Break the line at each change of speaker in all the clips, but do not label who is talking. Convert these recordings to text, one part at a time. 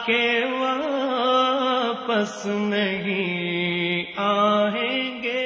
के वापस नहीं आएंगे।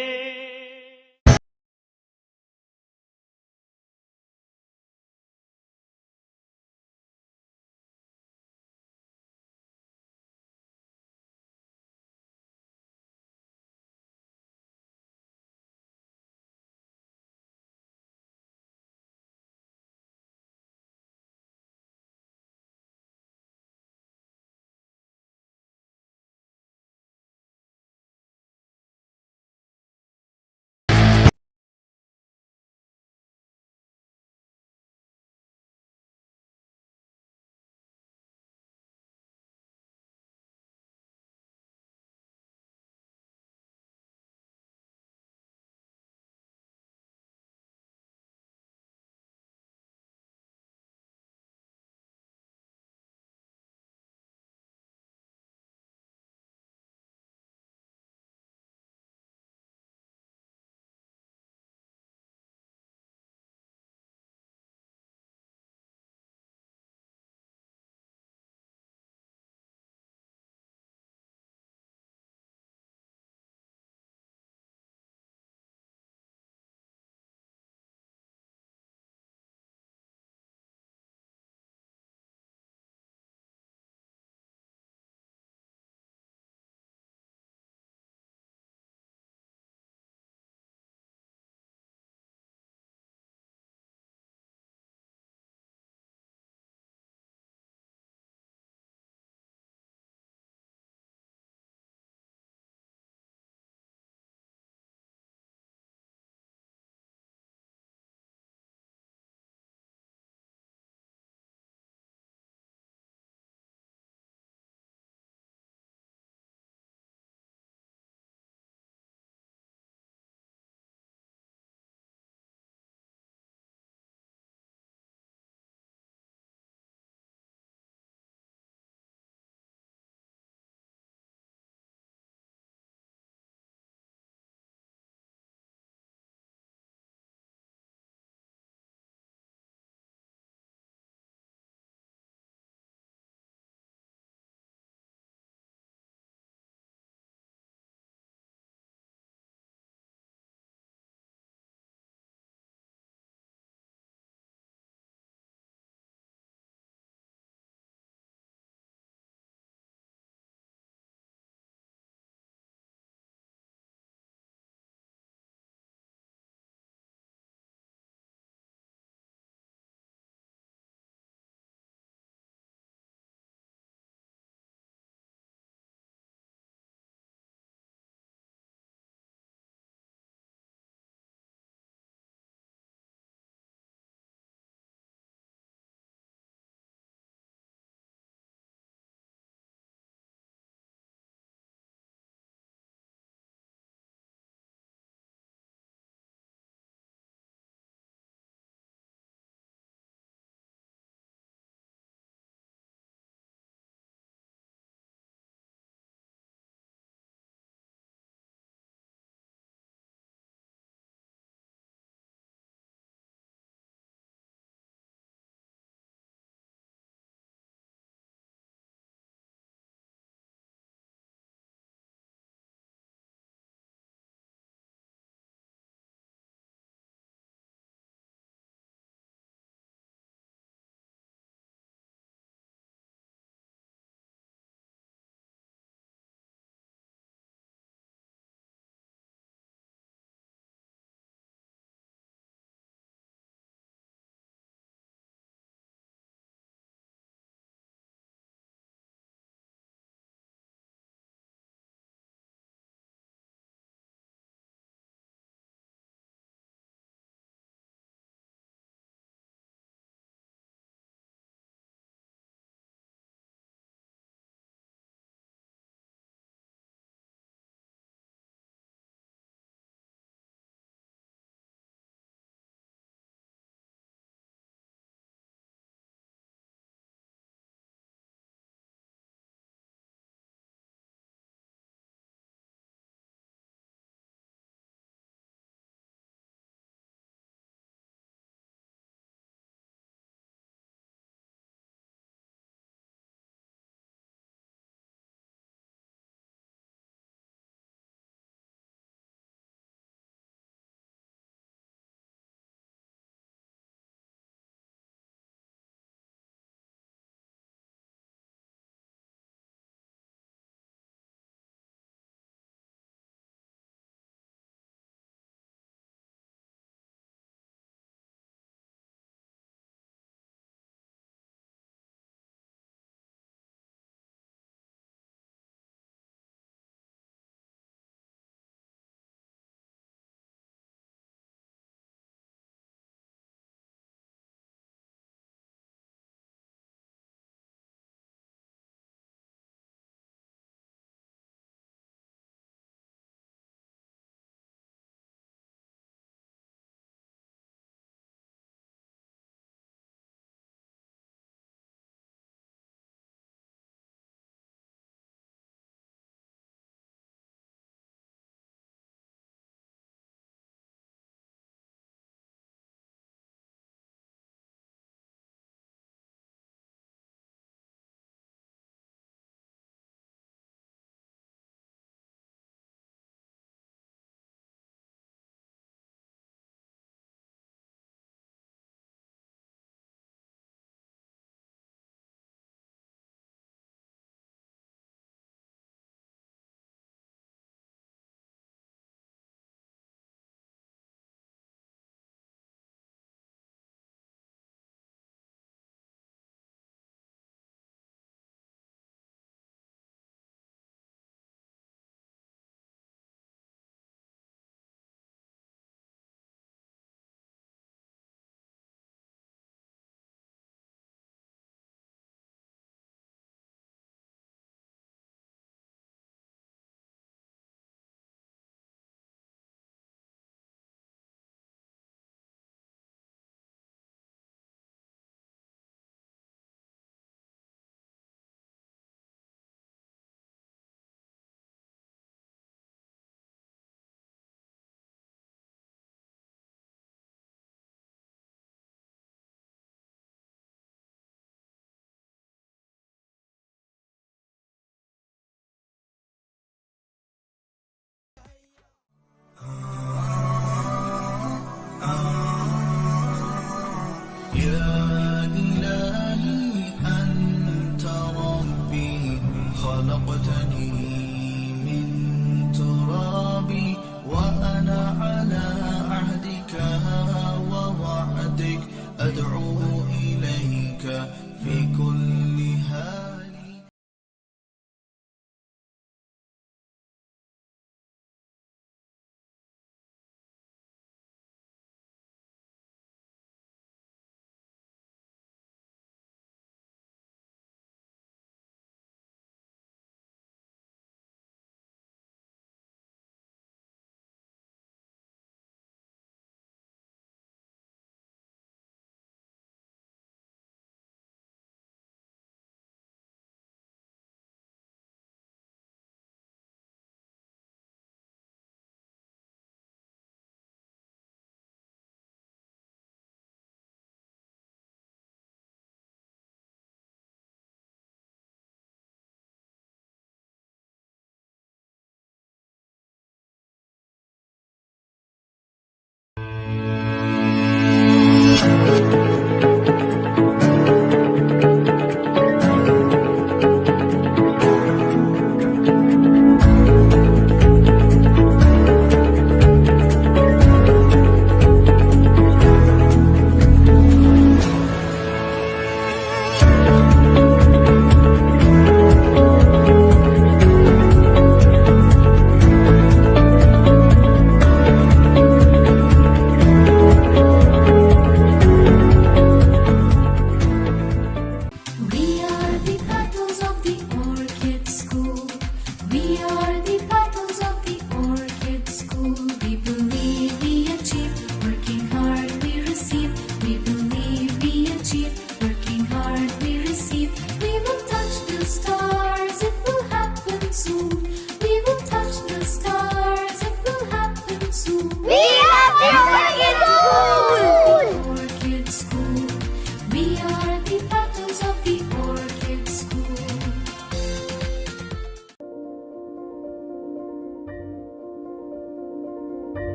ندعو إليك في كل حال.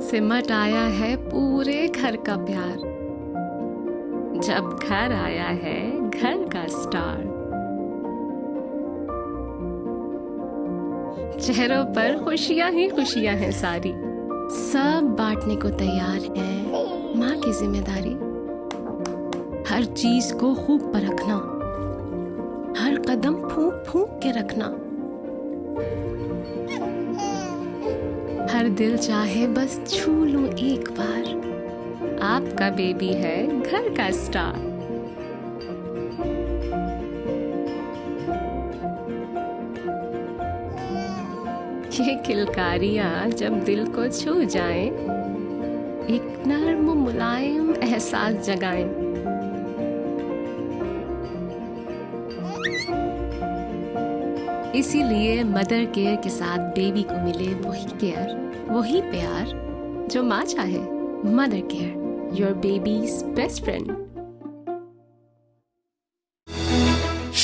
सिमट आया है पूरे घर का प्यार, जब घर आया है घर का स्टार। चेहरों पर खुशियां ही खुशियां हैं सारी, सब बांटने को तैयार है माँ की जिम्मेदारी। हर चीज को खूब परखना, हर कदम फूंक फूंक के रखना। हर दिल चाहे बस छू लूं एक बार, आपका बेबी है घर का स्टार। ये किलकारियां जब दिल को छू जाएं, एक नर्म मुलायम एहसास जगाएं। इसीलिए मदर केयर के साथ बेबी को मिले वही केयर, वही प्यार जो माँ चाहे। Mother care, your babies best friend.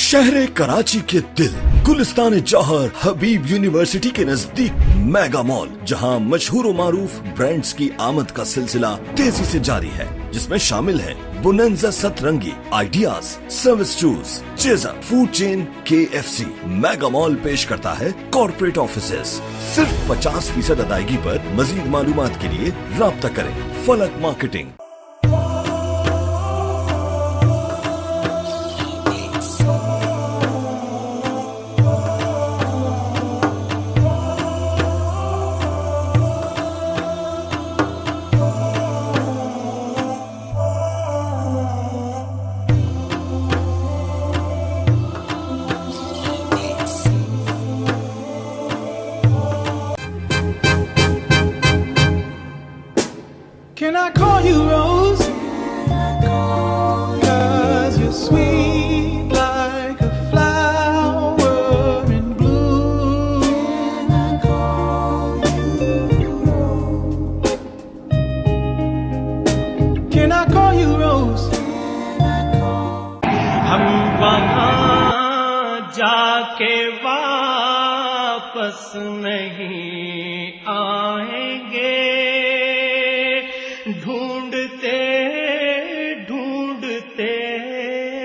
शहर कराची के दिल गुलिस्तान जौहर हबीब यूनिवर्सिटी के नजदीक मेगा मॉल, जहां मशहूर मारूफ ब्रांड्स की आमद का सिलसिला तेजी से जारी है, जिसमें शामिल है बोनंजा सतरंगी, ideas, service shoes, chaser, food chain KFC। Mega mall पेश करता है कॉर्पोरेट ऑफिसेज। सिर्फ 50% अदायगी पर मजीद मालूमात के लिए राब्ता करें फलक marketing.
Can I call you Rose? 'Cause you're sweet like a flower in bloom. Can I call you Rose? Can I call you Rose? हम वहाँ जाके वापस नहीं आएंगे, ढूंढते ढूंढते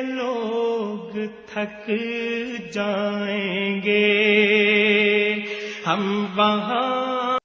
लोग थक जाएंगे। हम वहाँ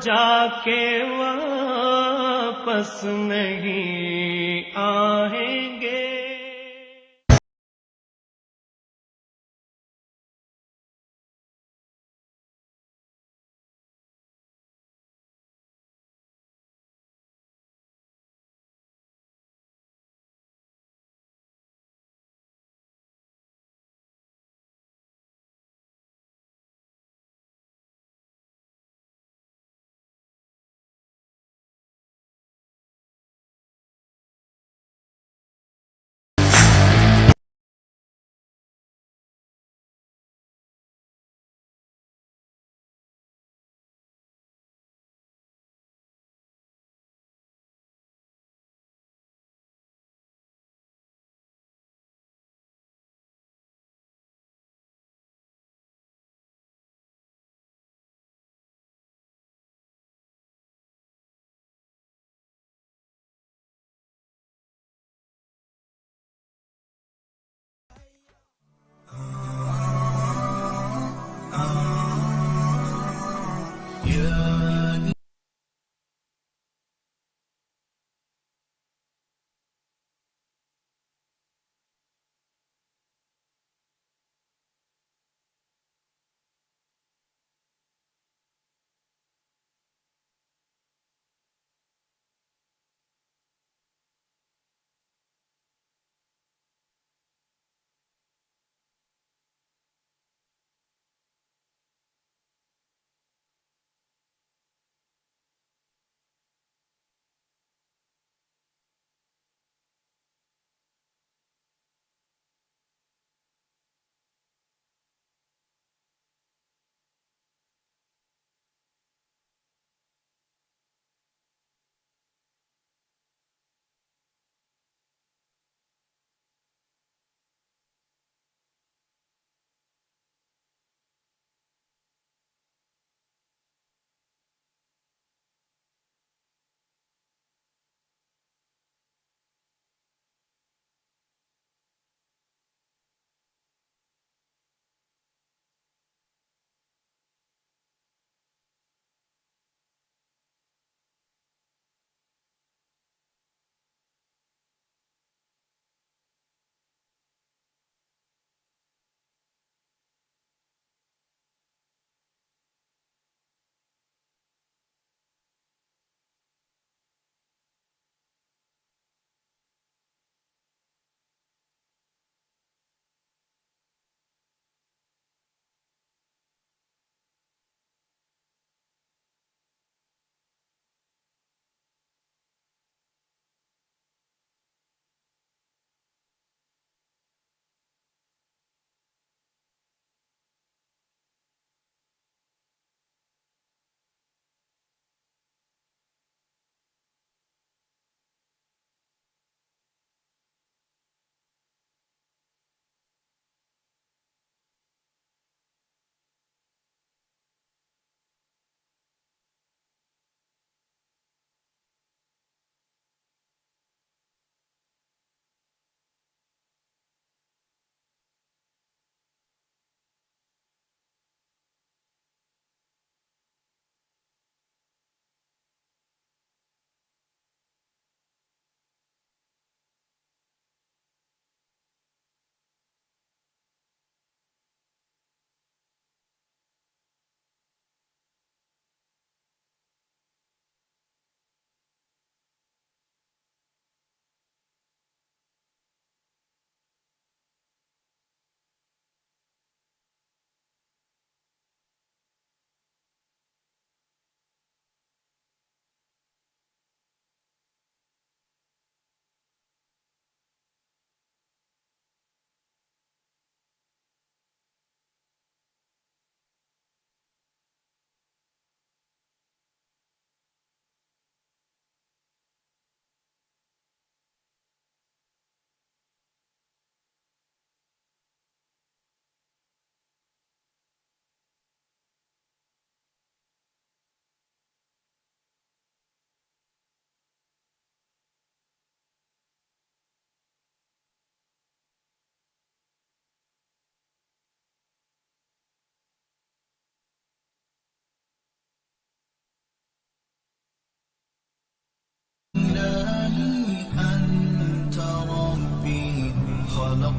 जाके वापस नहीं आएंगे।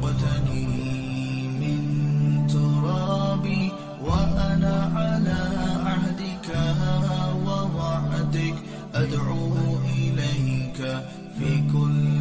خلقتني من ترابي وأنا على عهدك ووعدك أدعو إليك في كل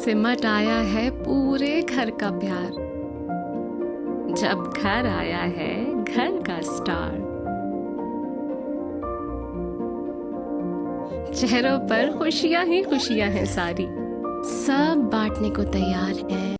सिमट आया है पूरे घर का प्यार। जब घर आया है घर का स्टार। चेहरों पर खुशियां ही खुशियां हैं सारी। सब बांटने को तैयार हैं।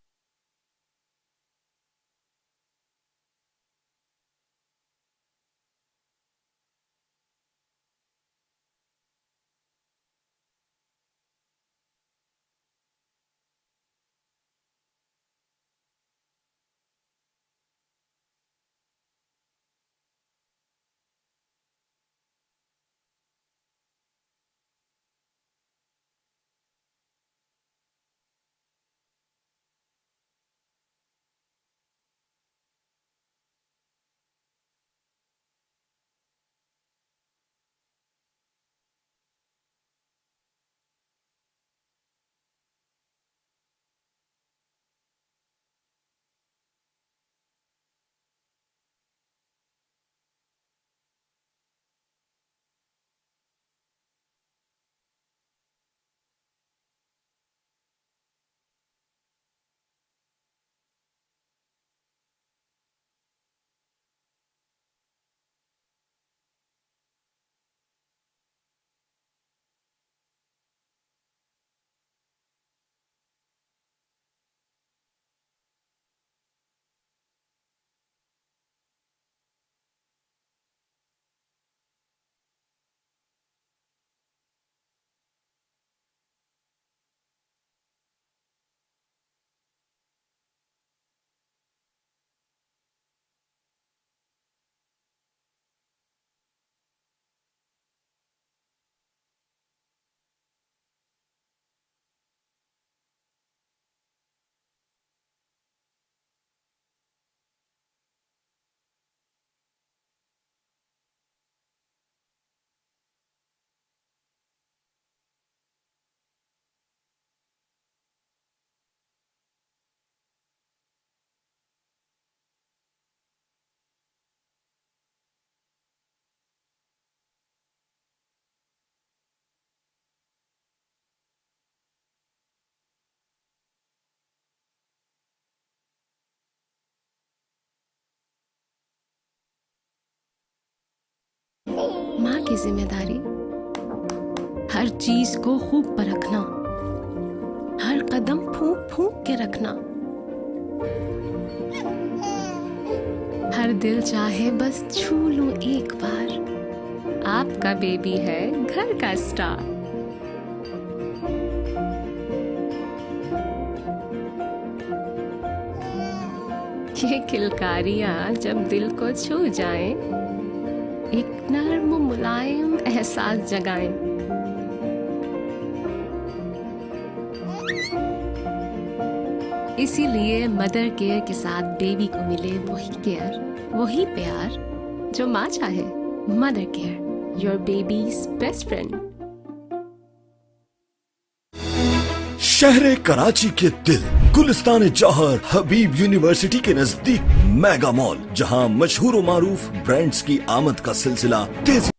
माँ की जिम्मेदारी हर चीज को खूब परखना, हर कदम फूंक फूंक के रखना। हर दिल चाहे बस छू लूं एक बार। आपका बेबी है घर का स्टार। ये किलकारियां जब दिल को छू जाएं, एक नर्म मुलायम एहसास जगाएं। इसीलिए मदर केयर के साथ बेबी को मिले वही केयर, वही प्यार जो माँ चाहे। Mother care, your babies best friend.
शहर कराची के दिल गुलिस्तान जौहर हबीब यूनिवर्सिटी के नजदीक मेगा मॉल, जहां मशहूर व मारूफ ब्रांड्स की आमद का सिलसिला तेजी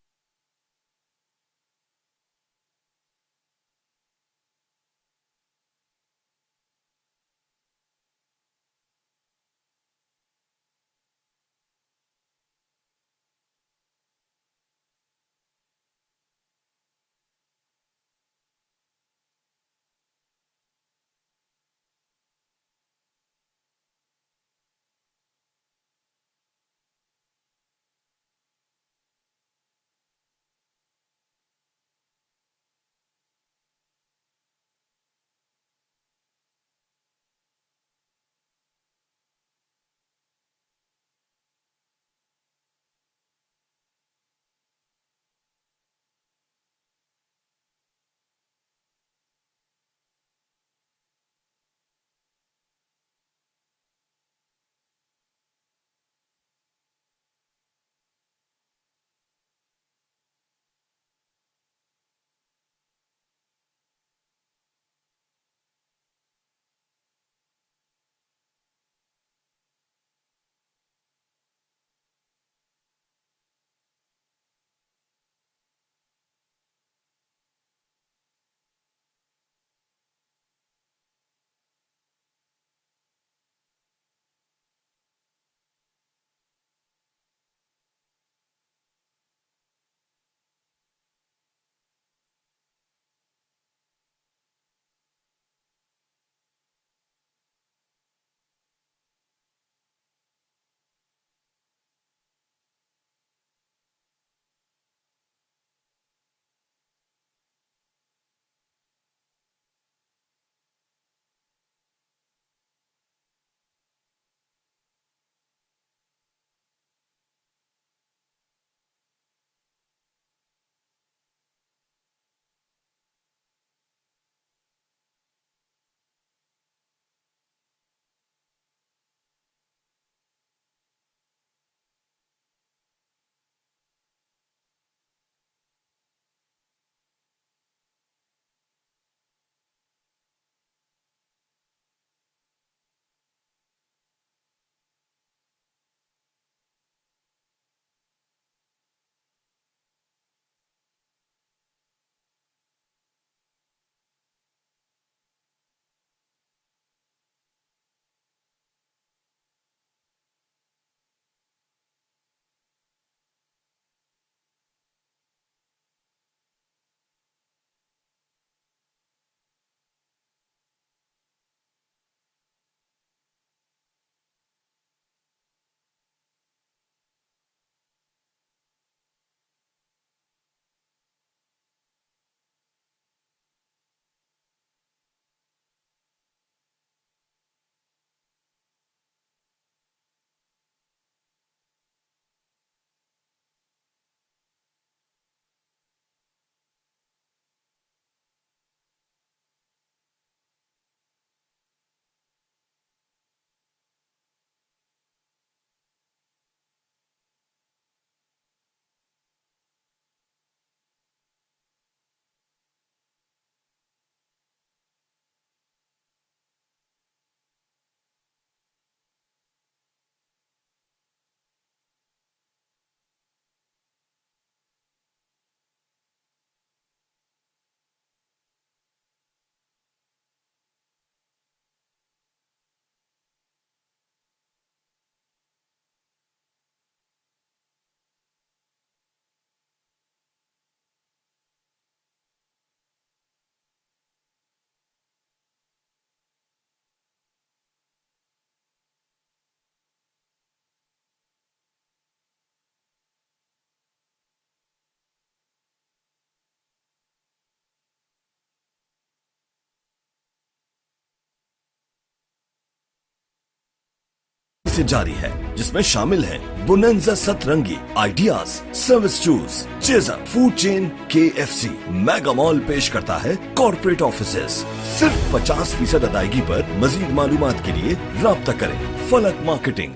से जारी है, जिसमें शामिल है बोनेंजा सतरंगी, ideas, service choose, chaser, food chain, KFC। Mega mall पेश करता है कॉर्पोरेट ऑफिसेस। सिर्फ 50% अदायगी पर। मजीद मालूमात के लिए राब्ता करें फलक marketing.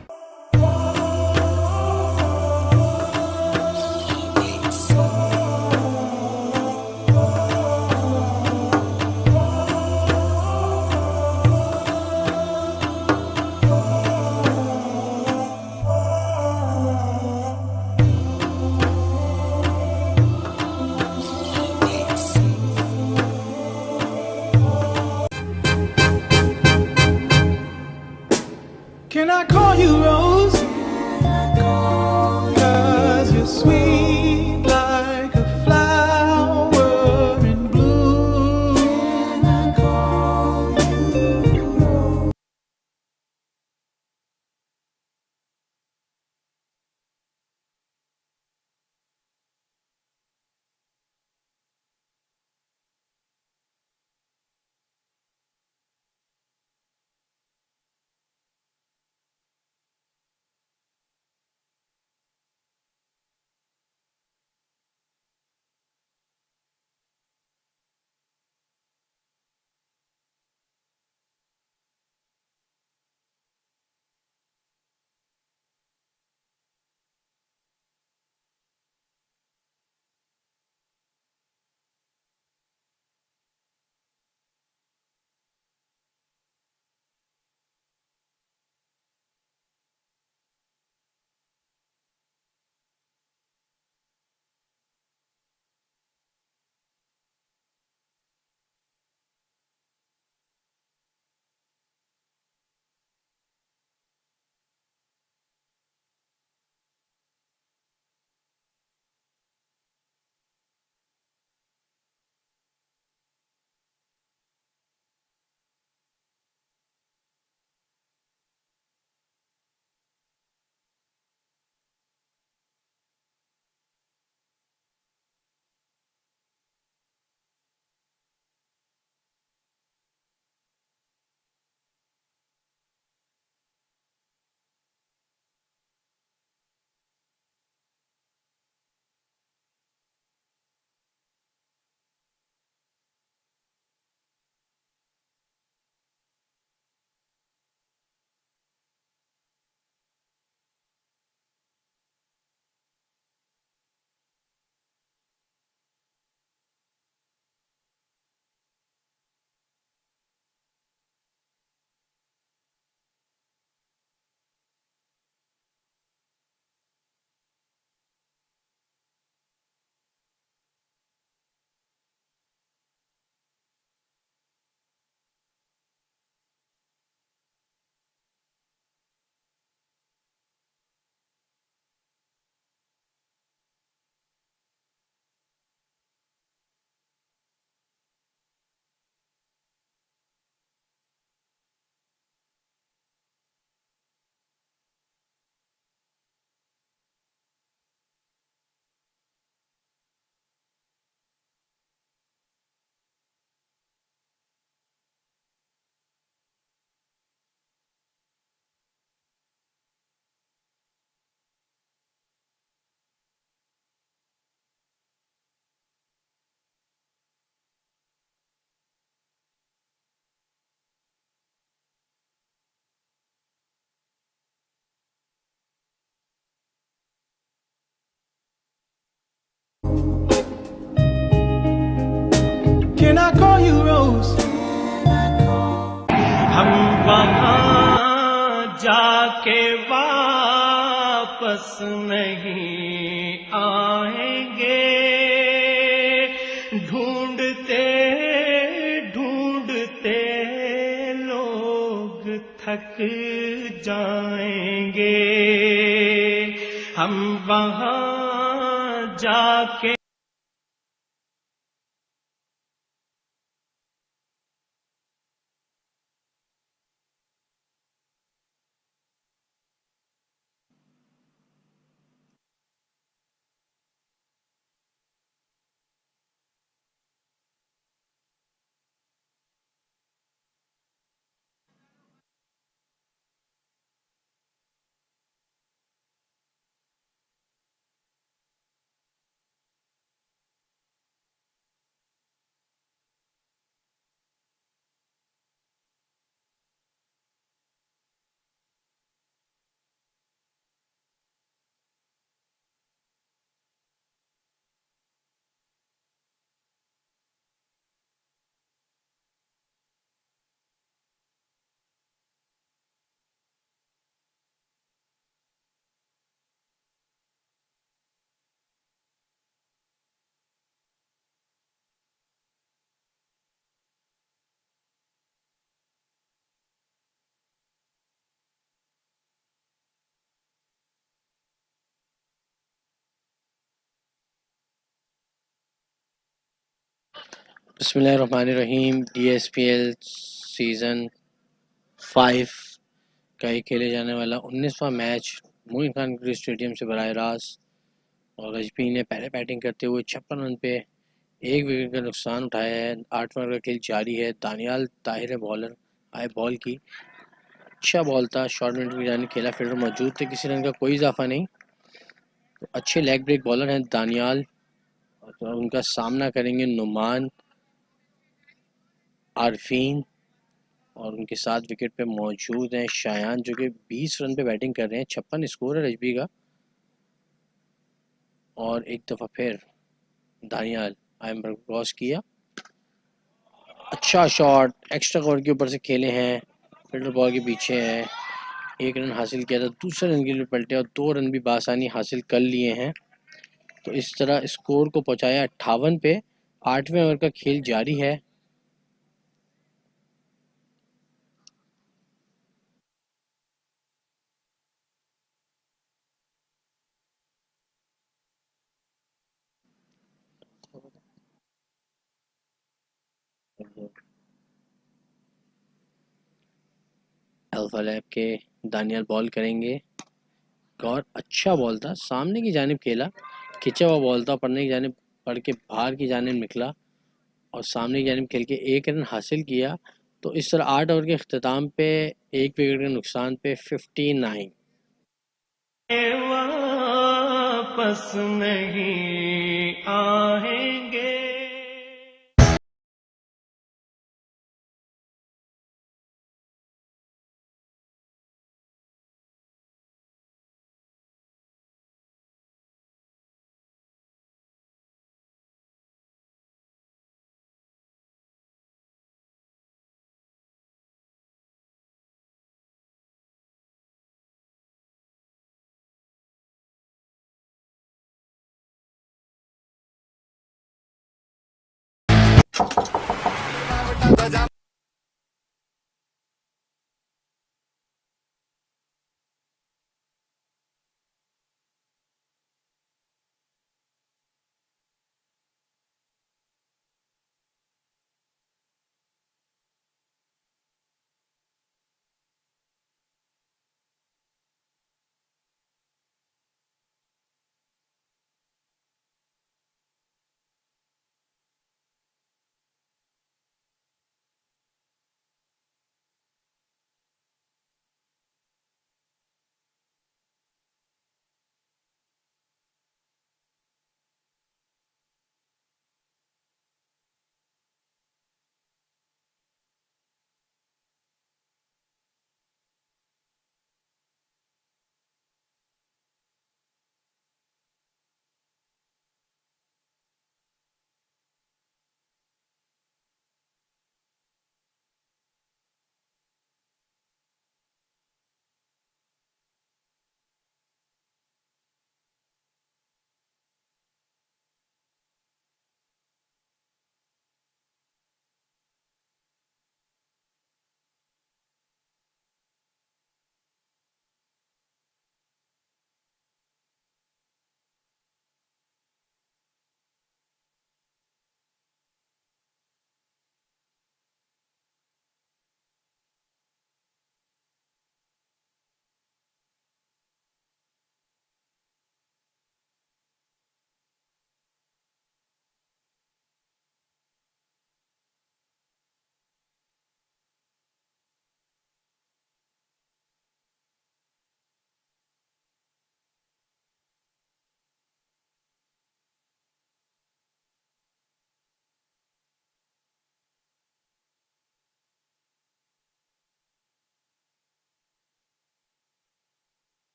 Can I call you Rose? 'Cause you're sweet like a flower in bloom. Can I call you Rose?
हम वहाँ जाके वापस नहीं आएंगे, ढूंढते ढूंढते लोग थक जाएंगे। हम वहाँ जाके
बिस्मिल्लाहिर्रहमानिर्रहीम। DSPL सीज़न 5 का ये खेले जाने वाला 19वां match Moin Khan cricket stadium से बराह रास्त, और रजबी ने पहले बैटिंग करते हुए 56 रन पे 1 विकेट का नुकसान उठाया है। 8वां ओवर का खेल जारी है। दानियाल ताहिर बॉलर आए बॉल की। अच्छा बॉल था, शॉर्ट मिनट की जानी खेला, फील्डर मौजूद थे, किसी रन का कोई इजाफा नहीं। तो अच्छे लेग ब्रेक बॉलर हैं दानियाल, और उनका सामना करेंगे नुमान, आरफीन, और उनके साथ विकेट पे मौजूद हैं शायान, जो कि 20 रन पे बैटिंग कर रहे हैं। 56 स्कोर है रजबी का। और एक दफ़ा फिर दानियाल आयम पर क्रॉस किया, अच्छा शॉट, एक्स्ट्रा कवर के ऊपर से खेले हैं, फील्डर बॉल के पीछे है। 1 रन हासिल किया था, दूसरे रन के लिए पलटे और 2 रन भी बासानी हासिल कर लिए हैं। तो इस तरह स्कोर को पहुंचाया 58 पे। 8वें ओवर का खेल जारी है। अल्फा लैब के दानियाल बॉल करेंगे। और अच्छा बॉल था, सामने की जानिब खेला, खिंचा हुआ बॉल था, पड़ने की जानिब पड़ के बाहर की जानिब निकला और सामने की जानिब खेल के 1 रन हासिल किया। तो इस तरह 8 ओवर के अख्ताम पे 1 विकेट के नुकसान पे 59।
वापस नहीं आएंगे।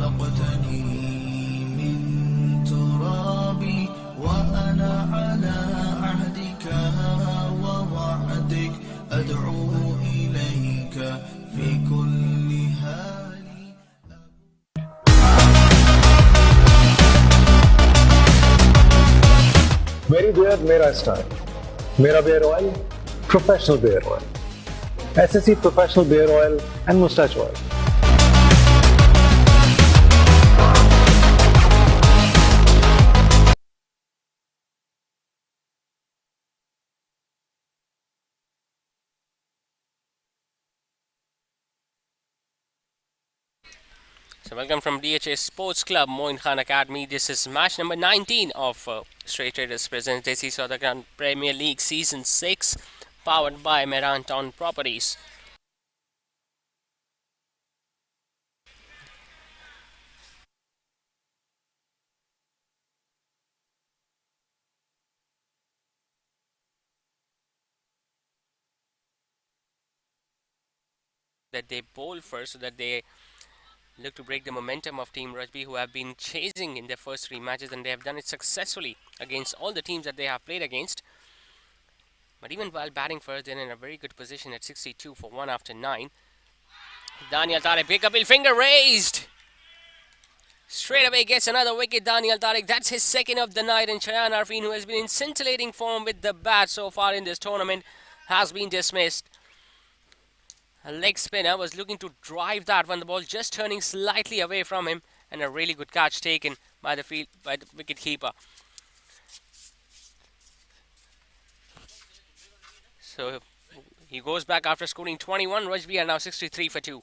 خلقتني من ترابي وأنا على عهدك ووعدك أدعو إليك في كل حال.
मेरी बेयर मेरा स्टाइल, मेरा beard oil professional beard oil, SSC professional beard oil and moustache oil.
So welcome from DHA Sports Club, Moin Khan Academy. This is match number 19 of Straight Traders presents Desi Saudagran Premier League Season 6, powered by Meranton Properties. That they bowl first so that they look to break the momentum of Team Rajby, who have been chasing in their first 3 matches, and they have done it successfully against all the teams that they have played against. But even while batting first, they're in a very good position at 62 for 1 after 9. Daniel Tariq, pick up his finger raised. Straight away gets another wicket, Daniel Tariq. That's his second of the night, and Shayan Arfin, who has been in scintillating form with the bat so far in this tournament, has been dismissed. A leg spinner was looking to drive that when the ball just turning slightly away from him, and a really good catch taken by the wicket keeper. So he goes back after scoring 21. Rajby are now 63 for 2.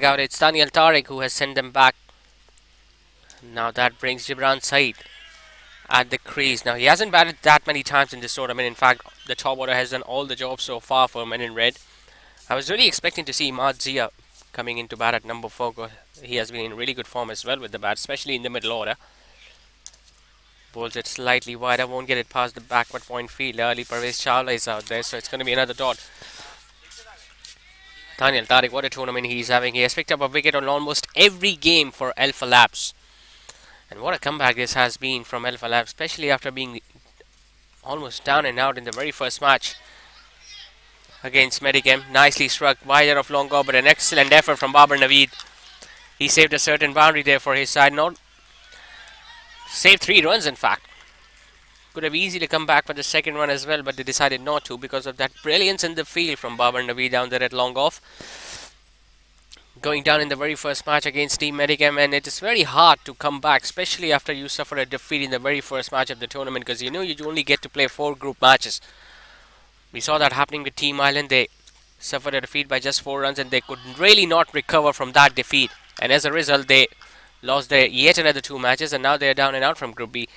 Out, it's Daniel Tariq who has sent them back. Now that brings Gibran Saeed at the crease. Now he hasn't batted that many times in this tournament. In fact, the top order has done all the jobs so far for Men in Red. I was really expecting to see Imad Zia coming into bat at number 4. He has been in really good form as well with the bat, especially in the middle order. Bowls it slightly wider, won't get it past the backward point field. Early Parvez Chawla is out there, so it's going to be another dot. Daniel Tariq, what a tournament he's having. He has picked up a wicket on almost every game for AlphaLabs. And what a comeback this has been from AlphaLabs, especially after being almost down and out in the very first match against Medicam. Nicely struck, wider of long go, but an excellent effort from Babar Naveed. He saved a certain boundary there for his side. Not saved 3 runs, in fact. Could have easily come back for the second one as well, but they decided not to because of that brilliance in the field from Babar Naveed down there at long off. Going down in the very first match against Team Medicam, and it is very hard to come back, especially after you suffer a defeat in the very first match of the tournament, because you know you only get to play 4 group matches. We saw that happening with Team Island. They suffered a defeat by just 4 runs, and they could really not recover from that defeat. And as a result, they lost their yet another 2 matches, and now they are down and out from Group B.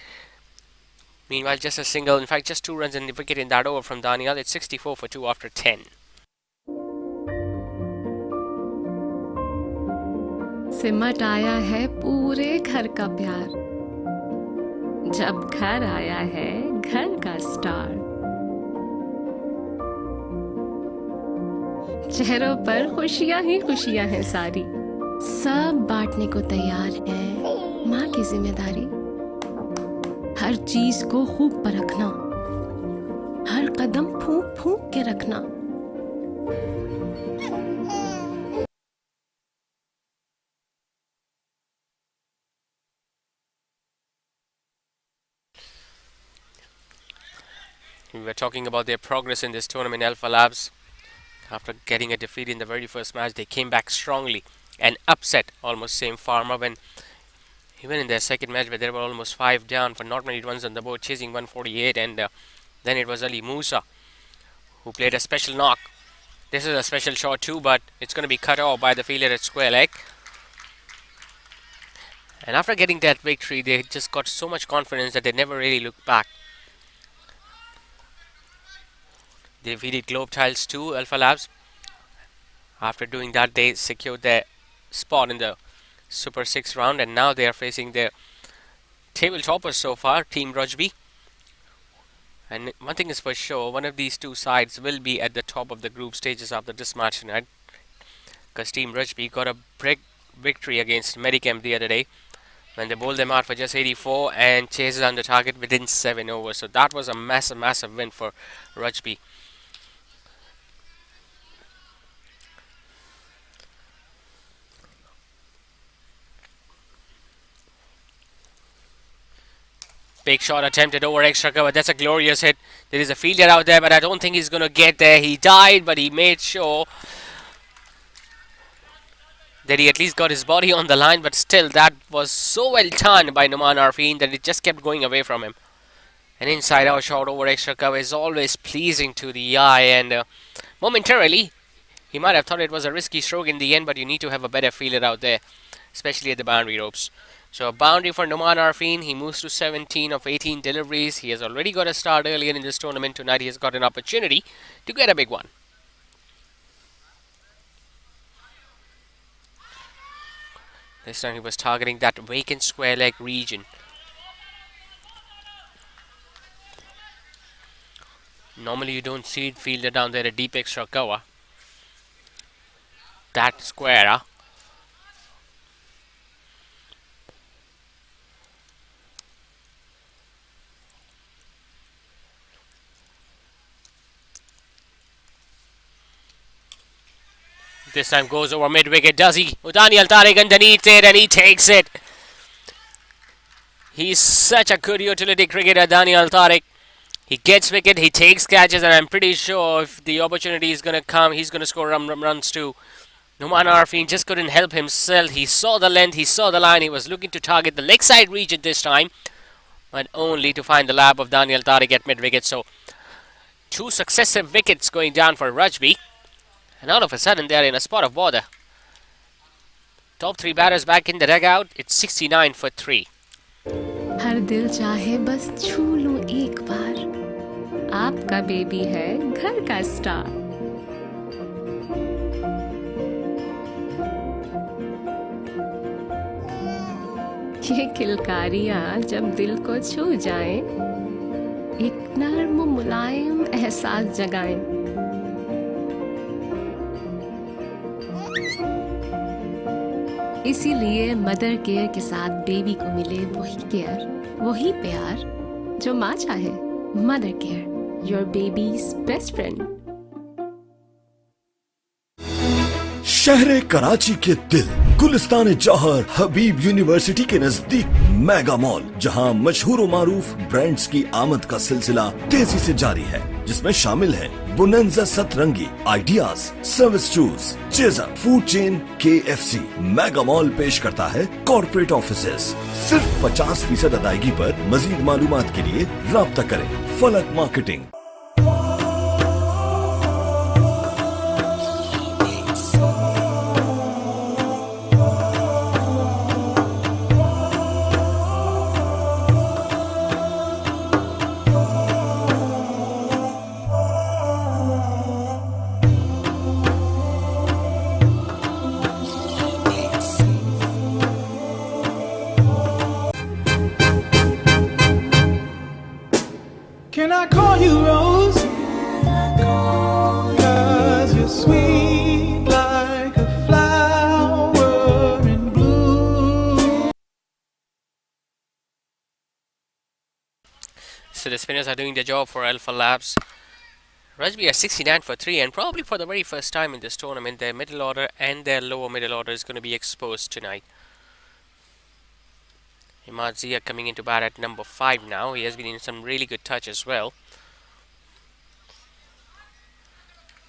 Meanwhile, just a single, in fact, just 2 runs in the wicket in that over from Daniel. It's 64 for 2 after 10.
सिमट आया है पूरे घर का प्यार, जब घर आया है घर का स्टार। चेहरों पर खुशियां ही खुशियां हैं सारी, सब बांटने को तैयार है माँ की जिम्मेदारी। हर चीज को खूब परखना, हर कदम फूंक फूंक के रखना।
We were talking about their progress in this tournament. AlphaLabs, after getting a defeat in the very first match, they came back strongly and upset almost same Pharma when even in their second match where they were almost 5 down for not many runs on the board, chasing 148, and then it was Ali Musa who played a special knock. This is a special shot too, but it's going to be cut off by the fielder at square leg. And after getting that victory, they just got so much confidence that they never really looked back. They defeated Globe Tiles 2, AlphaLabs. After doing that, they secured their spot in the Super 6 round, and now they are facing their table toppers so far, Team Rajby. And one thing is for sure, one of these two sides will be at the top of the group stages after this match tonight, because Team Rajby got a big victory against Medicam the other day when they bowled them out for just 84 and chased down the target within 7 overs. So that was a massive win for Rajby. Big shot attempted over extra cover. That's a glorious hit. There is a fielder out there, but I don't think he's going to get there. He died, but he made sure that he at least got his body on the line. But still, that was so well done by Numan Arfeen that it just kept going away from him. An inside-out shot over extra cover is always pleasing to the eye. And momentarily, he might have thought it was a risky stroke in the end, but you need to have a better fielder out there, especially at the boundary ropes. So a boundary for Numan Arfeen. He moves to 17 of 18 deliveries. He has already got a start earlier in this tournament. Tonight he has got an opportunity to get a big one. This time he was targeting that vacant square leg region. Normally you don't see it fielder down there, a deep extra cover. That square, This time goes over mid-wicket, does he? Daniel Tariq underneath it, and he takes it. He's such a good utility cricketer, Daniel Tariq. He gets wicket, he takes catches, and I'm pretty sure if the opportunity is going to come, he's going to score runs too. Numan Arfeen just couldn't help himself. He saw the length, he saw the line. He was looking to target the leg side region this time, but only to find the lap of Daniel Tariq at mid-wicket. So 2 successive wickets going down for Rajby. And all of a sudden, they are in a spot of bother. Top 3 batters back in the dugout. It's 69 for 3.
हर दिल चाहे बस छू लूं एक बार, आपका baby है घर का स्टार। ये किलकारियां जब दिल को छू जाएं, एक नर्म मुलायम एहसास जगाएं। इसीलिए मदर केयर के साथ बेबी को मिले वही केयर, वही प्यार जो माँ चाहे। Mother care, your babies best friend.
शहर कराची के दिल गुलिस्तान जौहर हबीब यूनिवर्सिटी के नजदीक मेगा मॉल, जहां मशहूर व मारूफ ब्रांड्स की आमद का सिलसिला तेजी से जारी है, जिसमें शामिल है बोनंजा सतरंगी, ideas, service shoes, chaser, food chain, KFC। Mega mall पेश करता है कॉर्पोरेट ऑफिसेस। सिर्फ 50% अदायगी पर। मजीद मालूमात के लिए राब्ता करें फलक marketing.
So the spinners are doing the job for AlphaLabs. Rajby are 69 for 3, and probably for the very first time in this tournament, their middle order and their lower middle order is going to be exposed tonight. Imad Zia coming into bat at number 5 now. He has been in some really good touch as well.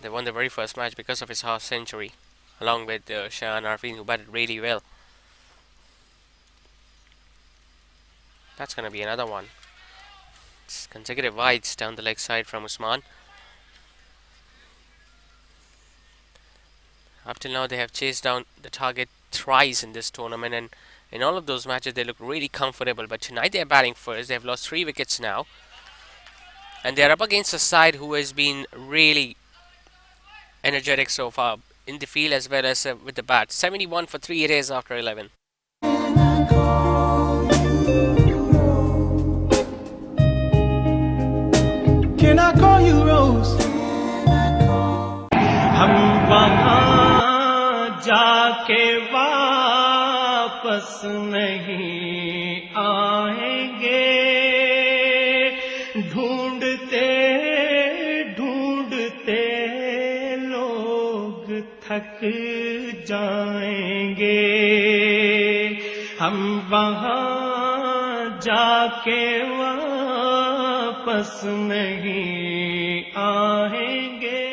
They won the very first match because of his half century, along with Shahan Arfin, who batted really well. That's going to be another one. It's consecutive wides down the leg side from Usman. Up till now, they have chased down the target thrice in this tournament, and in all of those matches, they look really comfortable. But tonight, they are batting first. They have lost 3 wickets now, and they are up against a side who has been really energetic so far in the field as well as with the bat. 71 for 3 it is after 11.
Can I call you Rose?
हम वहाँ जाके वापस नहीं आएंगे, ढूंढते ढूंढते लोग थक जाएंगे, हम वहाँ जाके वापस नहीं आएंगे.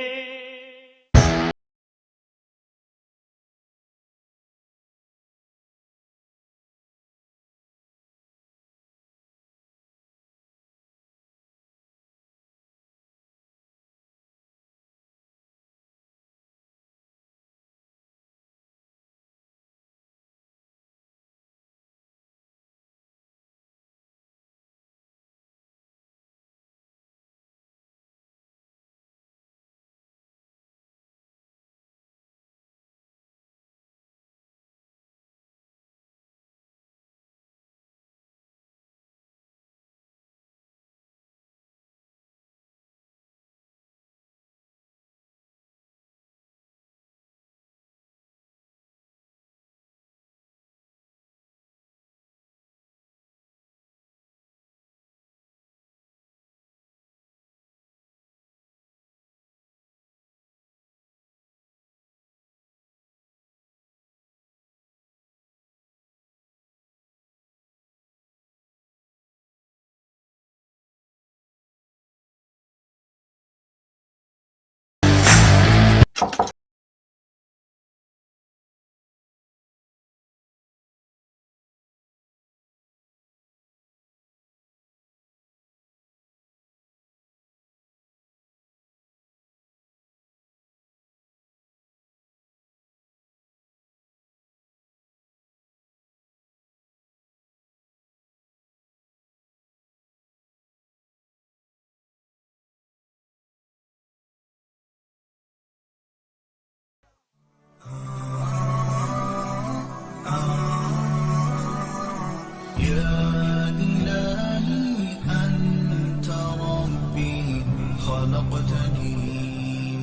خلقتني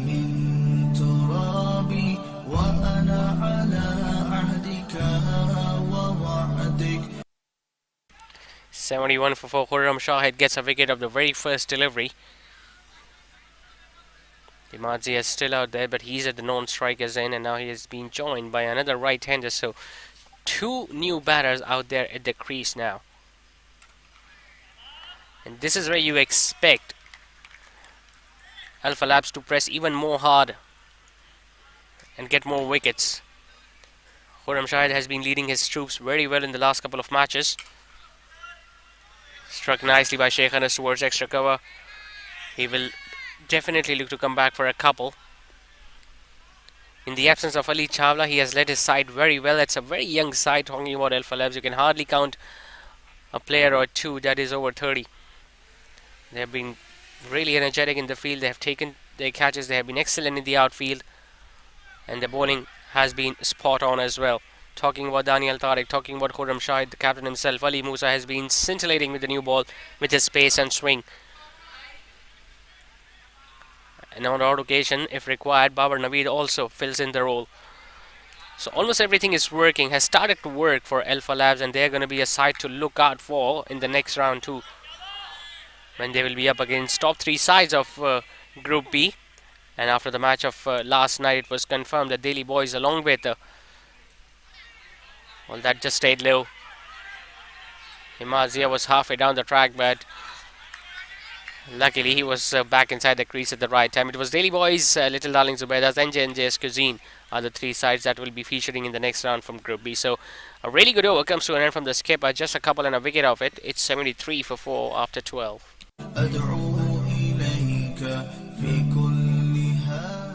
من ترابي وأنا على عهدك ووعدك.
71 for 4. Khurram Shahid gets a wicket of the very first delivery. Dimadzi is still out there, but he's at the non-strikers end, and now he has been joined by another right-hander. So 2 new batters out there at the crease now. And this is where you expect AlphaLabs to press even more hard and get more wickets. Khurram Shahid has been leading his troops very well in the last couple of matches. Struck nicely by Sheikh Anas towards extra cover. He will definitely look to come back for a couple. In the absence of Ali Chawla, he has led his side very well. It's a very young side. Talking about AlphaLabs, you can hardly count a player or two that is over 30. They have been really energetic in the field. They have taken their catches. They have been excellent in the outfield, and the bowling has been spot on as well. Talking about Daniel Tariq, talking about Khurram Shahid, the captain himself, Ali Musa has been scintillating with the new ball, with his pace and swing. And on the odd occasion, if required, Babar Naveed also fills in the role. So almost everything is working, has started to work for AlphaLabs, and they're going to be a side to look out for in the next round too. when they will be up against top 3 sides of Group B. And after the match of last night, it was confirmed that Delhi Boys, along with well, that just stayed low. Himazia was halfway down the track, but luckily he was back inside the crease at the right time. It was Delhi Boys, Little Darling Zubaidas, and JNJ's Cuisine are the 3 sides that will be featuring in the next round from Group B. So a really good over comes to an end from the skipper, just a couple and a wicket of it. It's 73 for 4 after 12.
أدعو إليك في كل حال.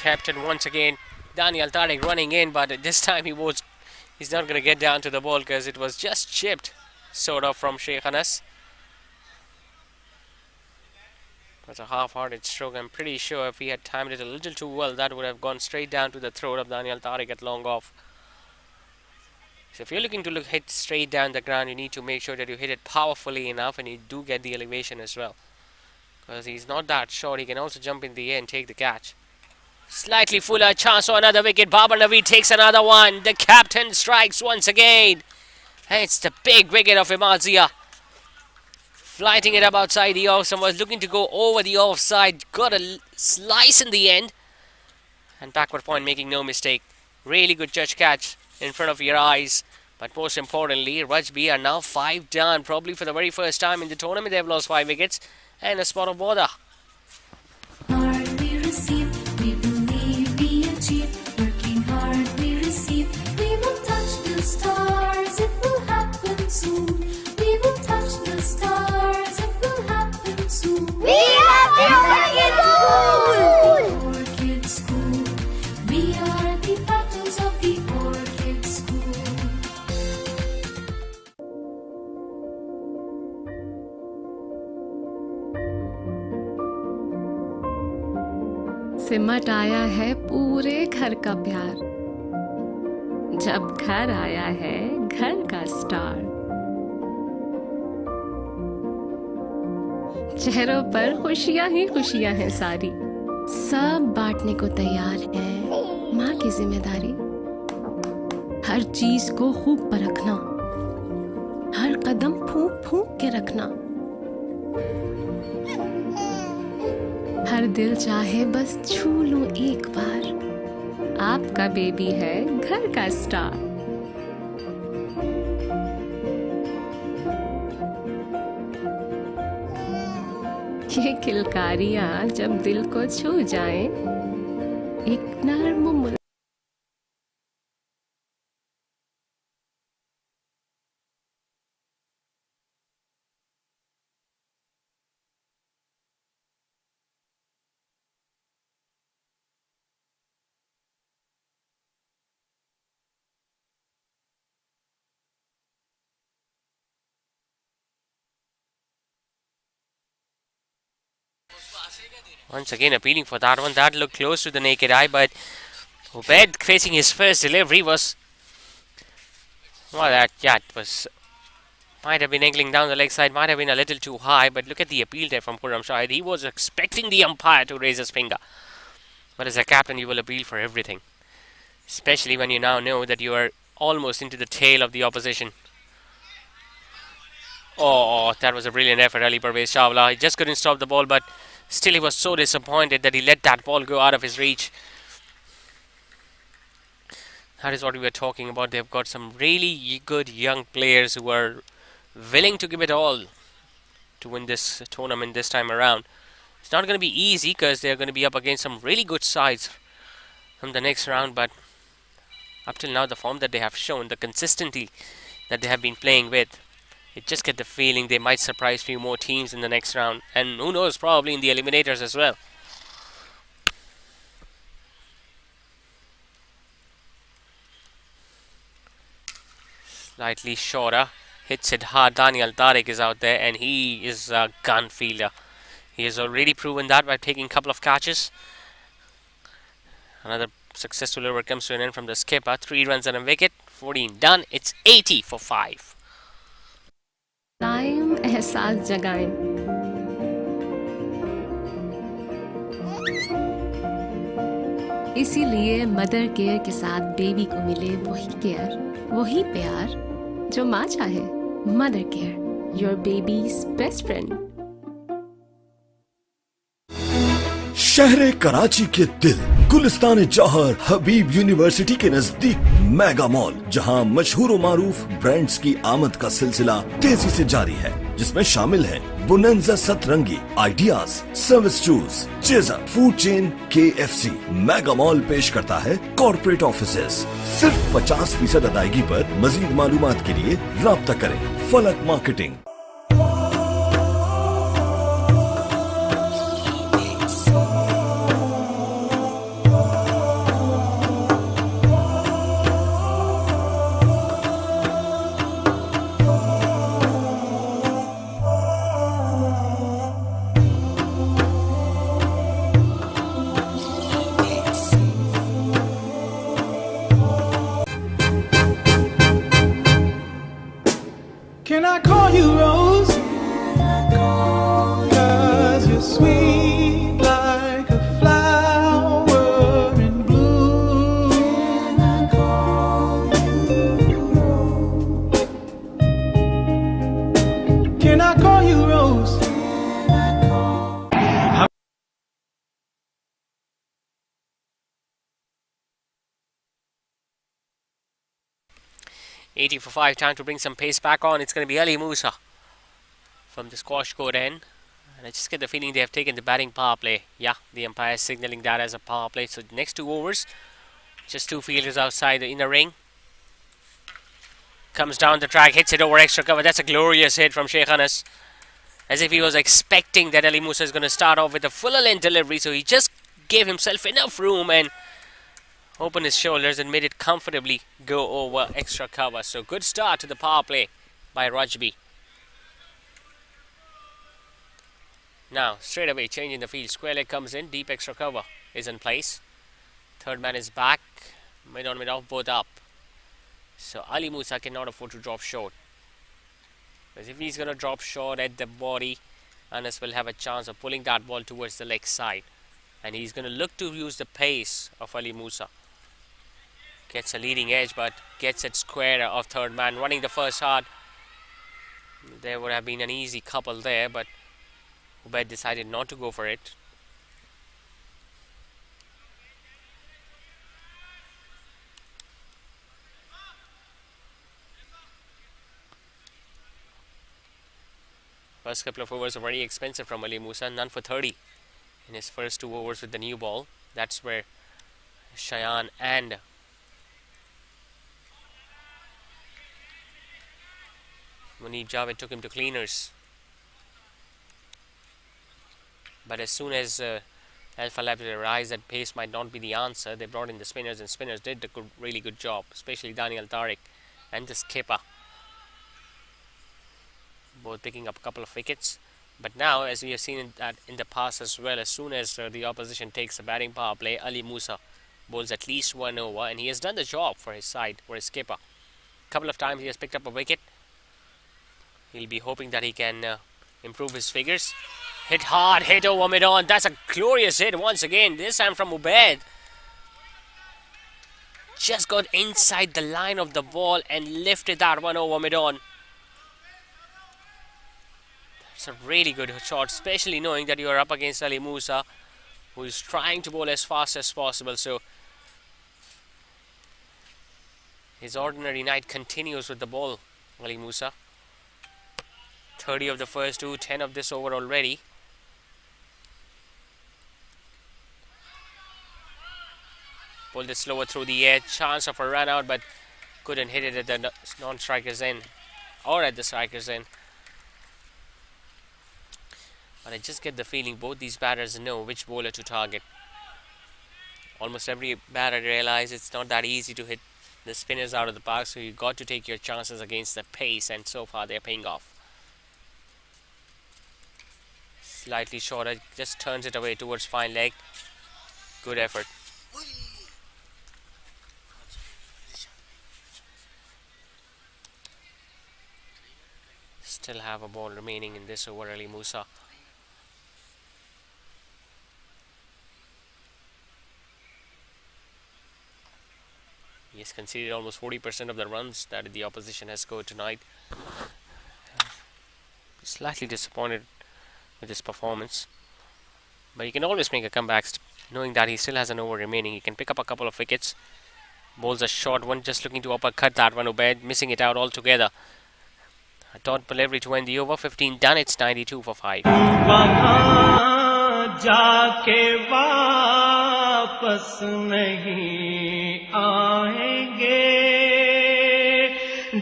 captain once again. Daniel Tariq running in, but this time he's not going to get down to the ball because it was just chipped sort of from Sheikh Anas. It was a half-hearted stroke. I'm pretty sure if he had timed it a little too well, that would have gone straight down to the throat of Daniel Tariq at long off. So if you're looking to hit straight down the ground, you need to make sure that you hit it powerfully enough and you do get the elevation as well. Because he's not that short, he can also jump in the air and take the catch. Slightly fuller chance for another wicket. Babar Naveed takes another one. The captain strikes once again. And it's the big wicket of Imad Zia. Flighting it up outside the off. Someone was looking to go over the offside. Got a slice in the end. And backward point, making no mistake. Really good judge catch in front of your eyes. But most importantly, Rajby are now 5 down. Probably for the very first time in the tournament, they've lost 5 wickets. And a spot of bother.
Hard we receive, we believe we achieve. Working hard we receive, we will touch the stars. It will happen soon. We will touch the stars. It will happen soon.
We have the
Orchid School. We are the battles of the Orchid School.
सिमट आया है पूरे घर का प्यार, जब घर आया है घर का स्टार। चेहरों पर खुशियां ही खुशियां हैं सारी, सब बांटने को तैयार है माँ की जिम्मेदारी। हर चीज को खूब परखना, हर कदम फूंक फूंक के रखना। हर दिल चाहे बस छू लूं एक बार, आपका बेबी है घर का स्टार। ये किलकारियां जब दिल को छू जाएं, एक नर्म
Once again appealing for that one. That looked close to the naked eye, but Ubaid facing his first delivery was... Well, it was... Might have been angling down the leg side, might have been a little too high, but look at the appeal there from Khurram Shahid. He was expecting the umpire to raise his finger. But as a captain, you will appeal for everything. Especially when you now know that you are almost into the tail of the opposition. Oh, that was a brilliant effort, Ali Parvez Chawla. He just couldn't stop the ball, but still he was so disappointed that he let that ball go out of his reach. That is what we were talking about. They've got some really good young players who are willing to give it all to win this tournament this time around. It's not going to be easy because they're going to be up against some really good sides from the next round, but up till now the form that they have shown, the consistency that they have been playing with, you just get the feeling they might surprise a few more teams in the next round, and who knows, probably in the eliminators as well. Slightly shorter, hits it hard. Daniel Tariq is out there, and he is a gun fielder. He has already proven that by taking a couple of catches. Another successful over comes to an end from the skipper. 3 runs and a wicket, 14 done. It's 80 for 5.
Time एहसास जगाएं। इसीलिए mother care के साथ baby को मिले वही care, वही प्यार जो माँ चाहे। Mother care, your babies best friend.
शहर कराची के दिल गुलिस्तान जौहर हबीब यूनिवर्सिटी के नजदीक मेगा मॉल, जहां मशहूर और मारूफ ब्रांड्स की आमद का सिलसिला तेजी से जारी है, जिसमें शामिल है बोनंजा सतरंगी, ideas, service shoes, chaser, food chain, KFC। Mega mall पेश करता है कॉर्पोरेट ऑफिसेज। सिर्फ 50% अदायगी पर। मजीद मालूमात के लिए राब्ता करें फलक marketing.
Can I call you Rose? 'Cause you're sweet like a flower in bloom. Can I call you Rose?
80 for 5. Time to bring some pace back on. It's going to be Ali Musa from the squash court end. And I just get the feeling they have taken the batting power play. Yeah, the umpire is signaling that as a power play. So next 2 overs, just 2 fielders outside the inner ring. Comes down the track, hits it over extra cover. That's a glorious hit from Sheikh Anas. As if he was expecting that Ali Musa is going to start off with a fuller length delivery. So he just gave himself enough room and opened his shoulders and made it comfortably go over extra cover. So good start to the power play by Rajby. Now straight away changing the field. Square leg comes in, deep extra cover is in place. Third man is back, mid on, mid off, both up. So Ali Musa cannot afford to drop short. Because if he's going to drop short at the body, Anas will have a chance of pulling that ball towards the leg side. And he's going to look to use the pace of Ali Musa. Gets a leading edge, but gets it square of third man. Running the first hard. There would have been an easy couple there, but Ubaid decided not to go for it. First couple of overs are very expensive from Ali Musa. None for 30 in his first 2 overs with the new ball. That's where Shayan and Munib Javed took him to cleaners. But as soon as AlphaLabs realized that pace might not be the answer, they brought in the spinners, and spinners did a really good job, especially Daniel Tariq and the skipper. Both picking up a couple of wickets. But now, as we have seen in the past as well, as soon as the opposition takes a batting power play, Ali Musa bowls at least 1 over, and he has done the job for his side, for his skipper. A couple of times he has picked up a wicket. He'll be hoping that he can improve his figures. Hit hard, hit over mid-on. That's a glorious hit once again, this time from Ubaid. Just got inside the line of the ball and lifted that one over mid-on. It's a really good shot, especially knowing that you are up against Ali Musa, who is trying to bowl as fast as possible. So his ordinary night continues with the ball, Ali Musa. 30 of the first 2, 10 of this over already. Pulled it slower through the air, chance of a run out, but couldn't hit it at the non-striker's end or at the striker's end. But I just get the feeling both these batters know which bowler to target. Almost every batter realizes it's not that easy to hit the spinners out of the park, so you got to take your chances against the pace, and so far they're paying off. Slightly shorter, just turns it away towards fine leg. Good effort. Still have a ball remaining in this over, Ali Musa. He has conceded almost 40% of the runs that the opposition has scored tonight. Slightly disappointed with his performance, but he can always make a comeback, knowing that he still has an over remaining. He can pick up a couple of wickets. Bowls a short one, just looking to uppercut that one. Ubaid missing it out altogether. A dot delivery to end the over. 15 done. It's 92 for 5.
वहाँ जाके वापस नहीं आएंगे,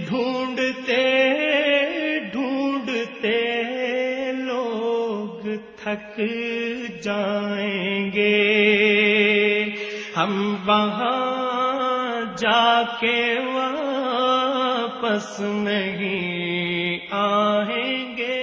ढूंढते ढूंढते लोग थक जाएंगे, हम वहाँ जाके वापस नहीं आएंगे.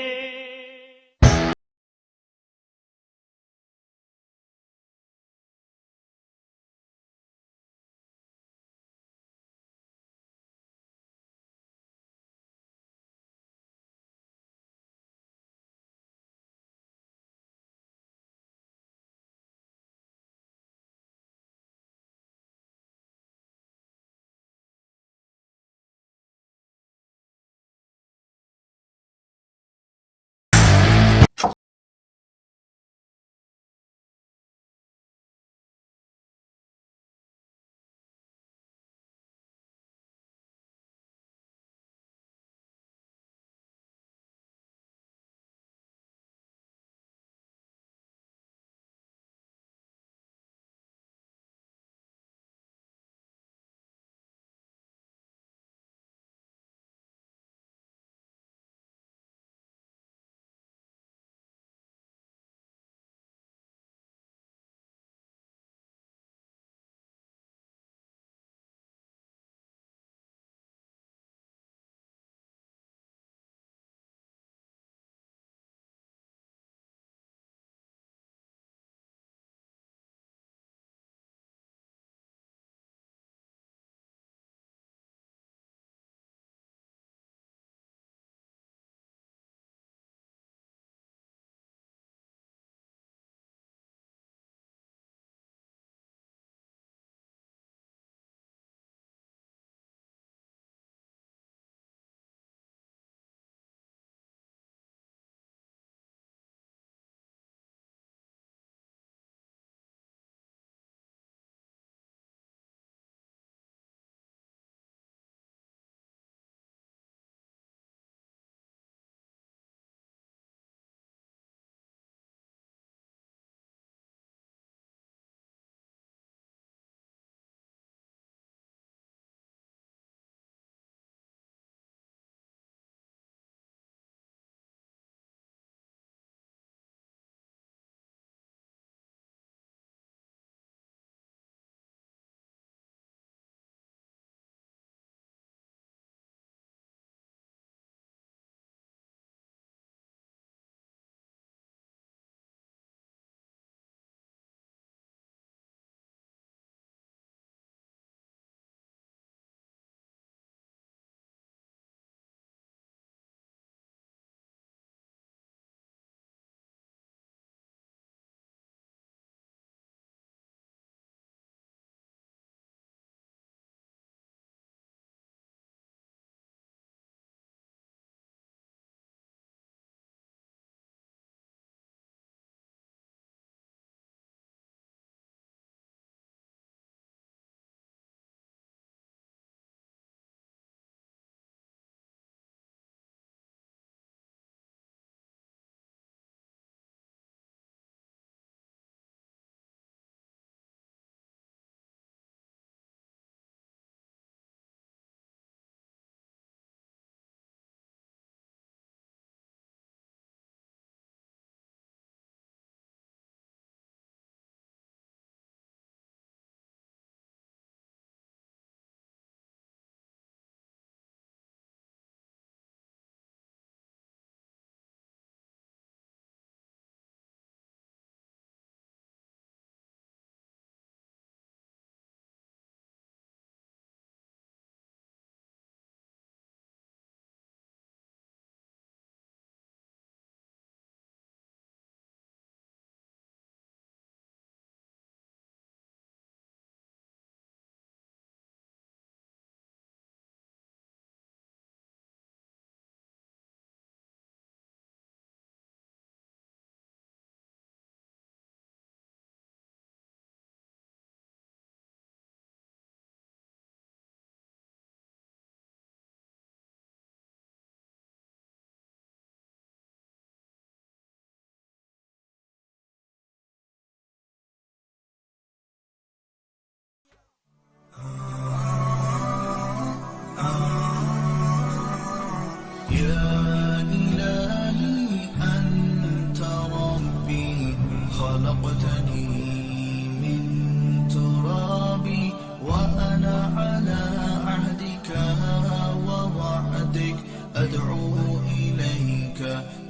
أدعو إليك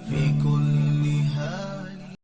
في كل حال.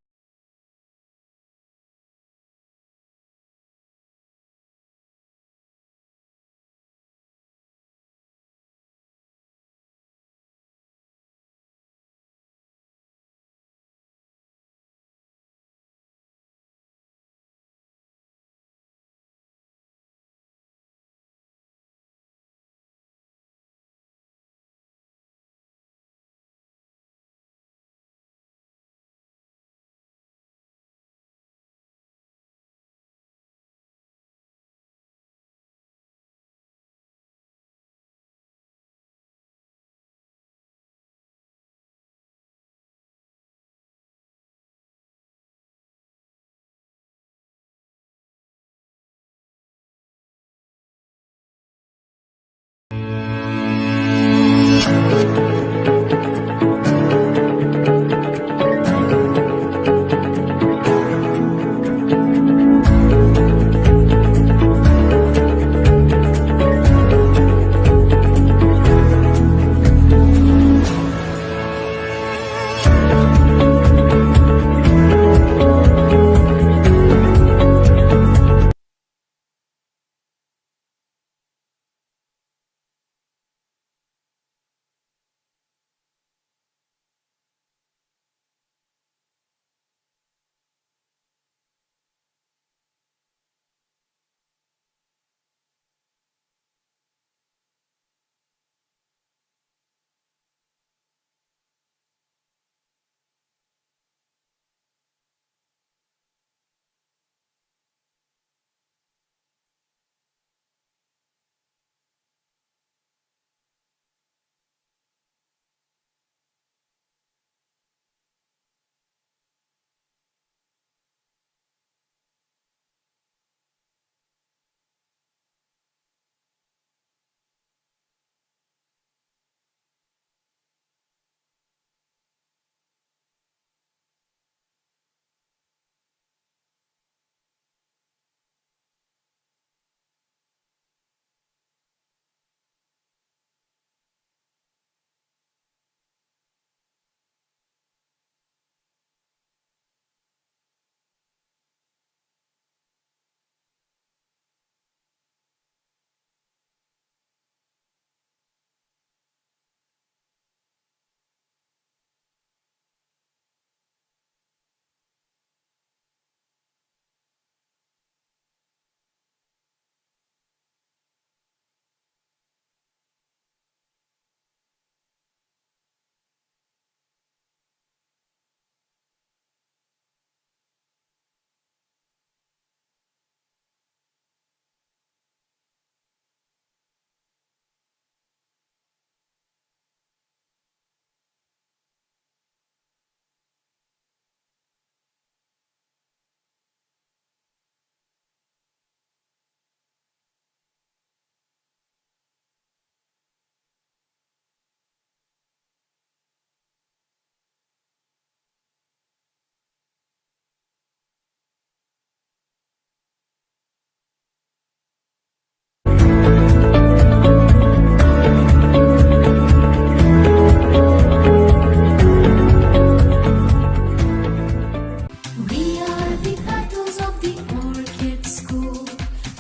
We are the petals of the orchid school.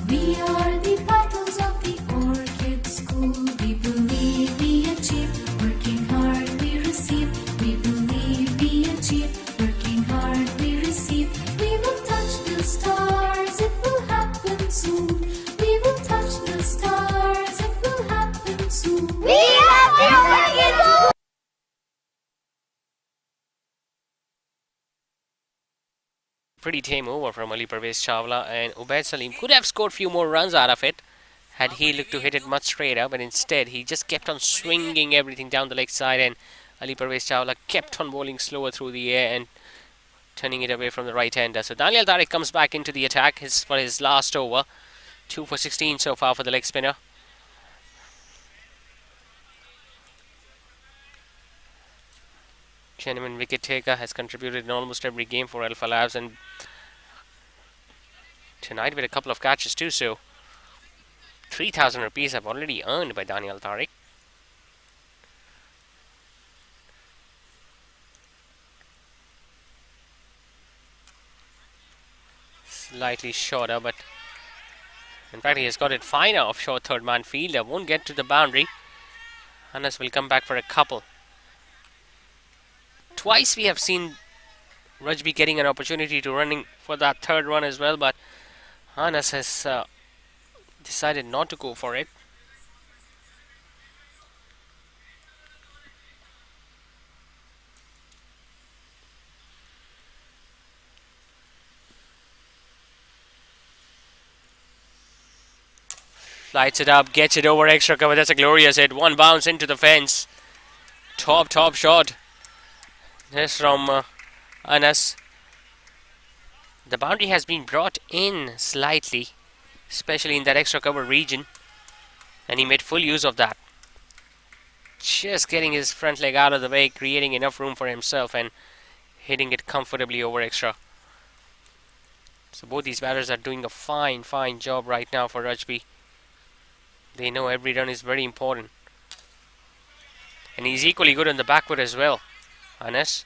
We are the petals of the orchid school. We believe we achieve, working hard we receive. We believe we achieve, working hard we receive. We will touch the stars, it will happen soon. We will touch the stars, it will happen soon. We are the orchid school.
Pretty tame over from Ali Parvez Chawla, and Ubaid Salim could have scored a few more runs out of it had he looked to hit it much straighter, but instead he just kept on swinging everything down the leg side, and Ali Parvez Chawla kept on bowling slower through the air and turning it away from the right hander. So Daniel Tariq comes back into the attack for his last over. 2 for 16 so far for the leg spinner. Genuine wicket taker, has contributed in almost every game for AlphaLabs, and tonight with a couple of catches too, so 3,000 rupees have already earned by Daniel Tariq. Slightly shorter, but in fact he has got it finer offshore third man fielder. Won't get to the boundary. Anas will come back for a couple. Twice we have seen Rajby getting an opportunity to running for that third run as well, but Anas has decided not to go for it. Flights it up, gets it over extra cover. That's a glorious hit. One bounce into the fence. Top shot. This from Anas. The boundary has been brought in slightly, especially in that extra cover region, and he made full use of that. Just getting his front leg out of the way, creating enough room for himself and hitting it comfortably over extra. So both these batters are doing a fine job right now for Rajby. They know every run is very important. And he's equally good on the backward as well, Anas.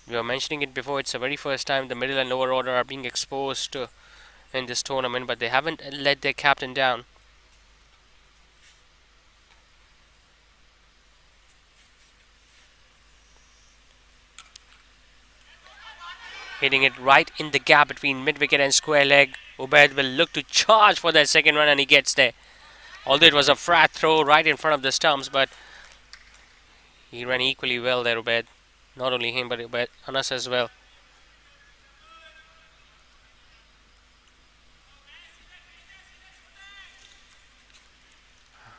We were mentioning it before, it's the very first time the middle and lower order are being exposed in this tournament, but they haven't let their captain down. Hitting it right in the gap between mid-wicket and square leg. Ubaid will look to charge for that second run and he gets there. Although it was a flat throw right in front of the stumps, but he ran equally well there, Ubaid. Not only him, but Ubaid, Anas as well.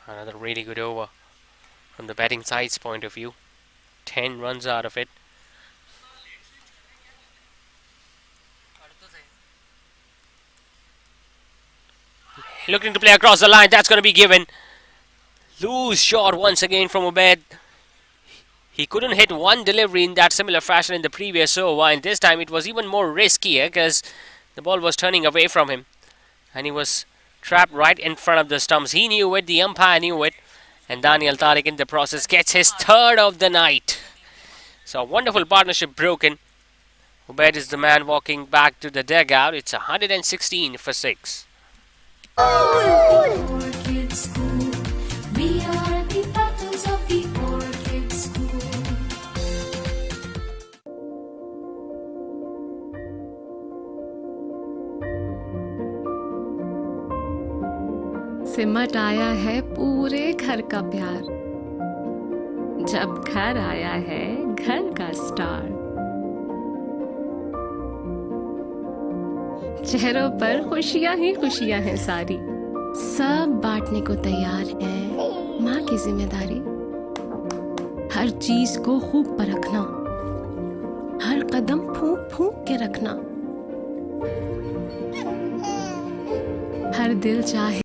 Another really good over from the batting side's point of view. 10 runs out of it. Looking to play across the line, that's going to be given. Loose shot once again from Ubaid. He couldn't hit one delivery in that similar fashion in the previous over, and this time it was even more riskier because the ball was turning away from him and he was trapped right in front of the stumps. He knew it, the umpire knew it, and Daniel Tariq in the process gets his third of the night. So a wonderful partnership broken. Ubaid is the man walking back to the dugout. It's 116 for 6.
Orchid School. We are the petals of the Orchid School.
सिमट आया है पूरे घर का प्यार, जब घर आया है घर का स्टार। चेहरों पर खुशियां ही खुशियां हैं सारी, सब बांटने को तैयार है माँ की जिम्मेदारी। हर चीज को खूब परखना, हर कदम फूंक फूंक के रखना, हर दिल चाहे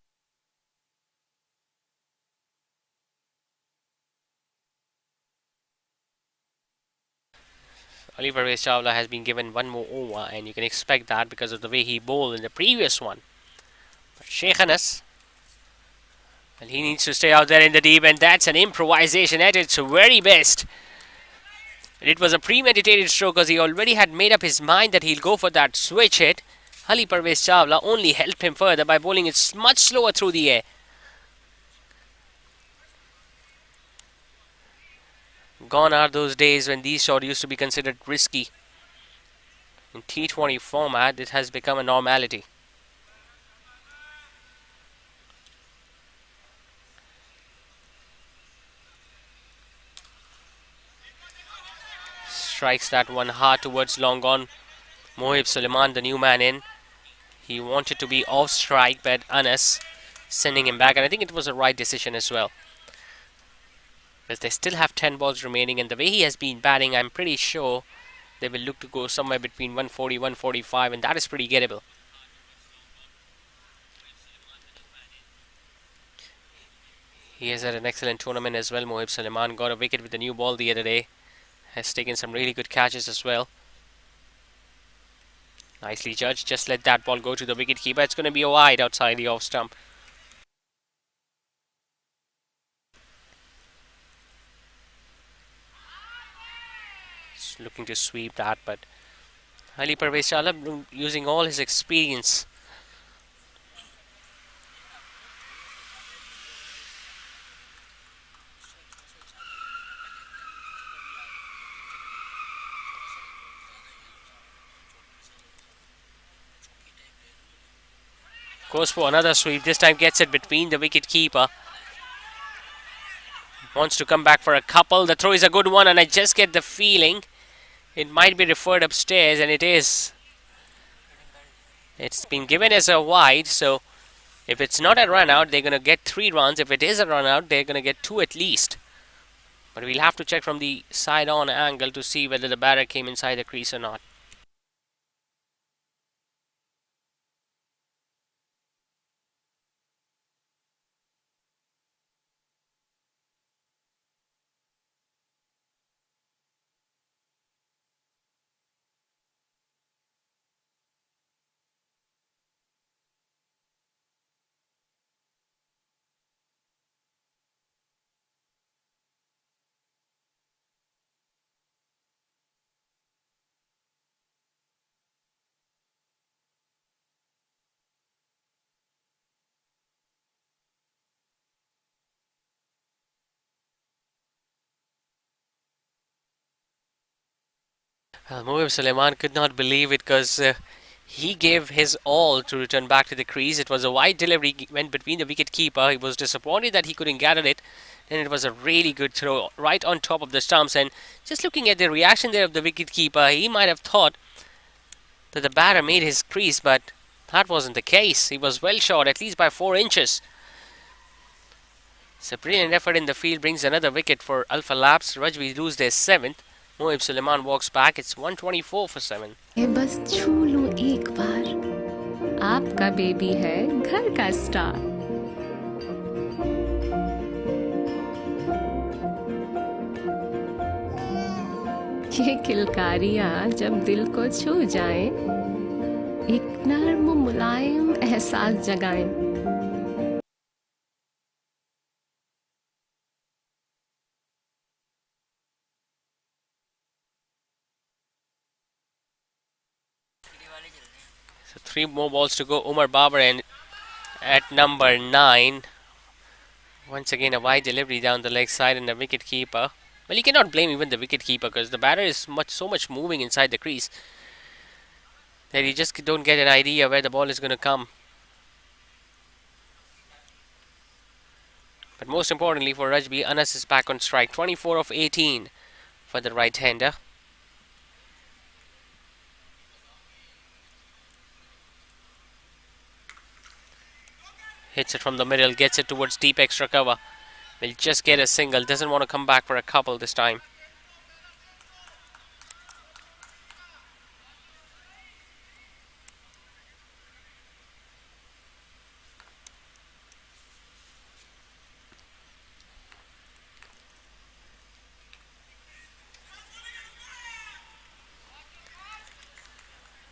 Ali Parvez Chawla has been given one more over, and you can expect that because of the way he bowled in the previous one. But Sheikh Anas, well, he needs to stay out there in the deep, and that's an improvisation at its very best. It was a premeditated stroke because he already had made up his mind that he'll go for that switch hit. Ali Parvez Chawla only helped him further by bowling it much slower through the air. Gone are those days when these shots used to be considered risky. In T20 format, it has become a normality. Strikes that one hard towards long on. Mohib Suleiman, the new man in. He wanted to be off strike, but Anas sending him back, and I think it was a right decision as well. But they still have 10 balls remaining, and the way he has been batting, I'm pretty sure they will look to go somewhere between 140, 145, and that is pretty gettable. He has had an excellent tournament as well. Mohib Suleiman got a wicket with the new ball the other day. Has taken some really good catches as well. Nicely judged. Just let that ball go to the wicket keeper. It's going to be a wide outside the off stump. Looking to sweep that, but Ali Parvez Shalab using all his experience. Goes for another sweep. This time gets it between the wicket keeper. Wants to come back for a couple. The throw is a good one, and I just get the feeling it might be referred upstairs, and it is. It's been given as a wide, so if it's not a run out, they're going to get 3 runs. If it is a run out, they're going to get 2 at least. But we'll have to check from the side on angle to see whether the batter came inside the crease or not. Mohib Suleiman could not believe it because he gave his all to return back to the crease. It was a wide delivery, went between the wicket keeper. He was disappointed that he couldn't gather it. And it was a really good throw right on top of the stumps. And just looking at the reaction there of the wicket keeper, he might have thought that the batter made his crease, but that wasn't the case. He was well short, at least by 4 inches. It's a brilliant effort in the field, brings another wicket for AlphaLabs. Rajby lose their 7th. Mohib Suleiman walks back. It's 124 for 7.
ये बस छू लूं एक बार, आपका baby है घर का star. ये किलकारियां जब दिल को छू जाएं, एक नर्म मुलायम एहसास जगाएं.
So 3 more balls to go. Umar Babar and at number 9. Once again a wide delivery down the leg side and the wicket keeper. Well, you cannot blame even the wicket keeper because the batter is so much moving inside the crease that you just don't get an idea where the ball is going to come. But most importantly for Rajby, Anas is back on strike. 24 of 18 for the right-hander. Hits it from the middle, gets it towards deep extra cover. Will just get a single, doesn't want to come back for a couple this time.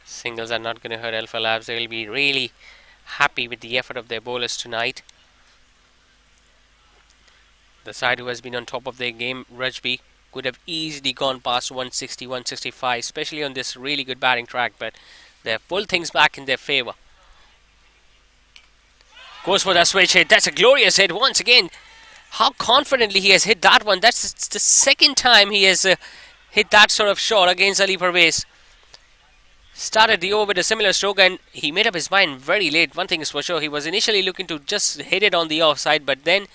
Singles are not going to hurt AlphaLabs. They will be really happy with the effort of their bowlers tonight. The side who has been on top of their game, Rajby, could have easily gone past 160, 165, especially on this really good batting track, but they have pulled things back in their favour. Goes for that switch hit. That's a glorious hit once again. How confidently he has hit that one. That's the second time he has hit that sort of shot against Ali Parvez. Started the over with a similar stroke and he made up his mind very late. One thing is for sure, he was initially looking to just hit it on the offside, but then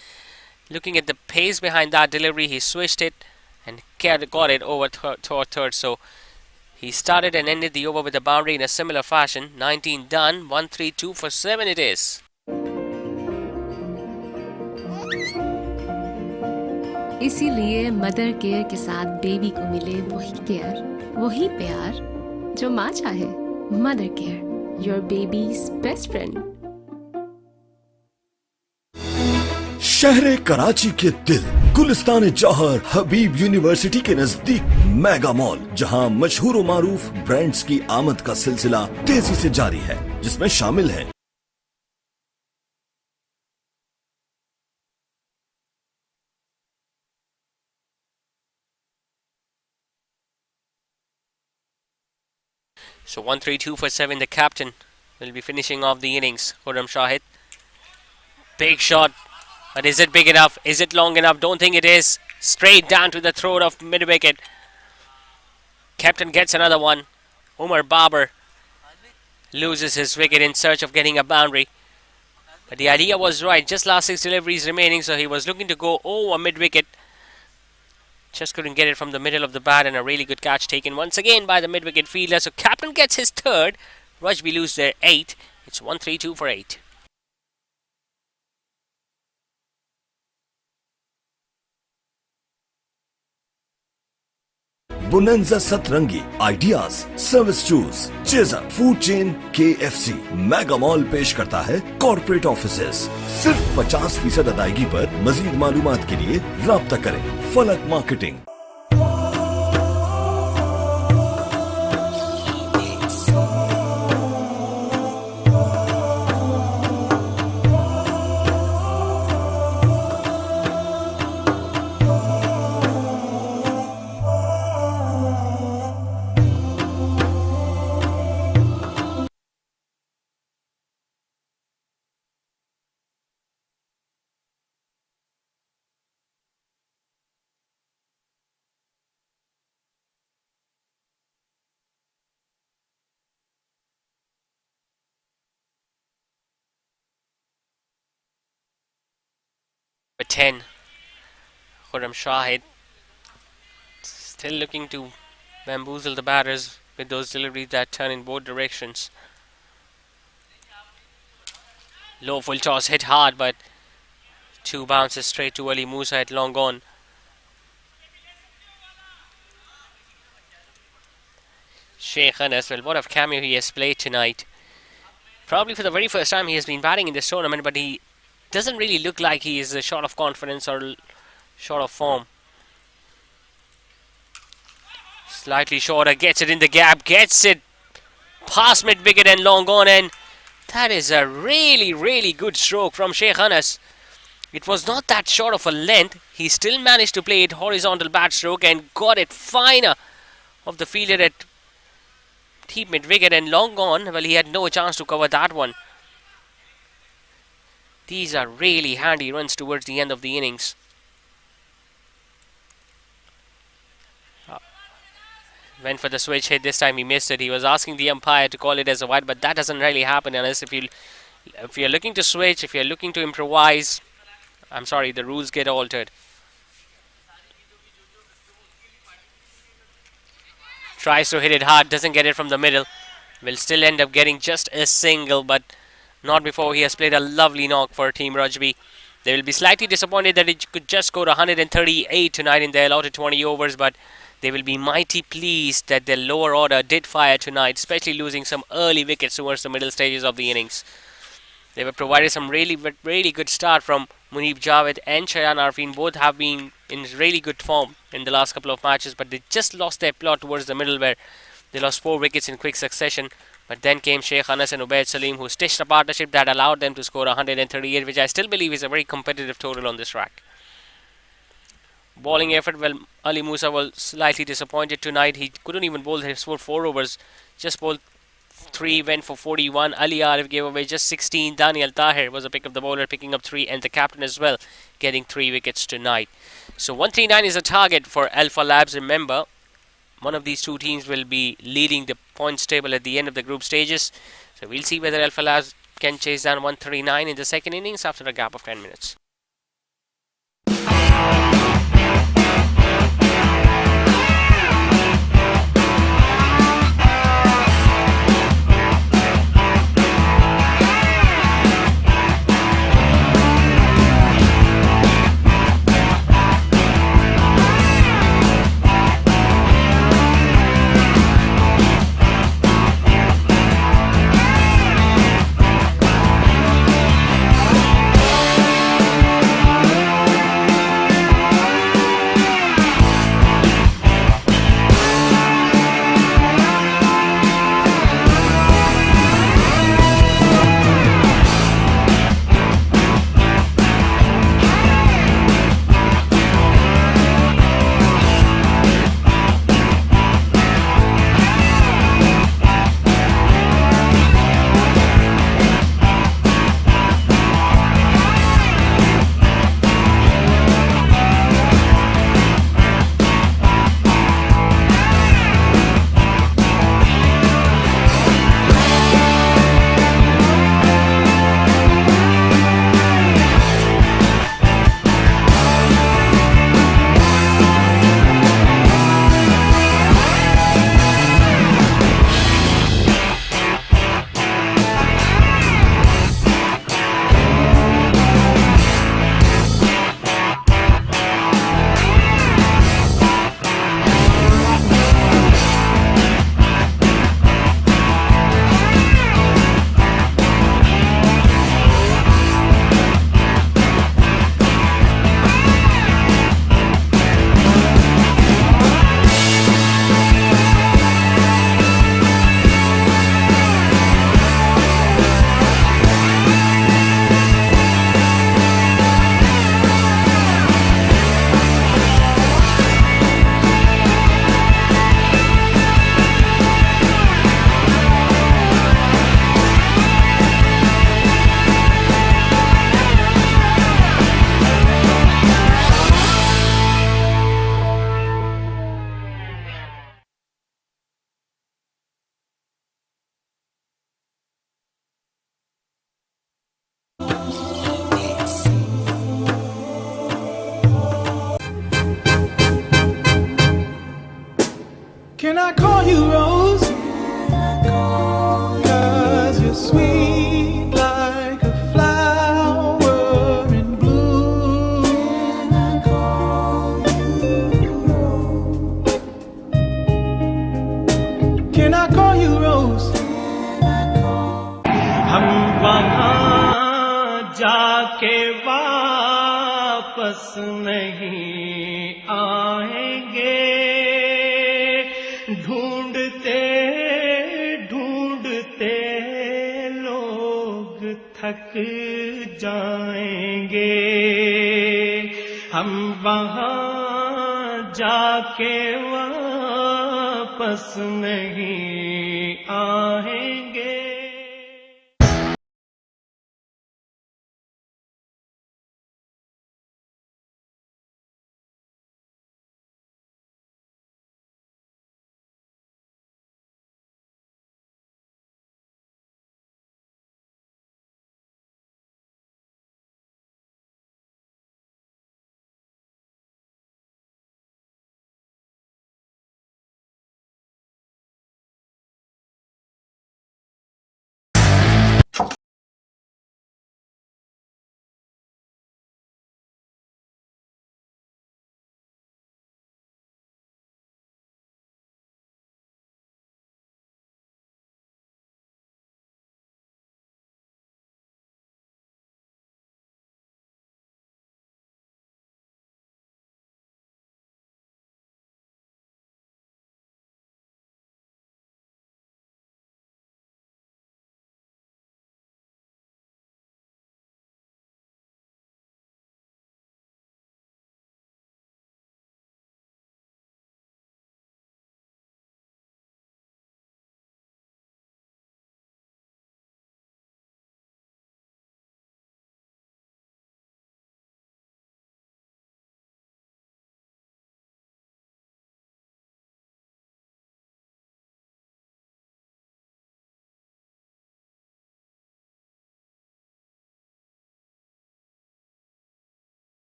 looking at the pace behind that delivery, he switched it and got it over toward third. So he started and ended the over with a boundary in a similar fashion. 19 done, 132 for 7 it is.
इसीलिए mother care के साथ baby को मिले वही care, वही प्यार जो माँ चाहे. Mother care, your babies best friend.
शहर कराची के दिल गुलिस्तान जौहर हबीब यूनिवर्सिटी के नजदीक मेगा मॉल, जहां मशहूर मारूफ ब्रांड्स की आमद का सिलसिला तेजी से जारी है, जिसमें शामिल है
So 1-3-2 for 7. The captain will be finishing off the innings. Khurram Shahid. Big shot. But is it big enough? Is it long enough? Don't think it is. Straight down to the throat of mid-wicket. Captain gets another one. Umar Babar loses his wicket in search of getting a boundary. But the idea was right. Just last 6 deliveries remaining, so he was looking to go over mid-wicket. Just couldn't get it from the middle of the bat, and a really good catch taken once again by the mid-wicket fielder. So captain gets his third. Rajby lose their 8. It's 1-3-2 for 8.
बुनंजा सतरंगी ideas service choose chaser food chain KFC mega mall पेश करता है corporate offices सिर्फ 50% अदायगी पर। मजीद मालूमात के लिए राब्ता करें फलक marketing.
With 10, Khurram Shahid still looking to bamboozle the batters with those deliveries that turn in both directions. Low full toss hit hard, but 2 bounces straight to Ali Musa at long gone. Sheikh Anas, well, what a cameo he has played tonight. Probably for the very first time he has been batting in this tournament, but he doesn't really look like he is short of confidence or short of form. Slightly shorter, gets it in the gap, gets it past mid-wicket and long gone, and that is a really, really good stroke from Sheikh Anas. It was not that short of a length. He still managed to play it horizontal bat stroke and got it finer of the fielder at deep mid-wicket and long gone. Well, he had no chance to cover that one. These are really handy runs towards the end of the innings. Went for the switch hit. This time he missed it. He was asking the umpire to call it as a wide, but that doesn't really happen unless if you're looking to switch, if you're looking to improvise, I'm sorry, the rules get altered. Tries to hit it hard, doesn't get it from the middle. Will still end up getting just a single, but not before he has played a lovely knock for Team Rajby. They will be slightly disappointed that it could just go to 138 tonight in their allotted 20 overs, but they will be mighty pleased that their lower order did fire tonight, especially losing some early wickets towards the middle stages of the innings. They were provided some really good start from Munib Javed and Shayan Arfin. Both have been in really good form in the last couple of matches, but they just lost their plot towards the middle where they lost 4 wickets in quick succession. But then came Sheikh Anas and Ubaid Salim, who stitched a partnership that allowed them to score 138, which I still believe is a very competitive total on this track. Bowling effort, well, Ali Musa was slightly disappointed tonight. He couldn't even bowl his 4 overs, just bowled 3, went for 41. Ali Arif gave away just 16. Daniel Tahir was a pick of the bowler, picking up 3, and the captain as well, getting 3 wickets tonight. So 139 is a target for AlphaLabs. Remember, one of these two teams will be leading the points table at the end of the group stages. So we'll see whether AlphaLabs can chase down 139 in the second innings after a gap of 10 minutes.
नहीं आएंगे, ढूंढते ढूंढते लोग थक जाएंगे, हम वहां जाके वापस नहीं आएंगे।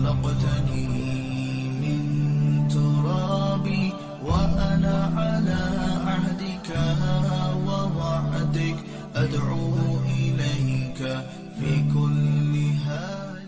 خلقتني من تراب وأنا على عهدك ووعدك أدعو إليك في كل حال.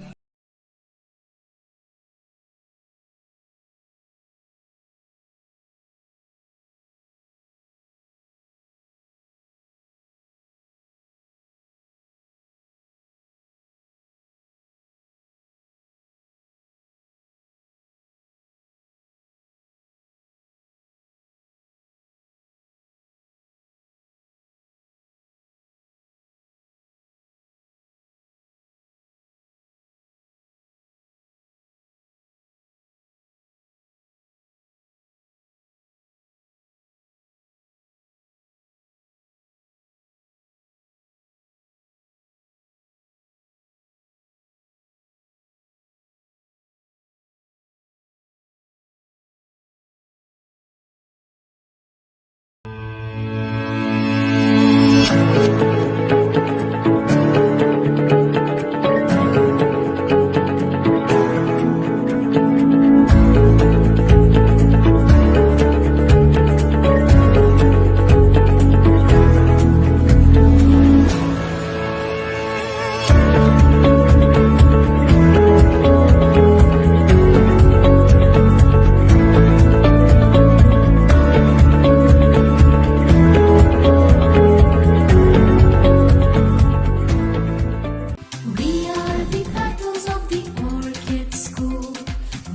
We are the petals of the orchid school.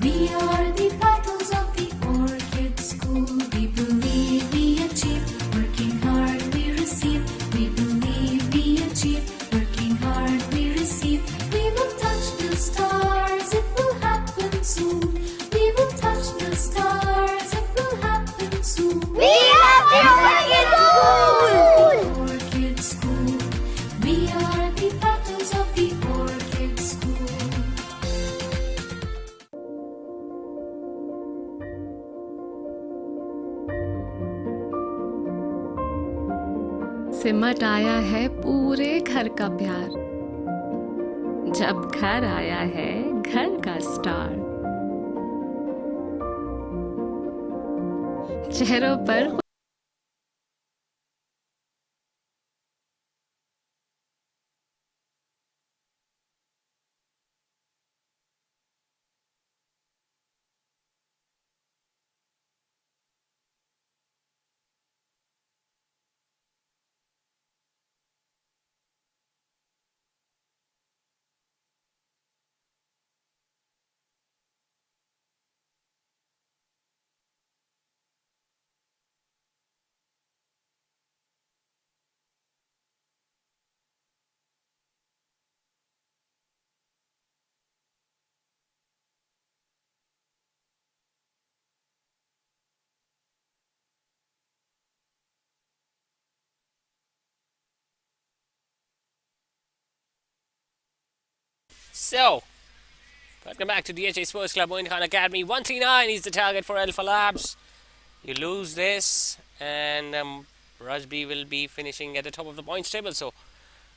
We are the petals of the orchid school. We believe we achieve, working hard we receive. We believe we achieve, working hard we receive. We will touch the stars, it will happen soon. We will touch the stars, it will happen soon. We are the orchid school. Orchid school. We are the petals of the orchid school.
सिमट आया है पूरे घर का प्यार, जब घर आया है घर का स्टार, चेहरों पर
So, welcome back to DHA Sports Club, Moin Khan Academy. 139 is the target for AlphaLabs. You lose this, and Rajby will be finishing at the top of the points table. So,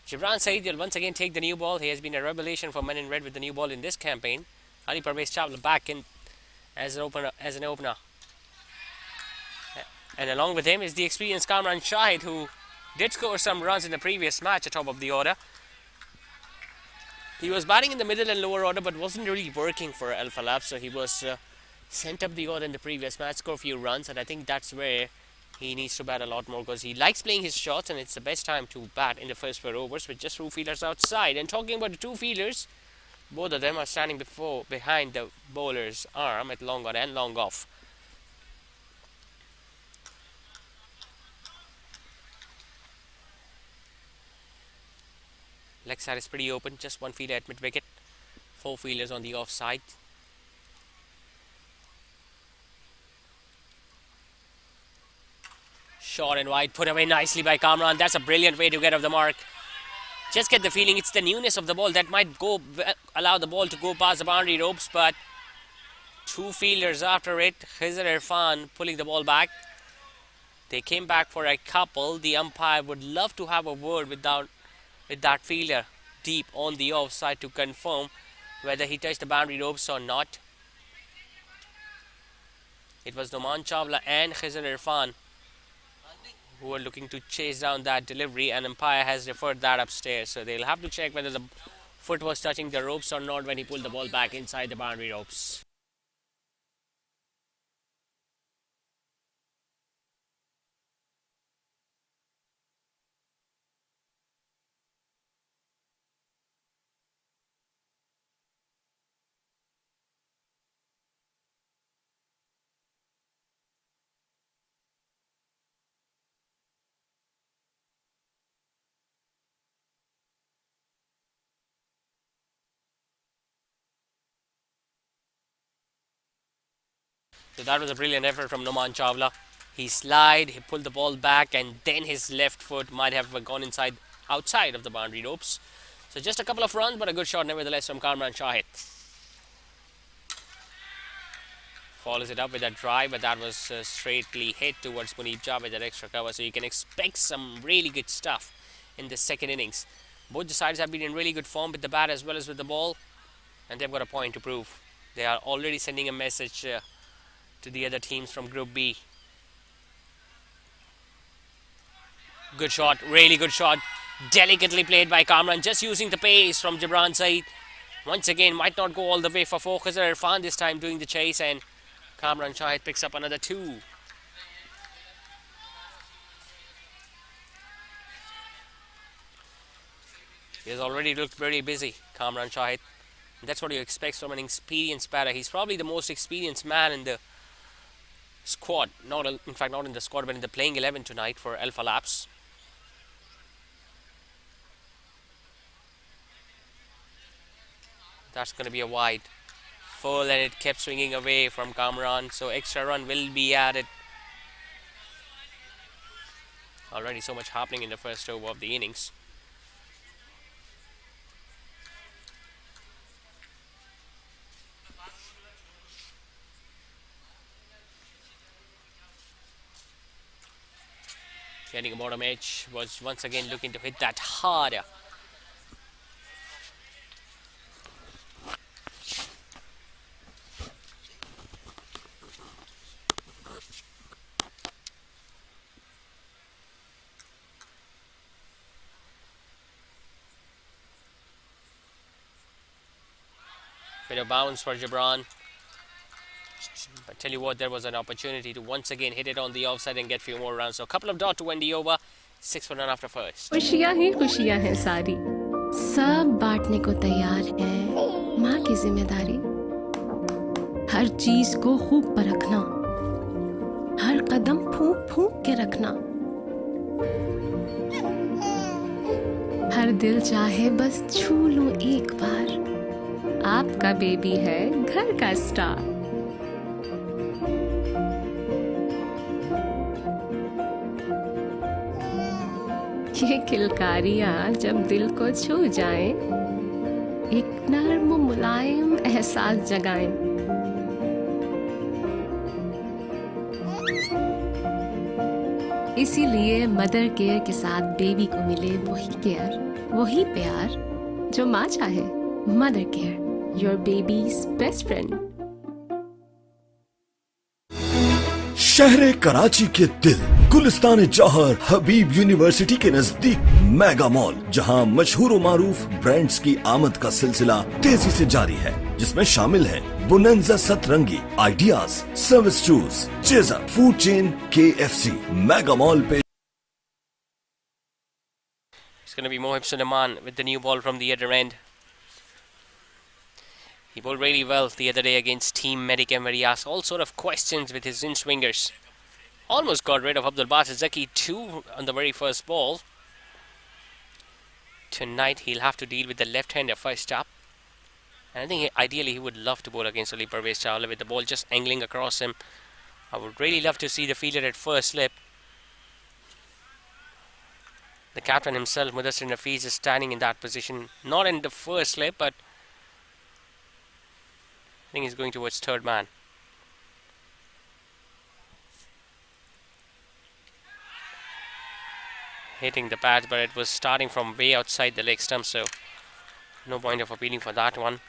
Gibran Saeed will once again take the new ball. He has been a revelation for Men in Red with the new ball in this campaign. Ali Parvez Chawla back in as an opener. And along with him is the experienced Kamran Shahid, who did score some runs in the previous match at top of the order. He was batting in the middle and lower order, but wasn't really working for AlphaLabs, so he was sent up the order in the previous match, scored a few runs, and I think that's where he needs to bat a lot more, because he likes playing his shots, and it's the best time to bat in the first 4 overs with just 2 fielders outside. And talking about the 2 fielders, both of them are standing behind the bowler's arm at long on and long off. Leg side is pretty open, just 1 fielder at mid-wicket, 4 fielders on the offside. Short and wide, put away nicely by Kamran. That's a brilliant way to get off the mark. Just get the feeling it's the newness of the ball that might allow the ball to go past the boundary ropes, but 2 fielders after it. Khizr Irfan pulling the ball back. They came back for a couple. The umpire would love to have a word with that fielder deep on the offside to confirm whether he touched the boundary ropes or not. It was Noman Chawla and Khizr Irfan who were looking to chase down that delivery, and umpire has referred that upstairs. So they'll have to check whether the foot was touching the ropes or not when he pulled the ball back inside the boundary ropes. So that was a brilliant effort from Noman Chawla. He slid, he pulled the ball back, and then his left foot might have gone outside of the boundary ropes. So just a couple of runs, but a good shot nevertheless from Kamran Shahid. Follows it up with a drive, but that was straightly hit towards Munib Javed at extra cover. So you can expect some really good stuff in the second innings. Both the sides have been in really good form with the bat as well as with the ball, and they've got a point to prove. They are already sending a message to the other teams from Group B. Good shot, really good shot. Delicately played by Kamran, just using the pace from Jibran Saeed. Once again, might not go all the way for Khizr Irfan this time doing the chase, and Kamran Shahid picks up another 2. He has already looked very busy, Kamran Shahid. That's what you expect from an experienced batter. He's probably the most experienced man in the squad. In fact, not in the squad, but in the playing 11 tonight for AlphaLabs. That's going to be a wide. Full, and it kept swinging away from Kamran. So extra run will be added. Already so much happening in the first over of the innings. Getting a bottom edge, was once again looking to hit that harder. Bit of bounce for Jibran. I tell you what, there was an opportunity to once again hit it on the offside and get few more runs. So a couple of dots to end the over. 6 for none after first.
खुशियाँ हैं सारी, सब बांटने को तैयार है माँ की जिम्मेदारी। हर चीज को खूब परखना, हर कदम फूंक फूंक के रखना, हर दिल चाहे बस छू लूं एक बार। आपका बेबी है घर का स्टार। ये किलकारियाँ जब दिल को छू जाएं, एक नर्म मुलायम एहसास जगाएं। इसीलिए मदर केयर के साथ बेबी को मिले वही केयर, वही प्यार जो माँ चाहे। Mother care, your babies best friend.
शहर कराची के दिल गुलिस्तान जौहर हबीब यूनिवर्सिटी के नजदीक मेगा मॉल, जहां मशहूर मारूफ ब्रांड्स की आमद का सिलसिला तेजी से जारी है, जिसमें शामिल है बुनंजा सतरंगी, ideas, service shoes, chaser, food chain, KFC। Mega mall पे
It's going to be Mohib Suleiman with the new ball from the other end. He bowled really well the other day against Team Medicam, where he asked all sort of questions with his in-swingers. Almost got rid of Abdul Basit Zaki too on the very first ball. Tonight he'll have to deal with the left-hander first up. And I think ideally he would love to bowl against Ali Parvez Chawla with the ball just angling across him. I would really love to see the fielder at first slip. The captain himself, Mudassir Nafiz, is standing in that position. Not in the first slip, but I think he's going towards third man. Hitting the pads, but it was starting from way outside the leg stump, so no point of appealing for that one.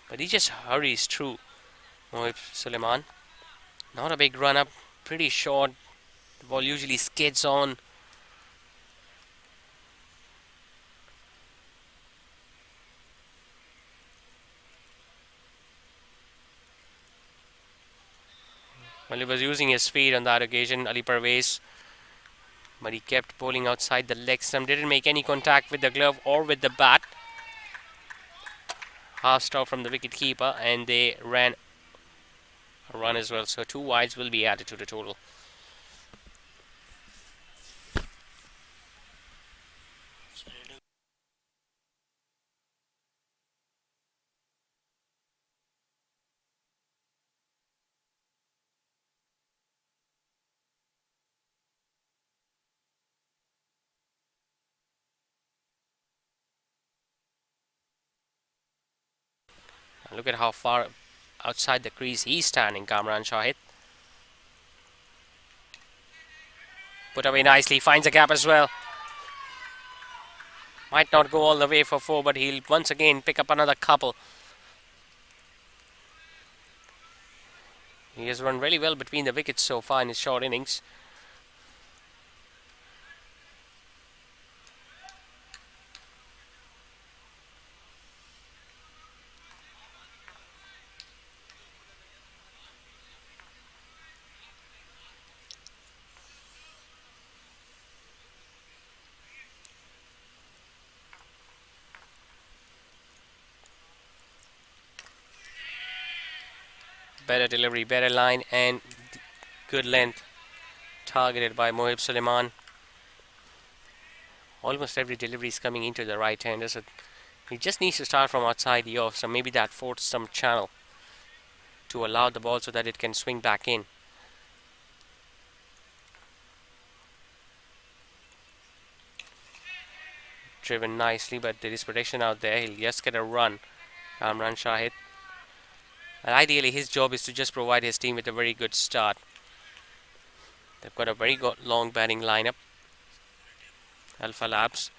But he just hurries through Mohib Suleiman. Not a big run up, pretty short. The ball usually skids on. Well, he was using his speed on that occasion, Ali Parvez. But he kept bowling outside the leg stump. Didn't make any contact with the glove or with the bat. Half stop from the wicket keeper, and they ran a run as well. So 2 wides will be added to the total. Look at how far outside the crease he's standing, Kamran Shahid. Put away nicely, finds a gap as well. Might not go all the way for 4, but he'll once again pick up another couple. He has run really well between the wickets so far in his short innings. Better delivery, better line, and good length. Targeted by Mohib Suleiman. Almost every delivery is coming into the right hander, so he just needs to start from outside the off, so maybe that fourth stump channel to allow the ball so that it can swing back in. Driven nicely, but there is protection out there. He'll just get a run. Kamran Shahid. And ideally, his job is to just provide his team with a very good start. They've got a very long batting lineup. AlphaLabs.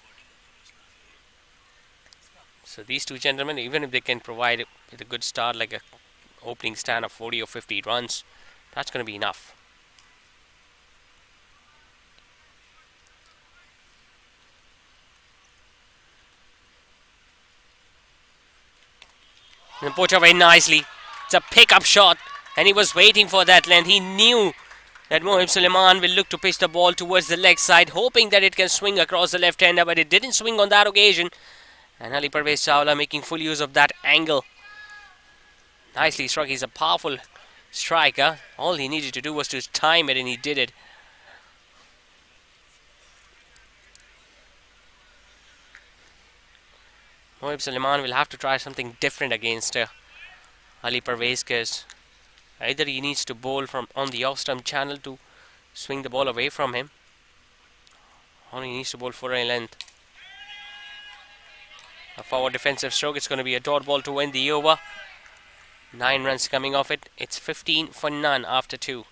So these two gentlemen, even if they can provide with a good start, like a opening stand of 40 or 50 runs, that's going to be enough. And put away nicely. It's a pick-up shot, and he was waiting for that length. He knew that Mohib Suleiman will look to pitch the ball towards the leg side, hoping that it can swing across the left-hander, but it didn't swing on that occasion. And Ali Parvez Chawla making full use of that angle. Nicely struck. He's a powerful striker. All he needed to do was to time it, and he did it. Mohib Suleiman will have to try something different against Ali Parvez, because either he needs to bowl from on the off-stump channel to swing the ball away from him, or he needs to bowl for a length. A forward defensive stroke. It's going to be a dot ball to end the over. 9 runs coming off it. It's 15 for none after 2.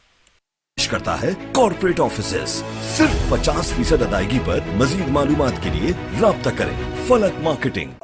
करता है corporate offices सिर्फ 50% अदायगी पर। मजीद मालूमात के लिए राब्ता करें फलक marketing.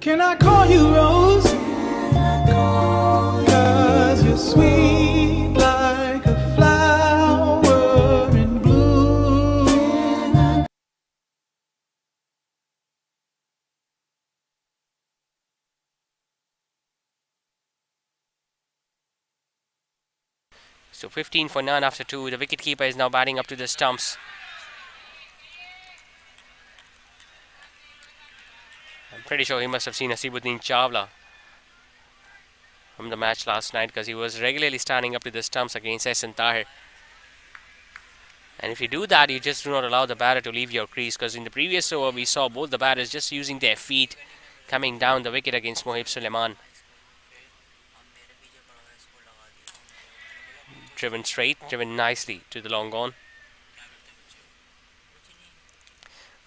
Can I call you Rose? 'Cause you're sweet like a flower in bloom.
So 15 for none after 2. The wicketkeeper is now batting up to the stumps. I'm pretty sure he must have seen Asibuddin Chawla from the match last night, because he was regularly standing up to the stumps against Ehsan Tahir. And if you do that, you just do not allow the batter to leave your crease, because in the previous over we saw both the batters just using their feet coming down the wicket against Mohib Suleiman. driven straight, driven nicely to the long on.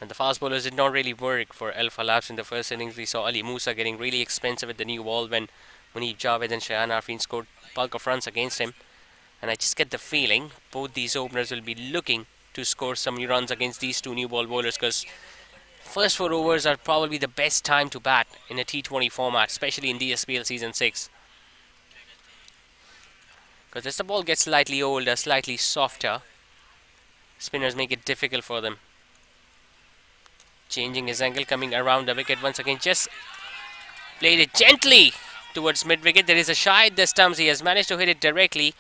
And the fast bowlers did not really work for AlphaLabs in the first innings. We saw Ali Musa getting really expensive with the new ball when Munib Javed and Shayan Arfin scored bulk of runs against him. And I just get the feeling both these openers will be looking to score some runs against these two new ball bowlers, because first 4 overs are probably the best time to bat in a T20 format, especially in DSPL Season 6. Because as the ball gets slightly older, slightly softer, spinners make it difficult for them. Changing his angle, coming around the wicket once again, just played it gently towards mid-wicket. There is a Shahid this time. He has managed to hit it directly,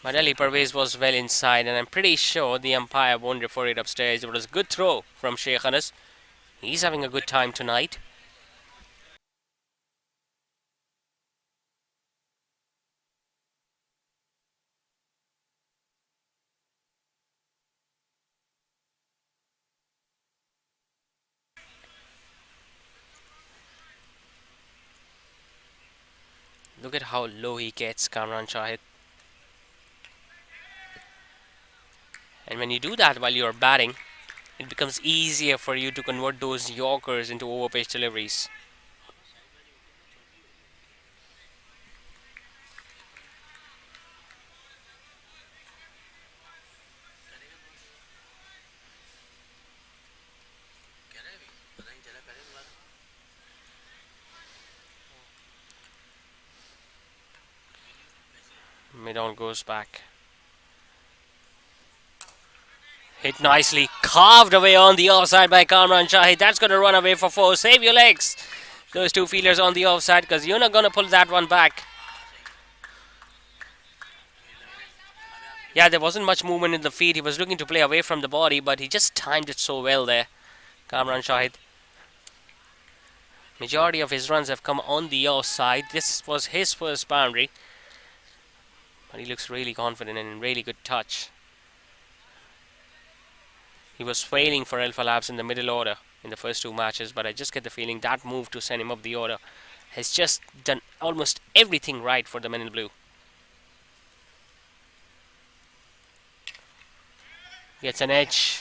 but Ali Parvez was well inside, and I'm pretty sure the umpire won't refer it upstairs. It was a good throw from Sheikh Anas. He's having a good time tonight. Look at how low he gets, Kamran Shahid. And when you do that while you're batting, it becomes easier for you to convert those Yorkers into over-pitch deliveries. Mid-on goes back. Hit nicely, carved away on the offside by Kamran Shahid. That's going to run away for 4. Save your legs. Those two fielders on the offside, because you're not going to pull that one back. Yeah, there wasn't much movement in the feet. He was looking to play away from the body, but he just timed it so well there, Kamran Shahid. Majority of his runs have come on the offside. This was his first boundary. But he looks really confident and in really good touch. He was failing for AlphaLabs in the middle order in the first 2 matches, but I just get the feeling that move to send him up the order has just done almost everything right for the men in blue. Gets an edge.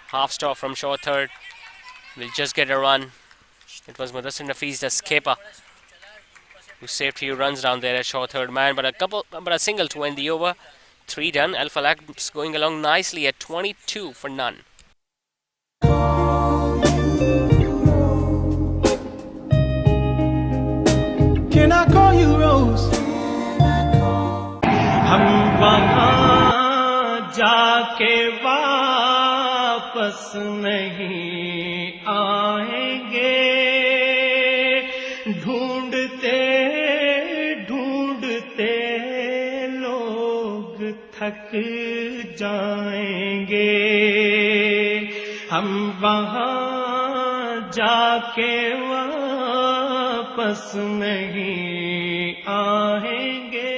Half stop from short third. Will just get a run. It was Mudassir Nafiz, the skipper, who saved few runs down there at short third man, but a single to end the over. 3 done. AlphaLabs going along nicely at 22 for none.
Can I call you Rose?
हम वहाँ जाके वापस नहीं आएंगे, ढूंढते ढूंढते लोग थक जाएंगे, हम वहाँ जाके वापस नहीं आएंगे.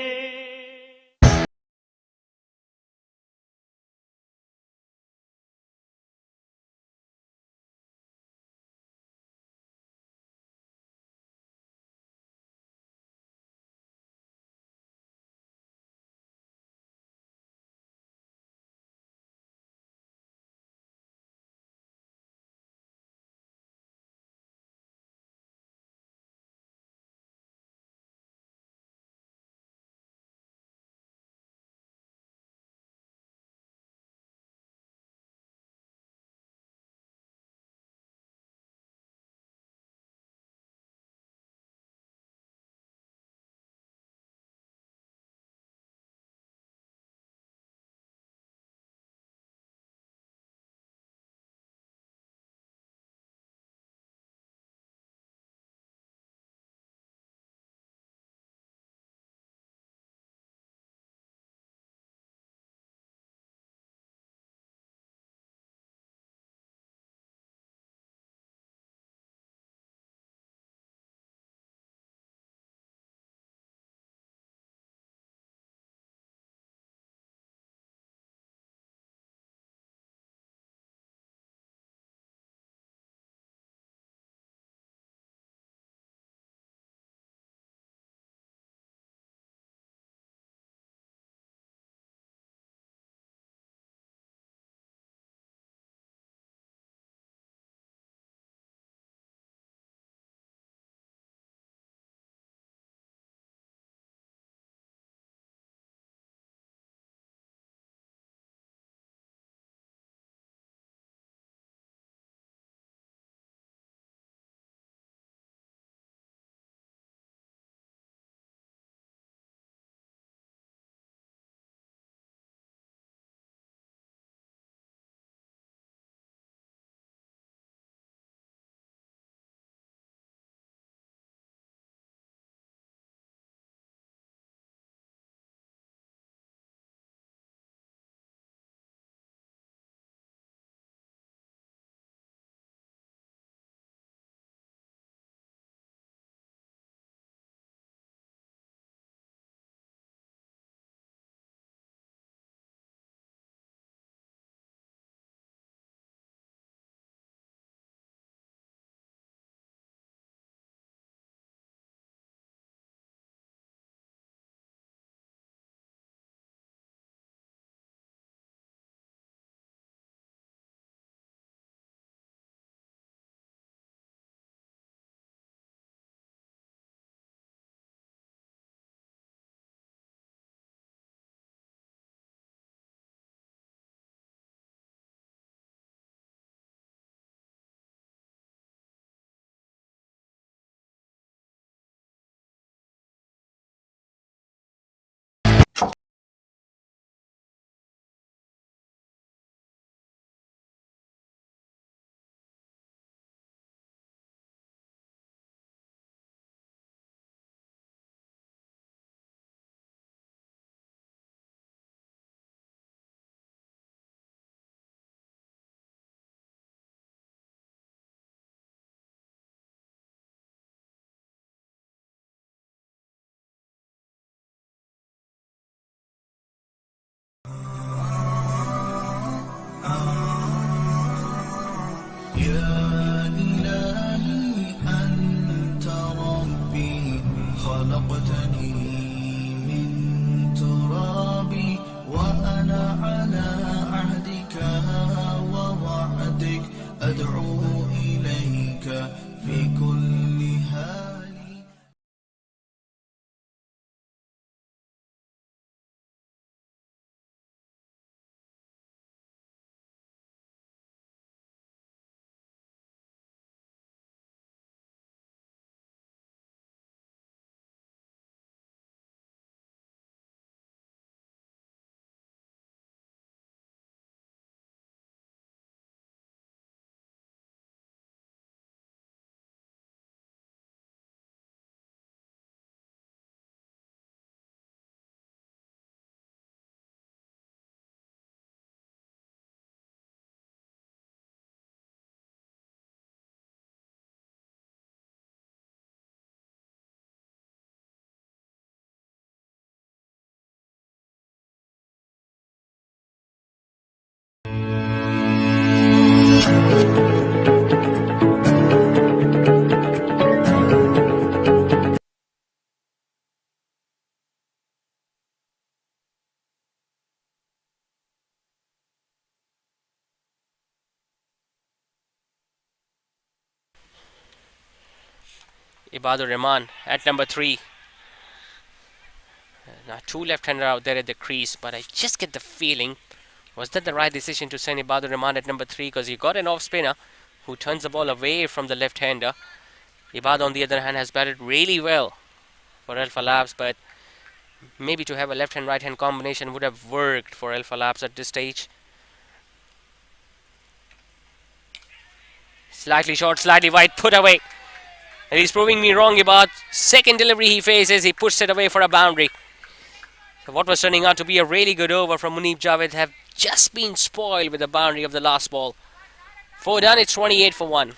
خلقتني من تراب وأنا على عهدك ووعدك أدعو إليك في كل حال.
Ibadur Rahman at number 3. Now 2 left-hander out there at the crease, but I just get the feeling, was that the right decision to send Ibadur Rahman at number 3, because he got an off-spinner who turns the ball away from the left-hander. Ibad on the other hand has batted really well for AlphaLabs, but maybe to have a left-hand right-hand combination would have worked for AlphaLabs at this stage. Slightly short, slightly wide, put away. And he's proving me wrong about second delivery he faces. He puts it away for a boundary. So what was turning out to be a really good over from Munib Javed have just been spoiled with the boundary of the last ball. 4 done, it's 28 for 1.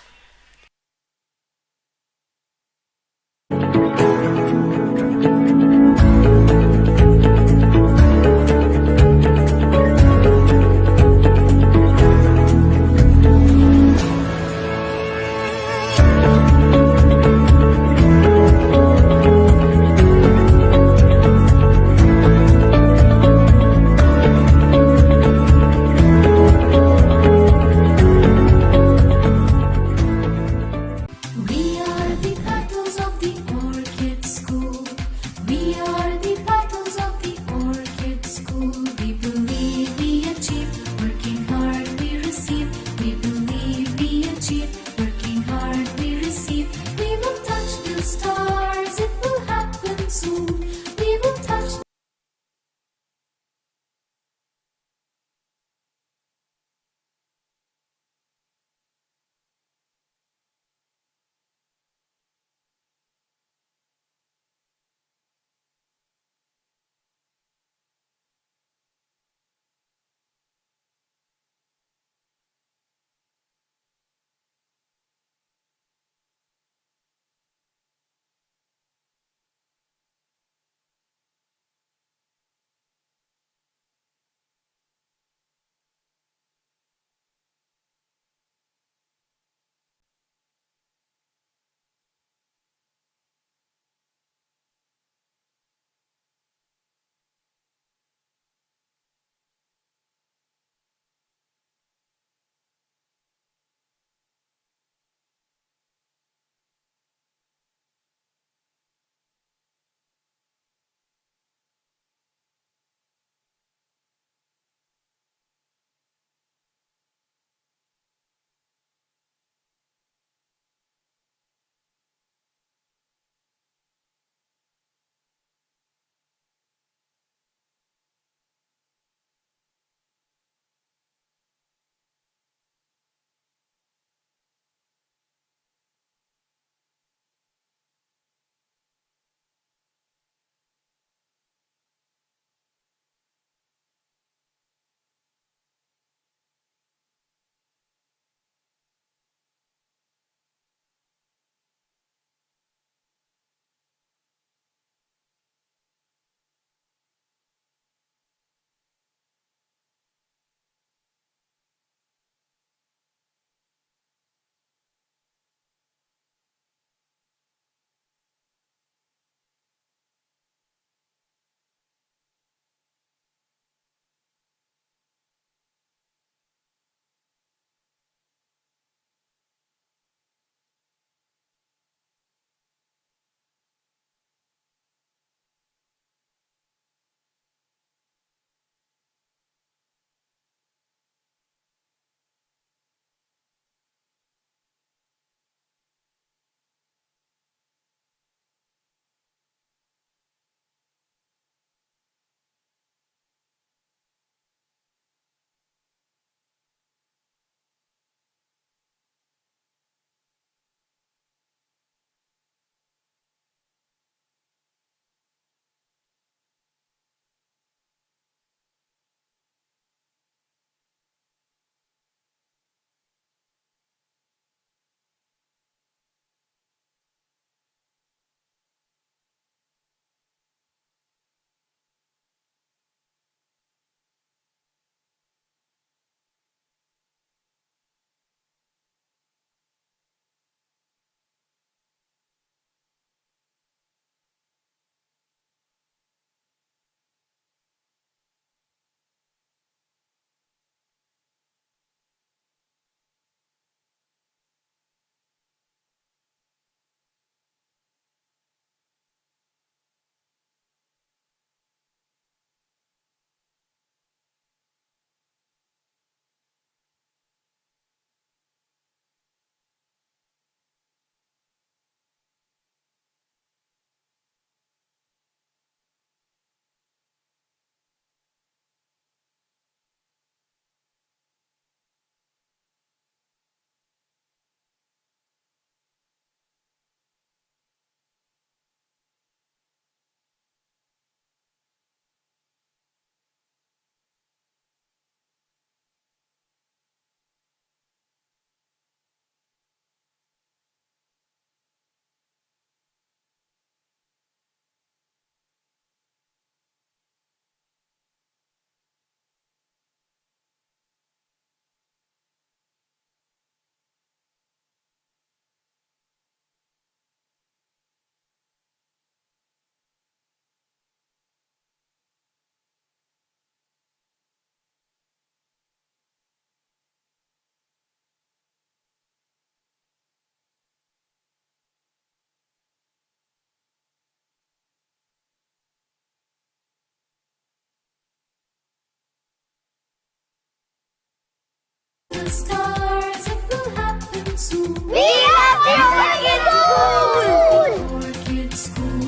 the stars, it will happen soon.
We love you, Orchid School!
Orchid School.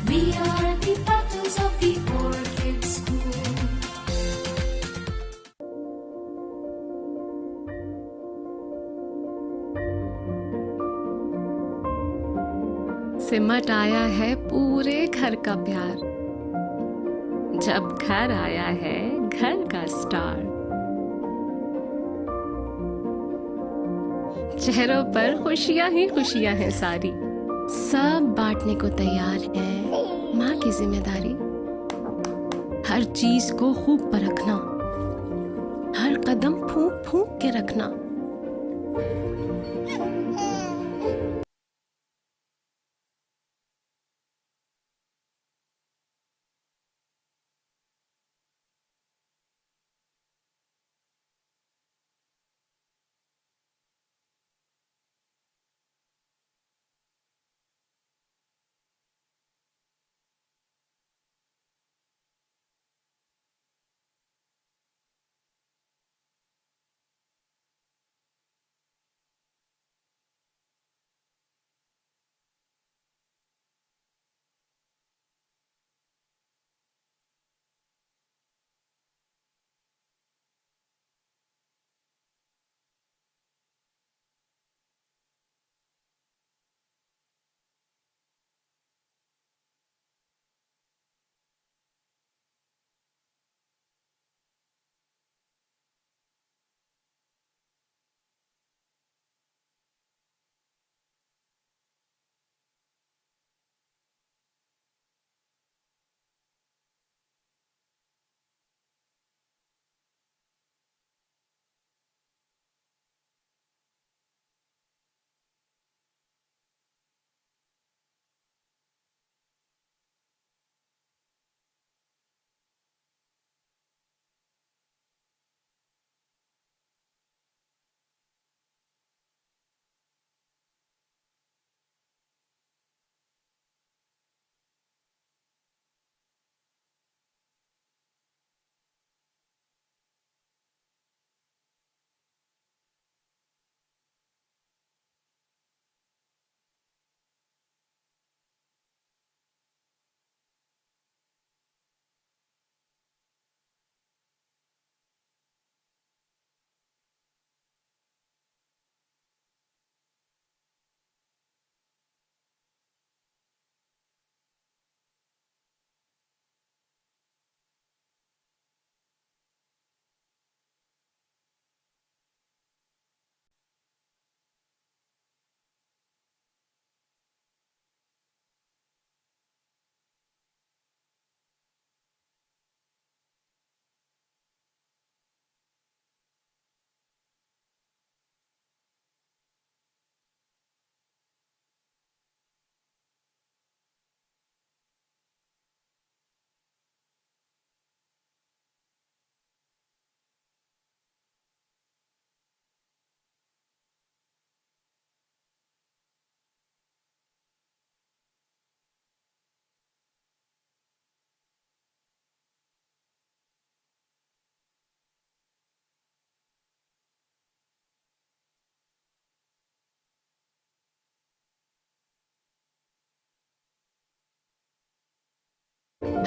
We are the battles of the Orchid School.
सिमट आया है पूरे घर का प्यार, जब घर आया है घर का स्टार। चेहरों पर खुशियां ही खुशियां हैं सारी, सब बांटने को तैयार है माँ की जिम्मेदारी। हर चीज को खूब परखना, हर कदम फूंक फूंक के रखना।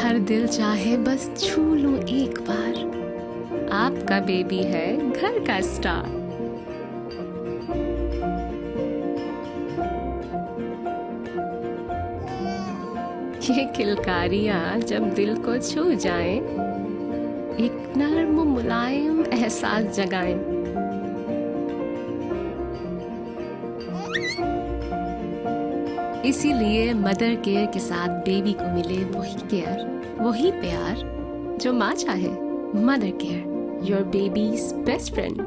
हर दिल चाहे बस छू लूं एक बार, आपका बेबी है घर का स्टार। ये किलकारियां जब दिल को छू जाएं, एक नर्म मुलायम एहसास जगाएं। इसीलिए मदर केयर के साथ बेबी को मिले वही केयर, वही प्यार जो माँ चाहे। Mother care, your babies best friend.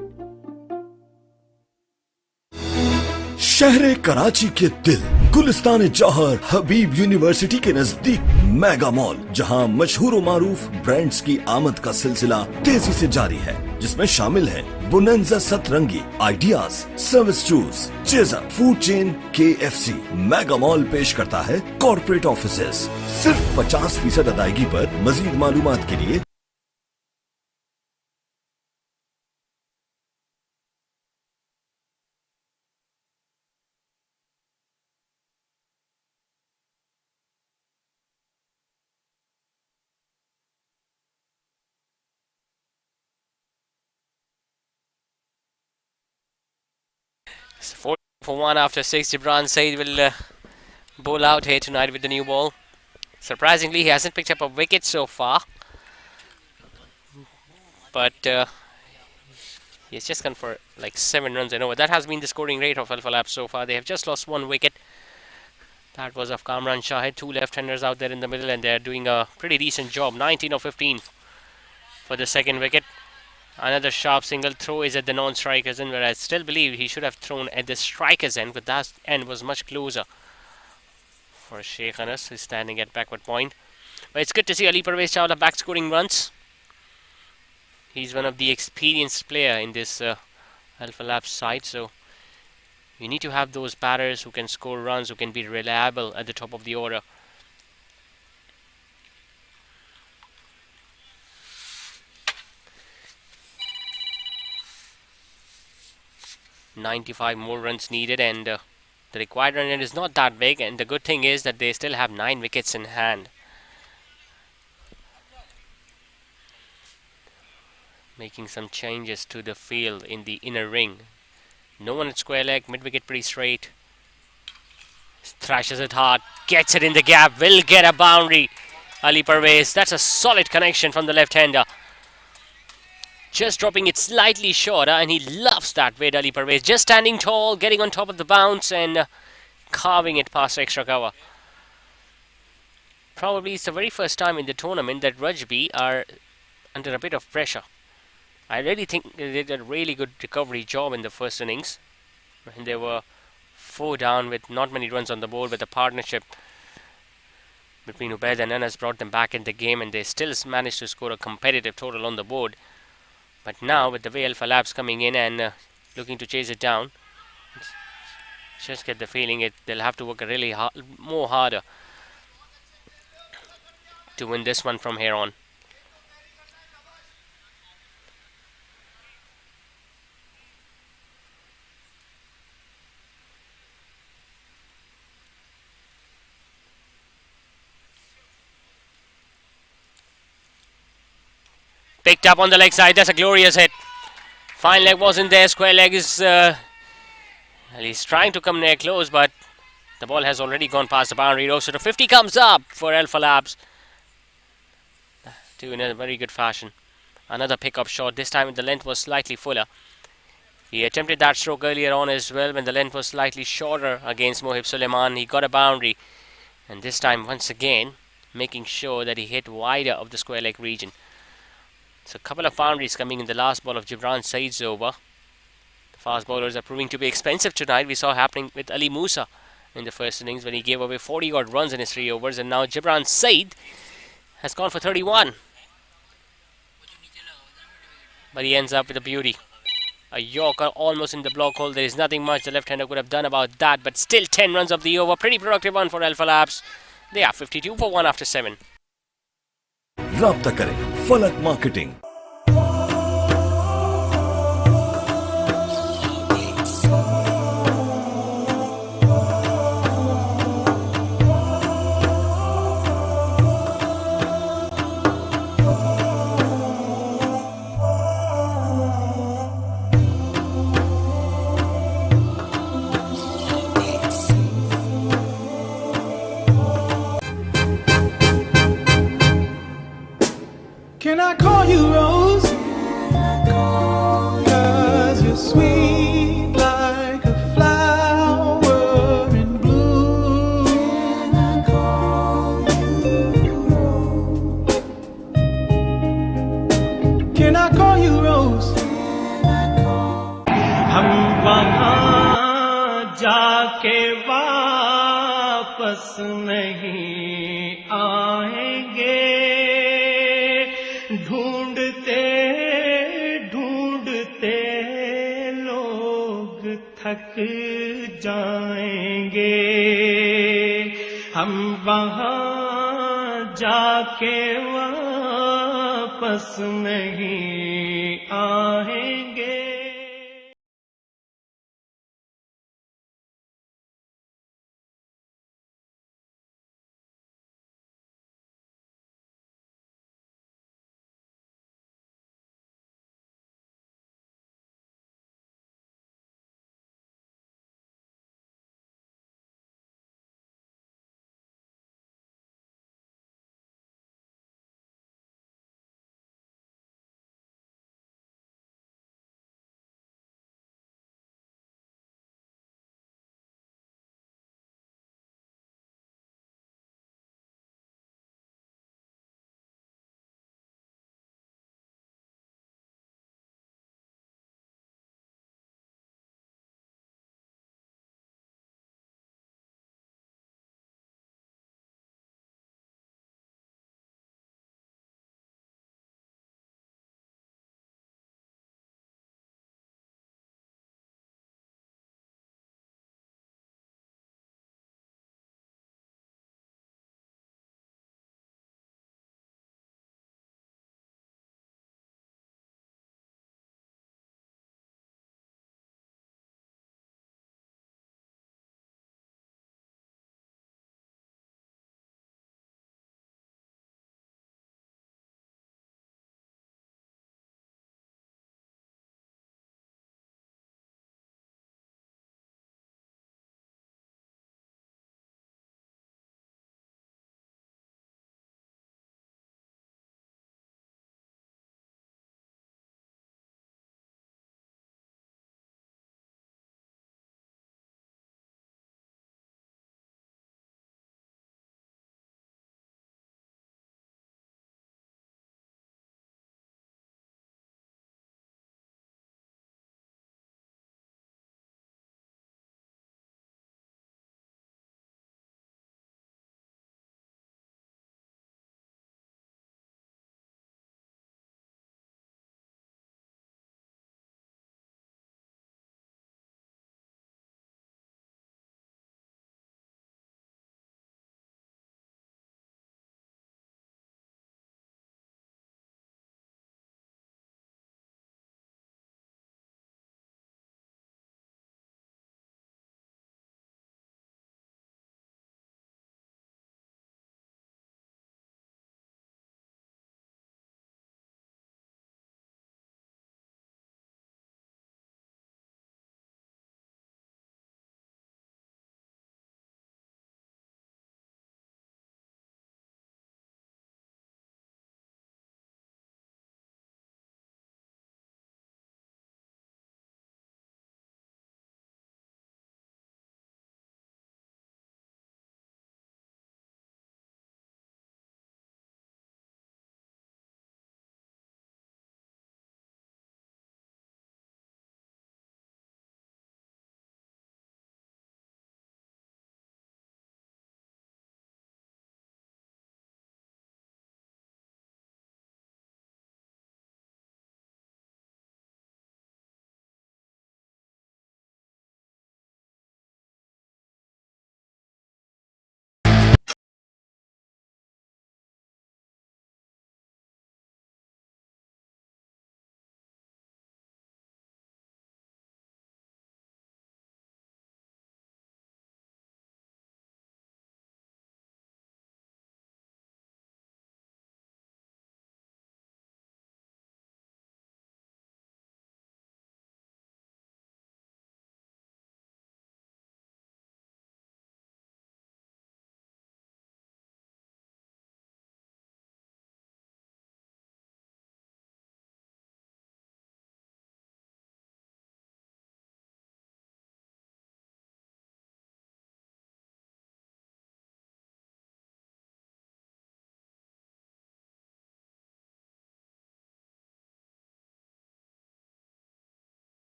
शहर कराची के दिल गुलिस्तान जौहर हबीब यूनिवर्सिटी के नजदीक मेगा मॉल, जहां मशहूर मारूफ ब्रांड्स की आमद का सिलसिला तेजी से जारी है, जिसमें शामिल है बोनंजा सतरंगी, ideas, service shoes, chaser, food chain KFC। Mega mall पेश करता है कॉर्पोरेट ऑफिसेस। सिर्फ 50% अदायगी पर। मजीद मालूमात के लिए
4 for 1 after 6. Gibran Said will bowl out here tonight with the new ball. Surprisingly, he hasn't picked up a wicket so far. But he's just gone for like 7 runs and over. That has been the scoring rate of AlphaLabs so far. They have just lost 1 wicket. That was of Kamran Shahid. 2 left-handers out there in the middle, and they're doing a pretty decent job. 19 of 15 for the second wicket. Another sharp single throw is at the non-striker's end, where I still believe he should have thrown at the striker's end, but that end was much closer for Sheikh Anas, who's standing at backward point. But it's good to see Ali Parvez Chawla back scoring runs. He's one of the experienced player in this AlphaLabs side, so you need to have those batters who can score runs, who can be reliable at the top of the order. "95 more runs needed, and the required run rate is not that big, and the good thing is that they still have 9 wickets in hand. Making some changes to the field in the inner ring. No one at square leg, mid-wicket pretty straight. Thrashes it hard, gets it in the gap, will get a boundary. Ali Parvez, that's a solid connection from the left-hander. Just dropping it slightly shorter, and he loves that way, Ali Parvez. Just standing tall, getting on top of the bounce, and carving it past extra cover. Probably it's the very first time in the tournament that Rajby are under a bit of pressure. I really think they did a really good recovery job in the first innings. And they were 4 down with not many runs on the board, but the partnership between Ubaid and Anas brought them back in the game, and they still managed to score a competitive total on the board. But now, with the way AlphaLabs coming in and looking to chase it down, just get the feeling they'll have to work really more harder to win this one from here on. Picked up on the leg side. That's a glorious hit. Fine leg wasn't there. Square leg is... he's trying to come near close, but the ball has already gone past the boundary row. So the 50 comes up for AlphaLabs. In a very good fashion. Another pickup shot. This time the length was slightly fuller. He attempted that stroke earlier on as well when the length was slightly shorter against Mohib Suleiman. He got a boundary. And this time, once again, making sure that he hit wider of the square leg region. So a couple of boundaries coming in the last ball of Gibran Said's over. The fast bowlers are proving to be expensive tonight. We saw happening with Ali Musa in the first innings when he gave away 40 odd runs in his 3 overs. And now Gibran Said has gone for 31. But he ends up with a beauty. A Yorker almost in the block hole. There is nothing much the left-hander could have done about that. But still 10 runs of the over. Pretty productive one for AlphaLabs. They are 52 for 1 after 7.
राब्ता करें फलक marketing.
Can I call you Rose? Cause you're sweet like a flower in bloom. Can I call you Rose?
हम वहाँ जाके वापस नहीं आएंगे, ढूंढते ढूंढते लोग थक जाएंगे, हम वहाँ जाके वापस नहीं आएंगे।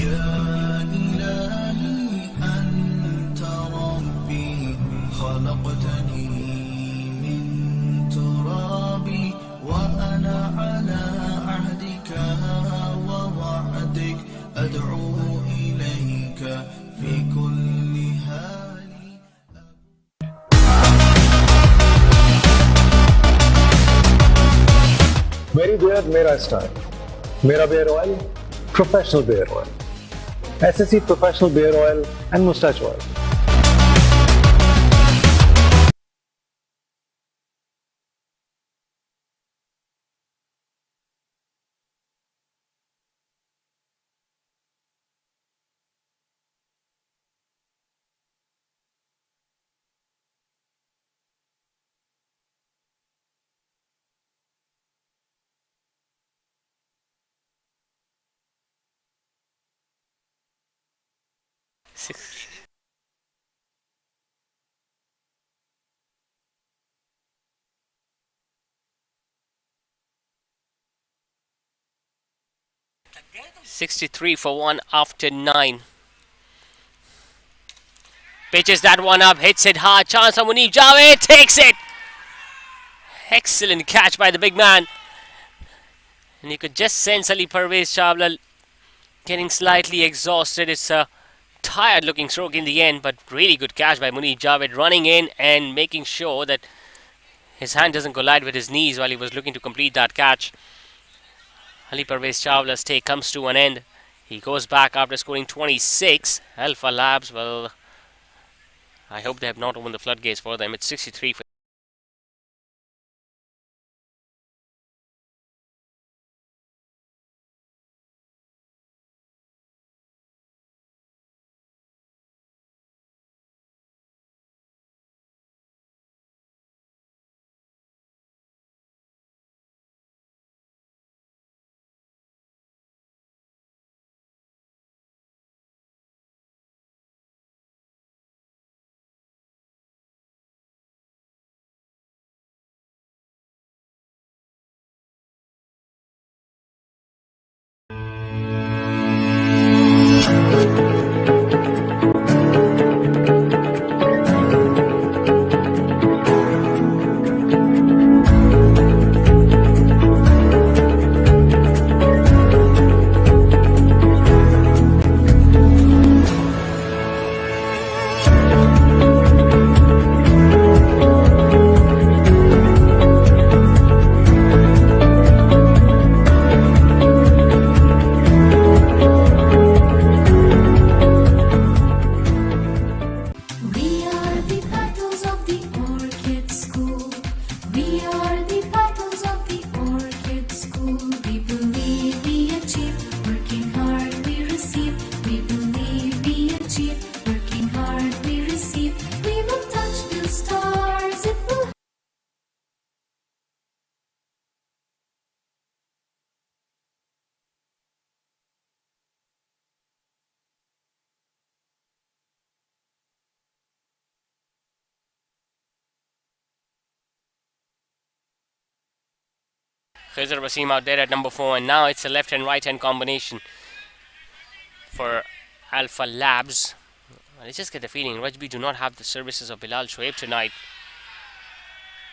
يا إلهي أنت ربي خلقتني من ترابي وأنا على عهدك ووعدك أدعو إليك في كل حال.
मेरी बेहद मेरा स्टाइल, मेरा beard oil professional beard oil, SSC professional beard oil and moustache oil.
Six. $63 for 1 after 9. Pitches that one up, hits it hard. Chance on Munib Javed, takes it. Excellent catch by the big man. And you could just sense Ali Parvez Chawla getting slightly exhausted. It's a tired looking stroke in the end, but really good catch by Munib Javed, running in and making sure that his hand doesn't collide with his knees while he was looking to complete that catch. Ali Parvez Chawla's take comes to an end. He goes back after scoring 26. AlphaLabs, well, I hope they have not opened the floodgates for them. It's 63 for
We are the petals of the orchid school. We are the petals of the orchid school. We believe we achieve, working hard we receive. We believe we achieve, working hard we receive. We will touch the stars, it will.
Khizr Wasim out there at number 4, and now it's a left and right hand combination for AlphaLabs. I just get the feeling Rajby do not have the services of Bilal Shoaib tonight.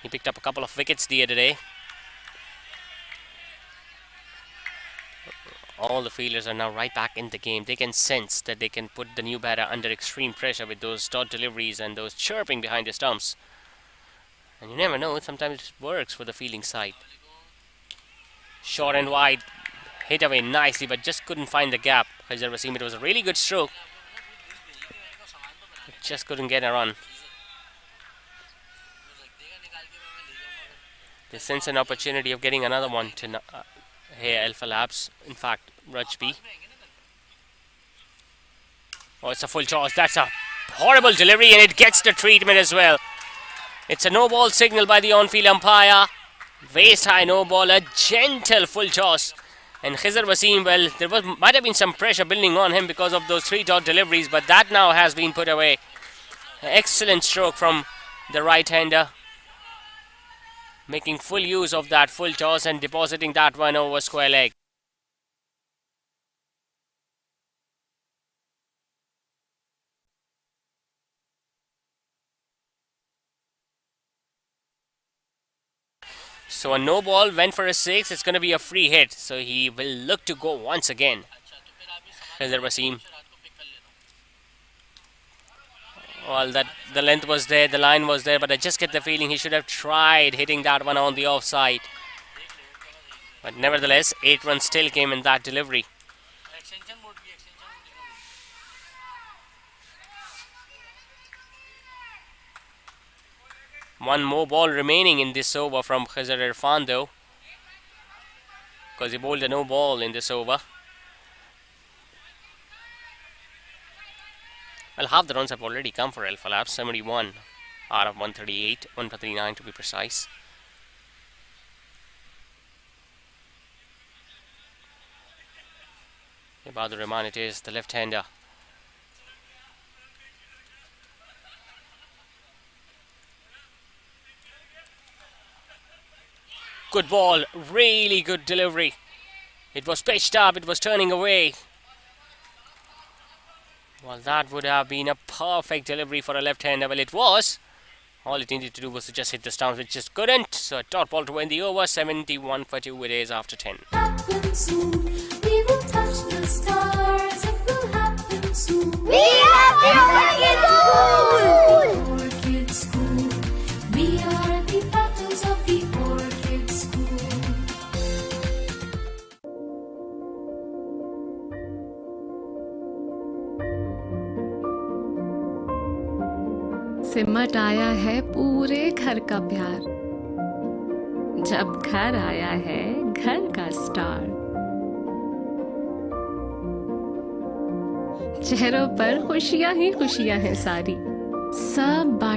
He picked up a couple of wickets the other day. All the fielders are now right back in the game. They can sense that they can put the new batter under extreme pressure with those dot deliveries and those chirping behind the stumps. And you never know, sometimes it works for the fielding side. Short and wide, hit away nicely, but just couldn't find the gap. Khizr Wasim, it was a really good stroke. Just couldn't get a run. They sense an opportunity of getting another one to here, AlphaLabs. In fact, Rajby. Oh, it's a full toss. That's a horrible delivery, and it gets the treatment as well. It's a no ball signal by the on-field umpire. Waist high no ball, a gentle full toss. And Khizr Wasim, well, might have been some pressure building on him because of those 3 dot deliveries, but that now has been put away. Excellent stroke from the right-hander, making full use of that full toss and depositing that one over square leg. So a no ball went for a 6. It's going to be a free hit. So he will look to go once again. Khizr Wasim. Well, that the length was there, the line was there, but I just get the feeling he should have tried hitting that one on the offside. But nevertheless, 8 runs still came in that delivery. One more ball remaining in this over from Khizr Irfan though, because he bowled a no ball in this over. Well, half the runs have already come for AlphaLabs, 71 out of 138, 139 to be precise. Ibadur Rahman it is, the left-hander. Good ball, really good delivery. It was pitched up, it was turning away. Well, that would have been a perfect delivery for a left-hander. Well, it was. All it needed to do was to just hit the stumps, which just couldn't. So a dot ball to win the over, 71 for 2 it is after 10.
Happen soon. We will touch the stars. It will happen soon.
We have the
Orchid School. We are the battles of the Orchid School.
सिमट आया है पूरे घर का प्यार, जब घर आया है घर का स्टार। चेहरों पर खुशियां ही खुशियां हैं सारी, सब बात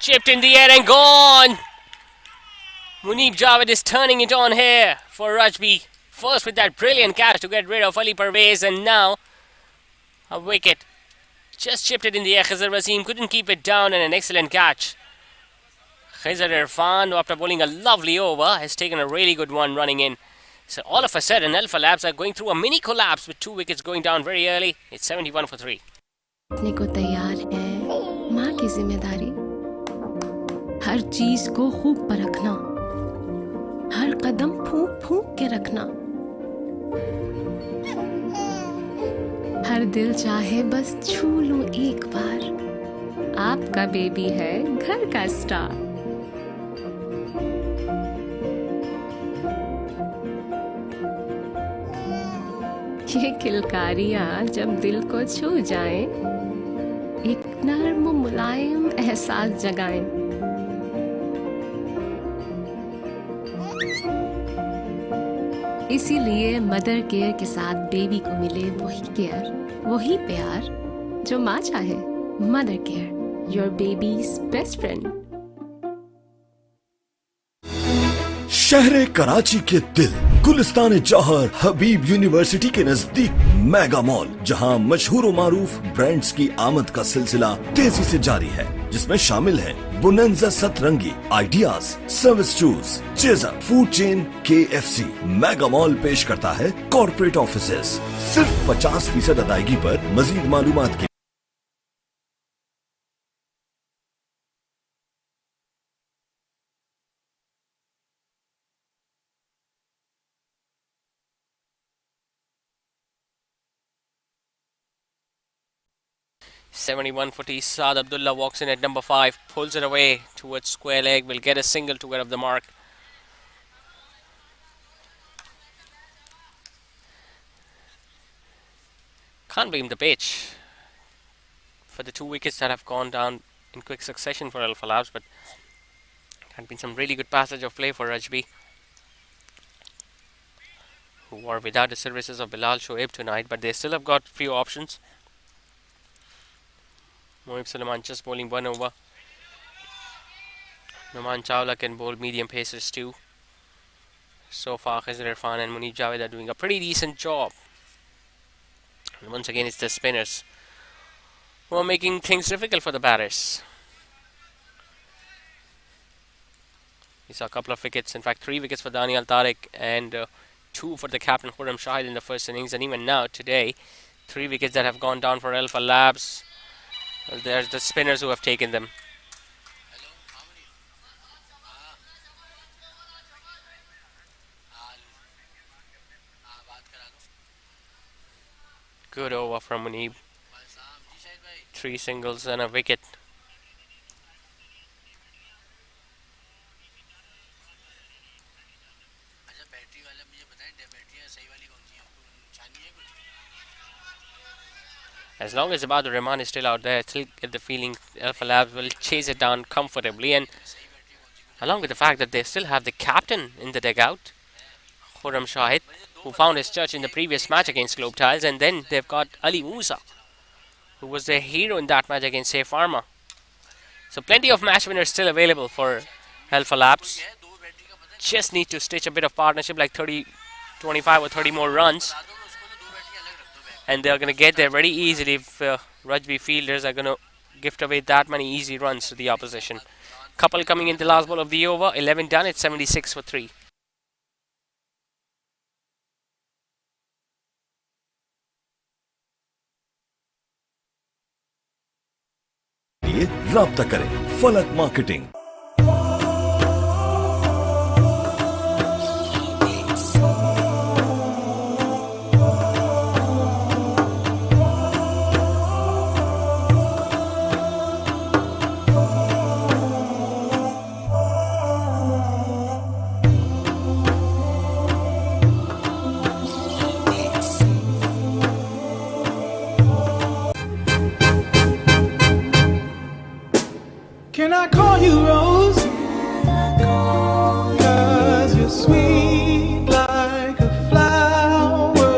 Chipped in the air and gone. Muneeb Javed is turning it on here for Rajby. First with that brilliant catch to get rid of Ali Parvez, and now a wicket. Just chipped it in the air. Khizr Wasim couldn't keep it down, and an excellent catch. Khizr Irfan, after bowling a lovely over, has taken a really good one running in. So all of a sudden, AlphaLabs are going through a mini collapse with 2 wickets going down very early. It's 71 for 3.
अपने को तैयार है माँ की जिम्मेदारी, हर चीज को खूब परखना, हर कदम फूंक फूंक के रखना, हर दिल चाहे बस छू लूं एक बार, आपका बेबी है घर का स्टार। ये किलकारियां जब दिल को छू जाएं, एक नर्म मुलायम एहसास जगाएं। इसीलिए मदर केयर के साथ बेबी को मिले वही केयर, वही प्यार जो माँ चाहे। Mother care, your babies best friend.
शहर कराची के दिल गुलिस्तान जौहर हबीब यूनिवर्सिटी के नजदीक मेगा मॉल, जहां मशहूर मारूफ ब्रांड्स की आमद का सिलसिला तेजी से जारी है, जिसमें शामिल है बुनंजा सतरंगी, ideas, service shoes, chaser, food chain, KFC। Mega mall पेश करता है कॉर्पोरेट ऑफिसेस सिर्फ 50% अदायगी पर। मजीद मालूमात के
71 footy. Saad Abdullah walks in at number 5, pulls it away towards square leg, will get a single to get off the mark. Can't blame the pitch for the 2 wickets that have gone down in quick succession for AlphaLabs, but had been some really good passage of play for Rajby, who are without the services of Bilal Shoaib tonight, but they still have got few options. Mohib Sulaiman just bowling 1 over. Numan Chawla can bowl medium pacers too. So far, Khizr Irfan and Munib Javed are doing a pretty decent job. And once again, it's the spinners who are making things difficult for the batters. We saw a couple of wickets, in fact 3 wickets for Daniel Tariq and 2 for the captain Khurram Shahid in the first innings, and even now today 3 wickets that have gone down for AlphaLabs. Well, there's the spinners who have taken them. Good over from Munib. 3 singles and a wicket. As long as Ibadur Rahman is still out there, I still get the feeling AlphaLabs will chase it down comfortably, and along with the fact that they still have the captain in the dugout, Khurram Shahid, who found his church in the previous match against Globe Tiles, and then they've got Ali Musa, who was their hero in that match against Safe Pharma. So plenty of match winners still available for AlphaLabs. Just need to stitch a bit of partnership, like 30, 25 or 30 more runs, and they're going to get there very easily if Rajby fielders are going to gift away that many easy runs to the opposition. Couple coming in the last ball of the over, 11 done, it's 76 for 3.
लिए राब्ता करें फलक marketing.
Can I call you Rose? 'Cause you're sweet like a flower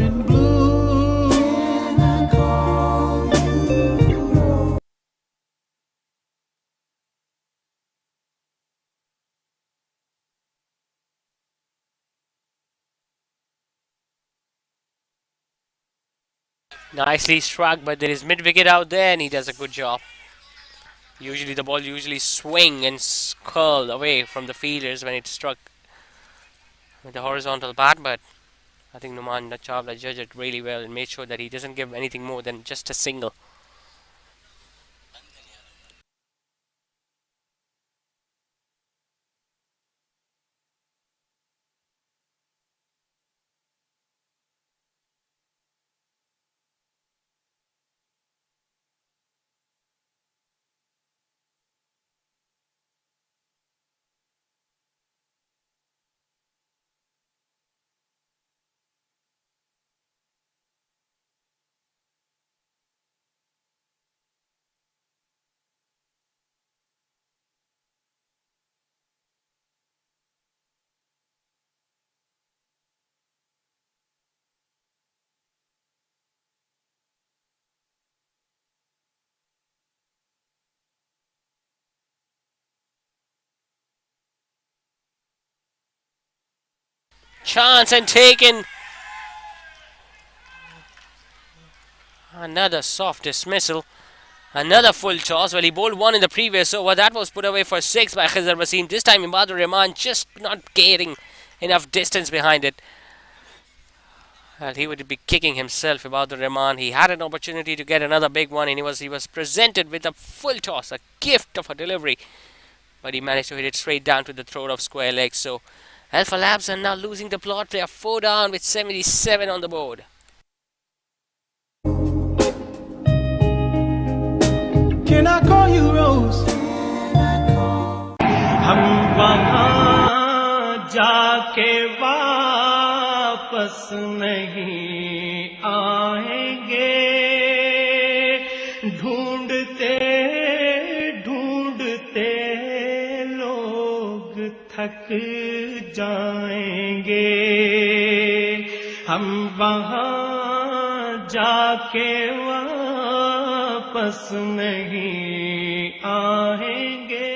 in bloom.
Nicely struck, but there is mid wicket out there, and he does a good job. Usually the ball swing and curl away from the fielders when it struck with the horizontal bat, but I think Numan Chawla judged it really well and made sure that he doesn't give anything more than just a single. Chance and taken. Another soft dismissal. Another full toss. Well, he bowled 1 in the previous over. That was put away for 6 by Khizr Wasim. This time Ibadur Rahman just not getting enough distance behind it. Well, he would be kicking himself, Ibadur Rahman. He had an opportunity to get another big one, and he was presented with a full toss, a gift of a delivery. But he managed to hit it straight down to the throat of square leg. So AlphaLabs are now losing the plot. They are 4 down with 77 on the board.
Can I call you Rose?
हम वहाँ जाके वापस नहीं आएंगे, ढूंढते ढूंढते लोग थक जाएंगे, हम वहाँ जाके वापस नहीं आएंगे।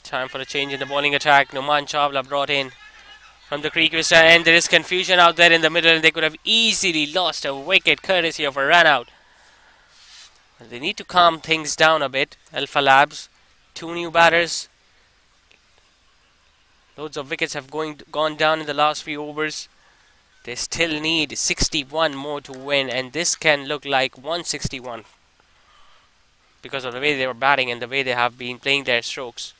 Time for a change in the bowling attack. Numan Chawla brought in from the creek vista, and there is confusion out there in the middle, and they could have easily lost a wicket courtesy of a run out. They need to calm things down a bit. AlphaLabs, 2 new batters. Loads of wickets have gone down in the last few overs. They still need 61 more to win, and this can look like 161 because of the way they were batting and the way they have been playing their strokes.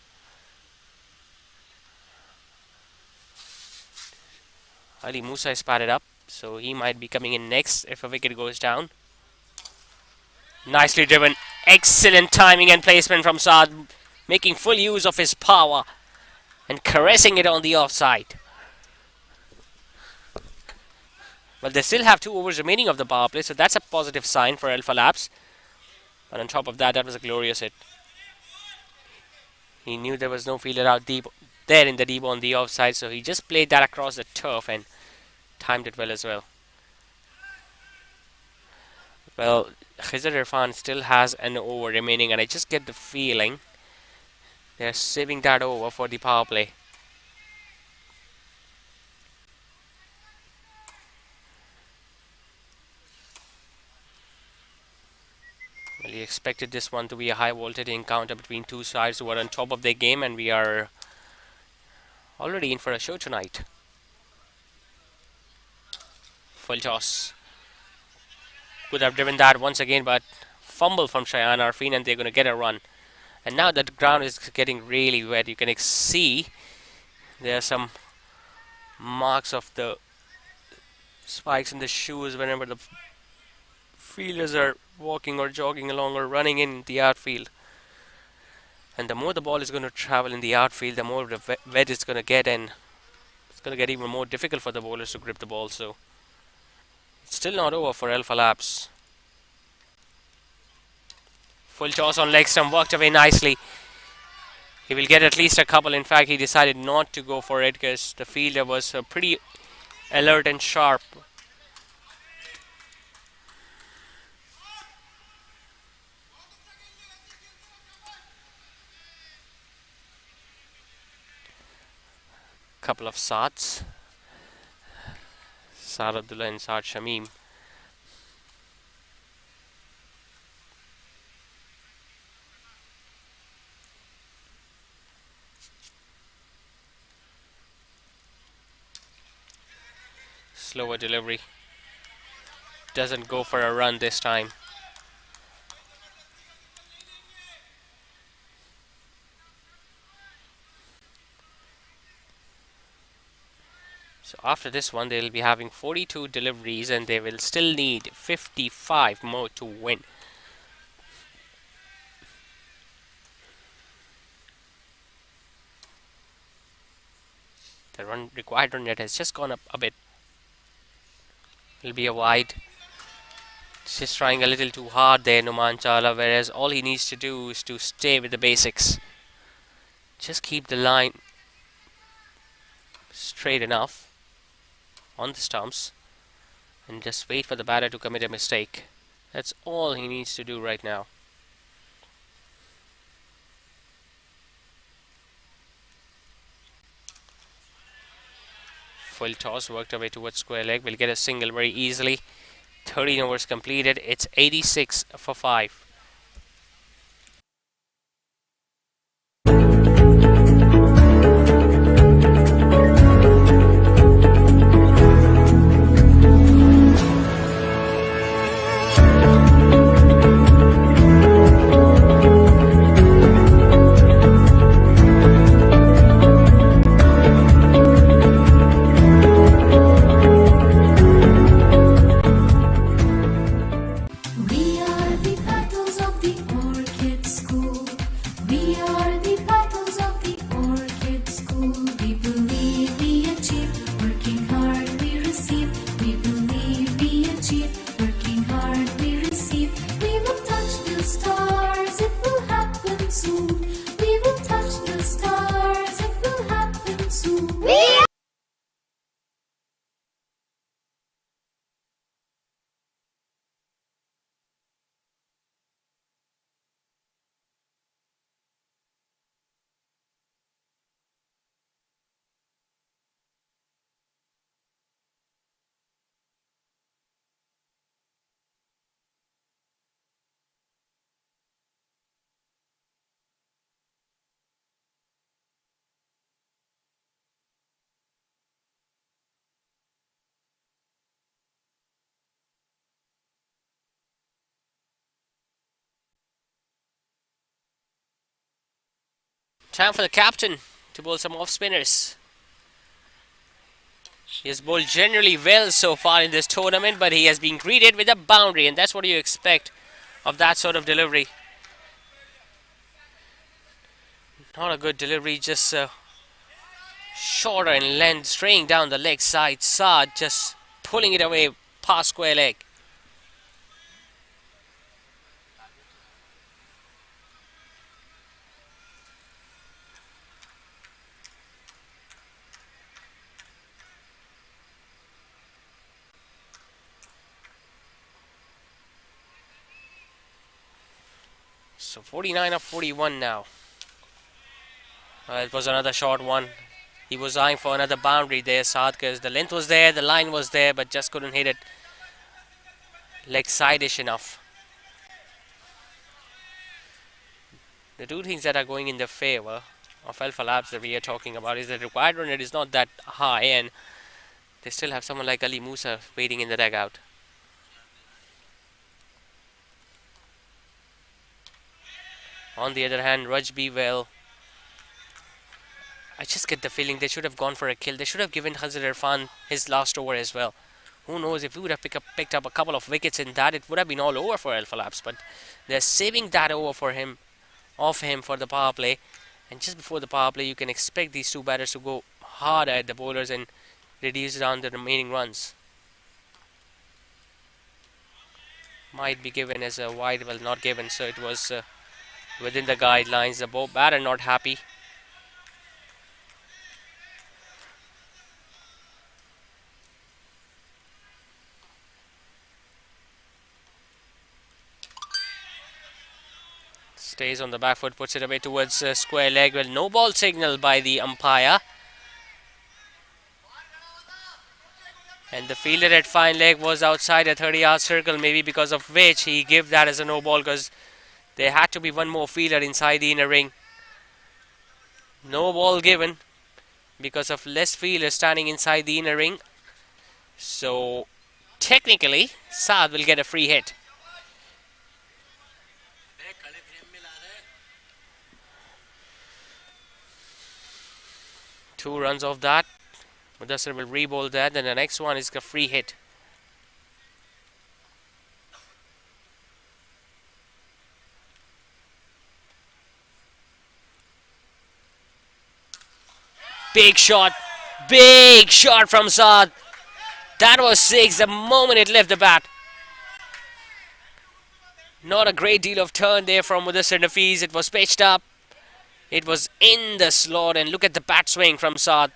Ali Musa is batted up, so he might be coming in next if a wicket goes down. Nicely driven. Excellent timing and placement from Saad, making full use of his power and caressing it on the offside. Well, they still have 2 overs remaining of the power play, so that's a positive sign for AlphaLabs. But on top of that, that was a glorious hit. He knew there was no fielder out deep there in the deep on the offside, so he just played that across the turf and timed it well as well. Well, Khizr Irfan still has an over remaining, and I just get the feeling they're saving that over for the power play. Well, he expected this one to be a high voltage encounter between 2 sides who are on top of their game, and we are already in for a show tonight. Full toss. Could have driven that once again, but fumble from Shayan Arfin, and they're going to get a run. And now that the ground is getting really wet, you can see there are some marks of the spikes in the shoes whenever the fielders are walking or jogging along or running in the outfield. And the more the ball is going to travel in the outfield, the more wet it's going to get, and it's going to get even more difficult for the bowlers to grip the ball. So it's still not over for AlphaLabs. Full toss on leg stump, worked away nicely. He will get at least a couple. In fact, he decided not to go for it because the fielder was pretty alert and sharp. Couple of Saads. Saad Abdullah and Saad Shamim. Slower delivery. Doesn't go for a run this time. So after this one, they will be having 42 deliveries, and they will still need 55 more to win. The required run rate has just gone up a bit. It'll be a wide. Just trying a little too hard there, Numan Chawla, whereas all he needs to do is to stay with the basics. Just keep the line straight enough on the stumps and just wait for the batter to commit a mistake. That's all he needs to do right now. Full toss, worked away towards square leg. Will get a single very easily. 13 overs completed. It's 86 for 5.
We are the petals of the orchid school. We are the petals of the orchid school. We believe we achieve, working hard we receive. We believe we achieve, working hard we receive. We will touch the stars, it will happen soon. We will touch the stars, it will happen soon.
Time for the captain to bowl some off spinners. He has bowled generally well so far in this tournament, but he has been greeted with a boundary, and that's what you expect of that sort of delivery. Not a good delivery, just shorter in length, straying down the leg side. Saad just pulling it away past square leg. So 49 of 41 now. It was another short one. He was eyeing for another boundary there, Saad, because the length was there, the line was there, but just couldn't hit it leg side-ish enough. The two things that are going in the favor of AlphaLabs that we are talking about is that the required run rate is not that high, and they still have someone like Ali Musa waiting in the dugout. On the other hand, Rajby, well, I just get the feeling they should have gone for a kill. They should have given Hazir Irfan his last over as well. Who knows, if we would have picked up a couple of wickets in that, it would have been all over for AlphaLabs. But they're saving that over for him, off him for the power play. And just before the power play, you can expect these two batters to go harder at the bowlers and reduce down the remaining runs. Might be given as a wide, well, not given, so it was within the guidelines. The batter not happy. Stays on the back foot, puts it away towards square leg. Well, no ball signal by the umpire. And the fielder at fine leg was outside a 30-yard circle, maybe because of which he gave that as a no ball, because there had to be one more fielder inside the inner ring. No ball given because of less fielders standing inside the inner ring. So technically, Saad will get a free hit. 2 runs off that. Mudassir will re-bowl that. Then the next one is a free hit. Big shot from Saad. That was 6 the moment it left the bat. Not a great deal of turn there from Mudassir Nafiz. It was pitched up. It was in the slot, and look at the bat swing from Saad.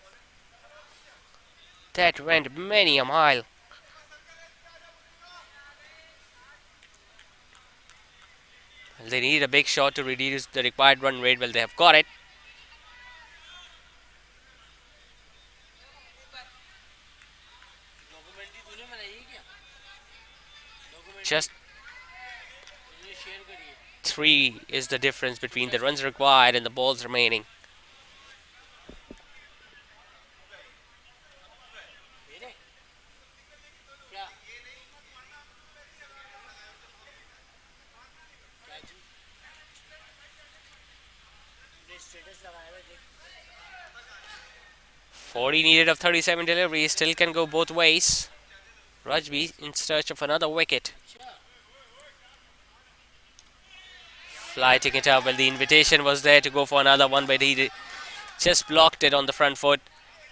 That went many a mile. They need a big shot to reduce the required run rate. Well, they have got it. Just 3 is the difference between the runs required and the balls remaining. .40 needed of 37 deliveries, still can go both ways. Rajby in search of another wicket. Flighting it up. Well, the invitation was there to go for another one, but he just blocked it on the front foot.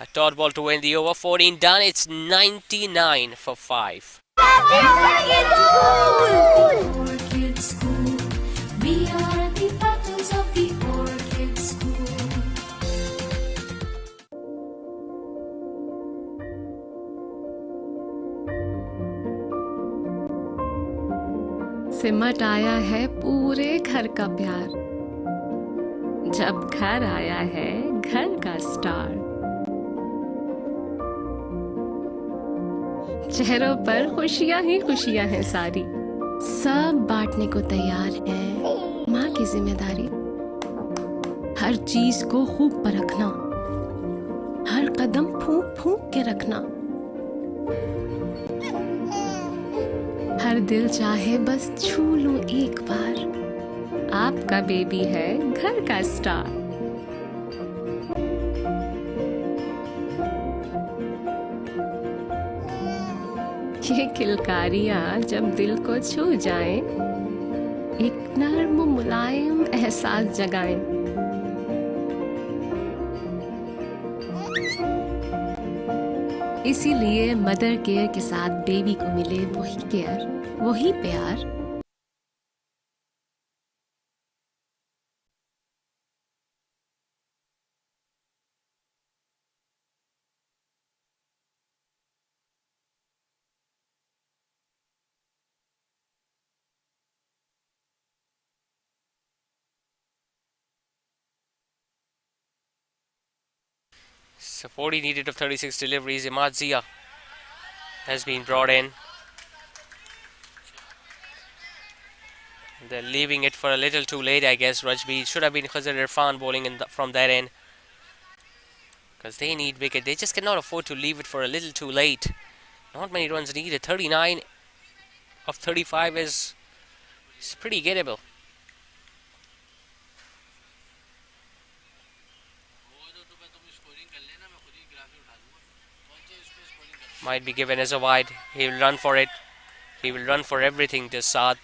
A dot ball to win the over. 14 done. It's 99 for 5.
Orchid School. We are the battles of the Orchid School.
सिमट आया है पूरे घर का प्यार, जब घर आया है घर का स्टार। चेहरों पर खुशियां ही खुशियां हैं सारी, सब बांटने को तैयार है माँ की जिम्मेदारी। हर चीज को खूब परखना, हर कदम फूंक फूंक के रखना। हर दिल चाहे बस छू लूं एक बार, आपका बेबी है घर का स्टार। ये किलकारियाँ जब दिल को छू जाएं, एक नर्म मुलायम एहसास जगाएं। इसीलिए मदर केयर के साथ बेबी को मिले वही केयर, वही प्यार।
So 40 needed of 36 deliveries. Imad Zia has been brought in. They're leaving it for a little too late, I guess. Rajby should have been Khazir Irfan bowling from that end, because they need wicket. They just cannot afford to leave it for a little too late. Not many runs needed. 39 of 35 is pretty gettable. Might be given as a wide. He will run for it. He will run for everything to Saad.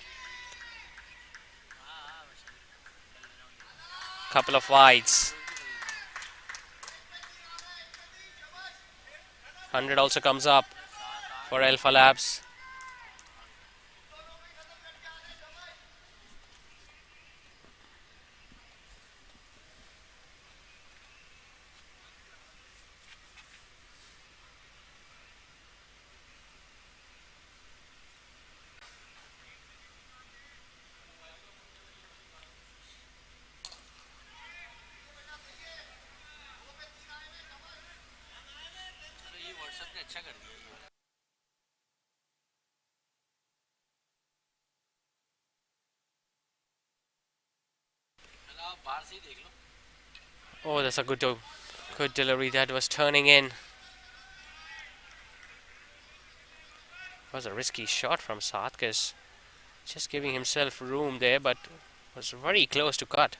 Couple of wides. 100 also comes up for AlphaLabs. Oh, that's a good delivery. That was turning in. Was a risky shot from Satkis, just giving himself room there, but was very close to cut.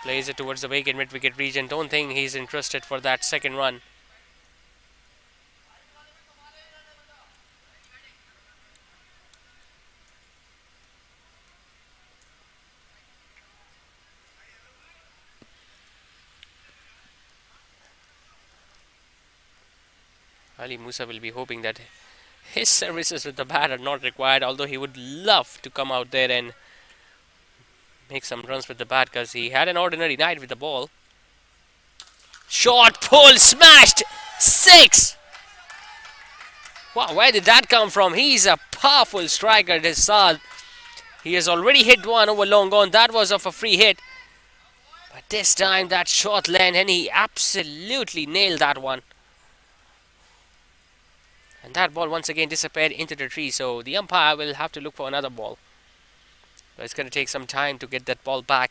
Plays it towards the vacant mid-wicket region. Don't think he's interested for that second run. Ali Musa will be hoping that his services with the bat are not required, although he would love to come out there and make some runs with the bat, because he had an ordinary night with the ball. Short pull, smashed, 6! Wow, where did that come from? He's a powerful striker, this Saad. He has already hit one over long on. That was off a free hit. But this time that shot landed and he absolutely nailed that one. And that ball once again disappeared into the tree, so the umpire will have to look for another ball. But it's going to take some time to get that ball back.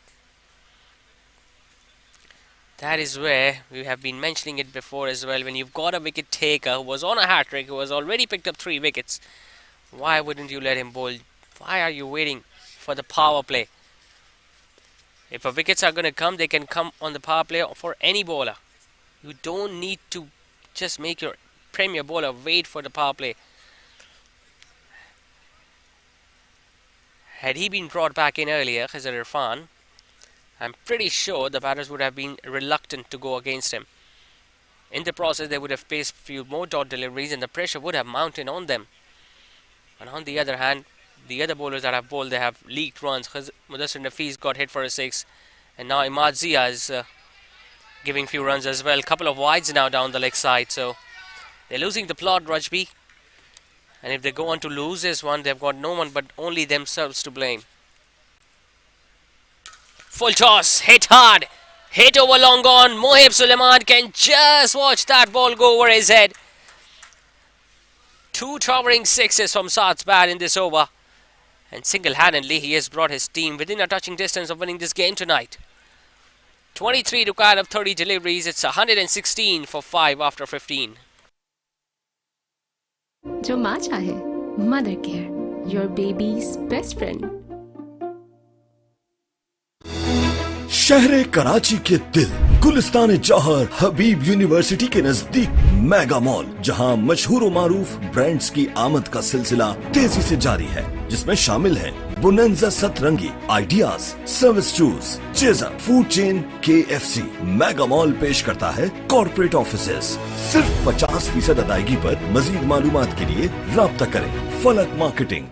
That is where we have been mentioning it before as well. When you've got a wicket taker who was on a hat-trick, who has already picked up 3 wickets, why wouldn't you let him bowl? Why are you waiting for the power play? If the wickets are going to come, they can come on the power play for any bowler. You don't need to just make your premier bowler wait for the power play. Had he been brought back in earlier, Khazir Irfan, I'm pretty sure the batters would have been reluctant to go against him. In the process, they would have faced a few more dot deliveries and the pressure would have mounted on them. And on the other hand, the other bowlers that have bowled, they have leaked runs. Mudassir Nafees got hit for a 6. And now Imad Zia is giving few runs as well. Couple of wides now down the leg side. So they're losing the plot, Rajby. And if they go on to lose this one, they've got no one but only themselves to blame. Full toss, hit hard, hit over long on. Mohib Suleiman can just watch that ball go over his head. 2 towering 6s from Saad's bat in this over. And single-handedly, he has brought his team within a touching distance of winning this game tonight. 23 required of 30 deliveries. It's 116 for 5 after 15.
जो माँ चाहे, mother care, your baby's best friend.
शहर कराची के दिल गुलिस्तान जौहर हबीब university के नजदीक mega mall, जहां मशहूर व मारूफ ब्रांड्स की आमद का सिलसिला तेजी से जारी है, जिसमें शामिल है बुनंजा सतरंगी, ideas, service shoes, chaser, food chain KFC। Mega mall पेश करता है कॉर्पोरेट ऑफिसेस। सिर्फ 50% अदायगी पर मजीद मालूमात के लिए राब्ता करें। फलक marketing.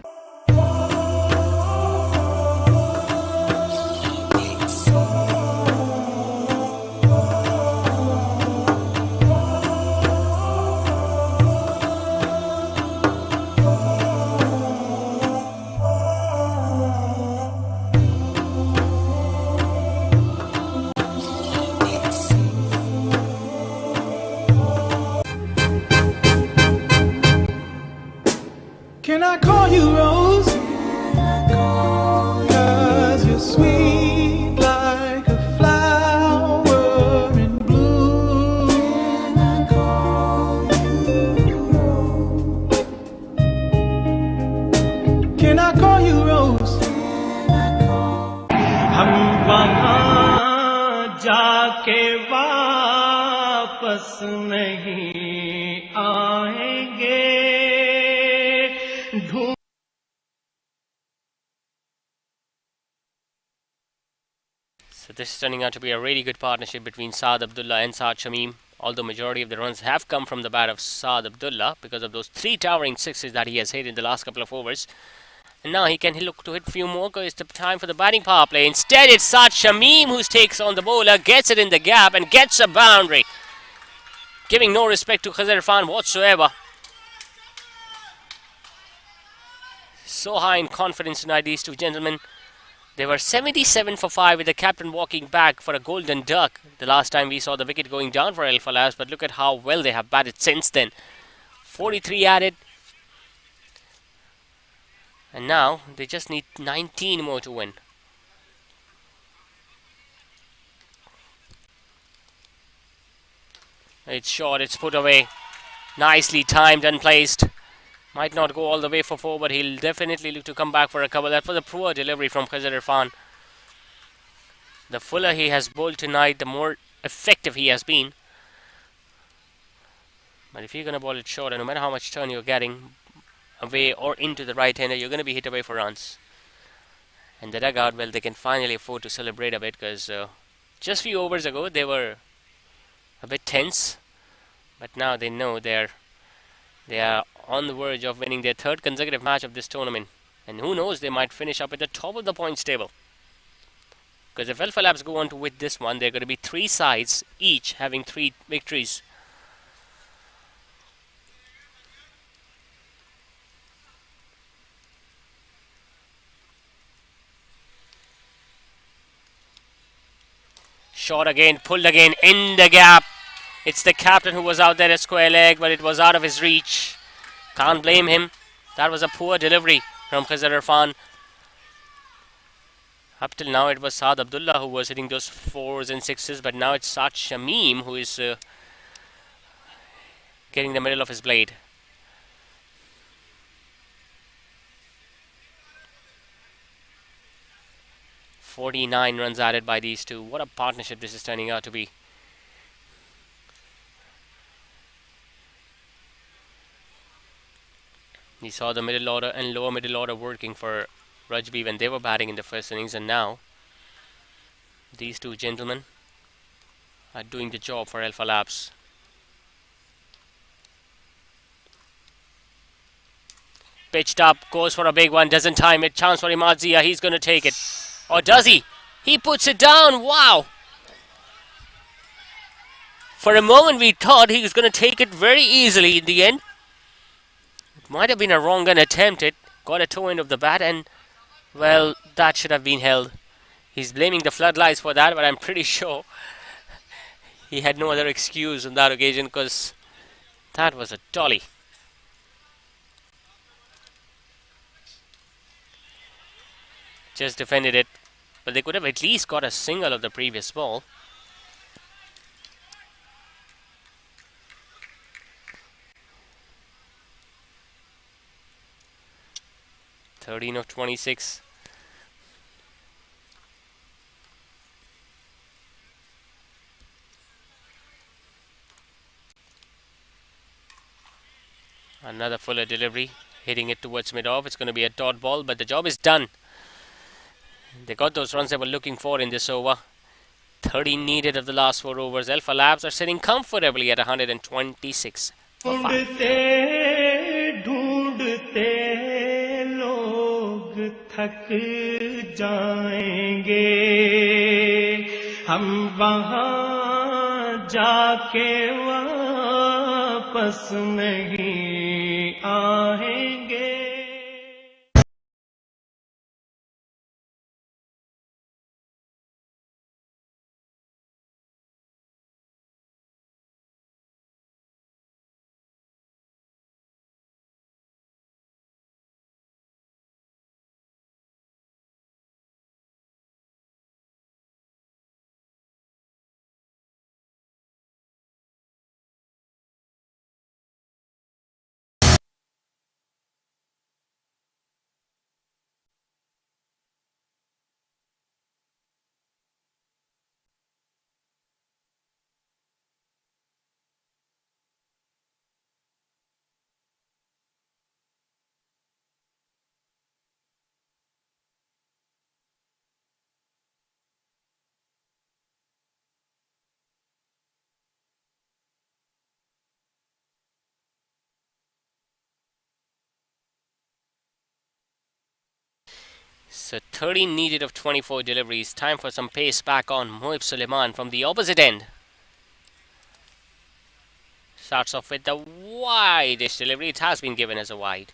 Can I call you Rose? 'Cause you're sweet like a flower in bloom. Can I call you Rose?
हम वहाँ जाके वापस नहीं आएंगे।
So this is turning out to be a really good partnership between Saad Abdullah and Saad Shamim. Although majority of the runs have come from the bat of Saad Abdullah because of those 3 towering sixes that he has hit in the last couple of overs. And now he can look to hit a few more because it's the time for the batting power play. Instead, it's Saad Shamim who takes on the bowler, gets it in the gap and gets a boundary, giving no respect to Khazir Irfan whatsoever. So high in confidence tonight, these two gentlemen. They were 77 for 5 with the captain walking back for a golden duck the last time we saw the wicket going down for AlphaLabs, but look at how well they have batted since then. 43 added. And now they just need 19 more to win. It's short, it's put away. Nicely timed and placed. Might not go all the way for 4, but he'll definitely look to come back for a cover. That was a poor delivery from Khazir Irfan. The fuller he has bowled tonight, the more effective he has been. But if you're going to bowl it short, and no matter how much turn you're getting away or into the right-hander, you're going to be hit away for runs. And the dugout, well, they can finally afford to celebrate a bit because just a few overs ago they were a bit tense. But now they know they are on the verge of winning their 3rd consecutive match of this tournament. And who knows, they might finish up at the top of the points table. Because if AlphaLabs go on to win this one, there are going to be 3 sides, each having 3 victories. Shot again, pulled again, in the gap. It's the captain who was out there at square leg, but it was out of his reach. Can't blame him. That was a poor delivery from Khazir Irfan. Up till now it was Saad Abdullah who was hitting those 4s and 6s, but now it's Saad Shamim who is getting the middle of his blade. "49 runs added by these two. What a partnership this is turning out to be. We saw the middle order and lower middle order working for Rajby when they were batting in the first innings, and now these two gentlemen are doing the job for AlphaLabs. Pitched up, goes for a big one, doesn't time it. Chance for Imadzia, he's going to take it. Or does he? He puts it down. Wow! For a moment we thought he was going to take it very easily in the end. It might have been a wrong gun attempted. Got a toe end of the bat and, well, that should have been held. He's blaming the floodlights for that, but I'm pretty sure he had no other excuse on that occasion because that was a dolly. Just defended it, but they could have at least got a single of the previous ball. (13 of 26). Another Fuller delivery, hitting it towards mid-off. It's going to be a dot ball, but the job is done. They got those runs they were looking for in this over. 30 needed of the last 4 overs. AlphaLabs are sitting comfortably at 126 for 5.
ढूंढते ढूंढते लोग थक जाएंगे हम वहाँ जाके वापस नहीं आएंगे
So 30 needed of 24 deliveries. Time for some pace back on Moib Suleiman from the opposite end. Starts off with the widest delivery. It has been given as a wide.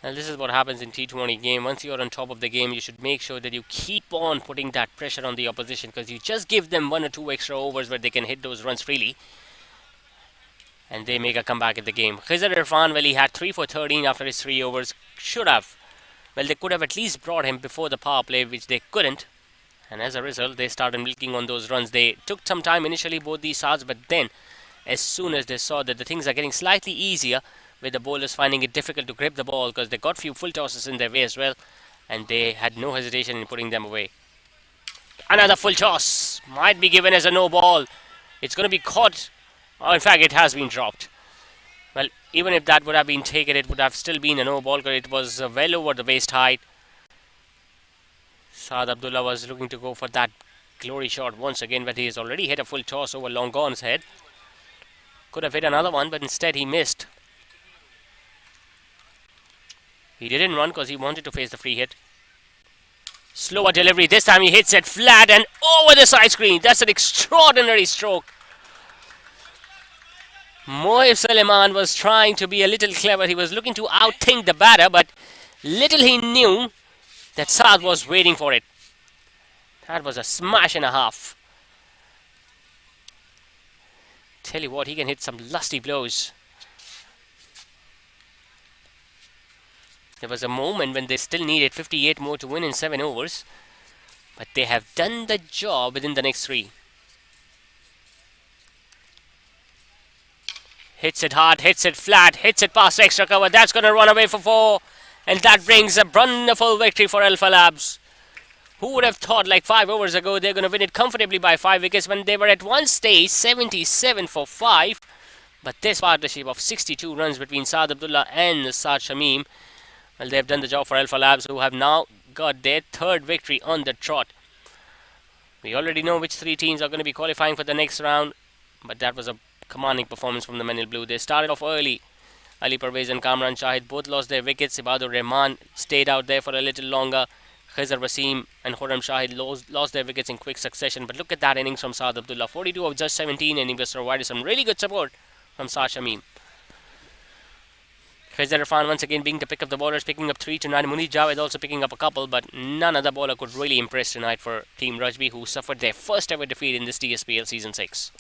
And this is what happens in T20 game. Once you're on top of the game, you should make sure that you keep on putting that pressure on the opposition, because you just give them 1 or 2 extra overs where they can hit those runs freely, and they make a comeback in the game. Khizr Irfan, well, he had 3 for 13 after his 3 overs. They could have at least brought him before the power play, which they couldn't. And as a result, they started milking on those runs. They took some time initially, both these sides, but then as soon as they saw that the things are getting slightly easier, with the bowlers finding it difficult to grip the ball because they got few full tosses in their way as well, and they had no hesitation in putting them away. Another full toss might be given as a no ball. It's going to be caught. Oh, in fact, it has been dropped. Well, even if that would have been taken, it would have still been a no ball because it was well over the waist height. Saad Abdullah was looking to go for that glory shot once again, but he has already hit a full toss over Longon's head. Could have hit another one, but instead he missed. He didn't run because he wanted to face the free hit. Slower delivery. This time he hits it flat and over the side screen. That's an extraordinary stroke. Moib Suleiman was trying to be a little clever. He was looking to outthink the batter, but little he knew that Saad was waiting for it. That was a smash and a half. Tell you what, he can hit some lusty blows. There was a moment when they still needed 58 more to win in 7 overs. But they have done the job within the next 3. Hits it hard, hits it flat, hits it past extra cover. That's going to run away for 4. And that brings a wonderful victory for AlphaLabs. Who would have thought like 5 overs ago they're going to win it comfortably by 5 wickets when they were at one stage 77 for 5. But this partnership of 62 runs between Saad Abdullah and Saad Shamim, well, they've done the job for AlphaLabs, who have now got their 3rd victory on the trot. We already know which 3 teams are going to be qualifying for the next round, but that was a commanding performance from the men in blue. They started off early. Ali Parvez and Kamran Shahid both lost their wickets. Ibadur Rahman stayed out there for a little longer. Khizr Wasim and Khurram Shahid lost their wickets in quick succession. But look at that innings from Saad Abdullah. 42 of just 17, and he was provided some really good support from Saad Shamim. Khizr Irfan once again being the pick of the bowlers, picking up 3 tonight. Munir Javed also picking up a couple, but none other bowler could really impress tonight for Team Rajby, who suffered their first ever defeat in this TSPL Season 6.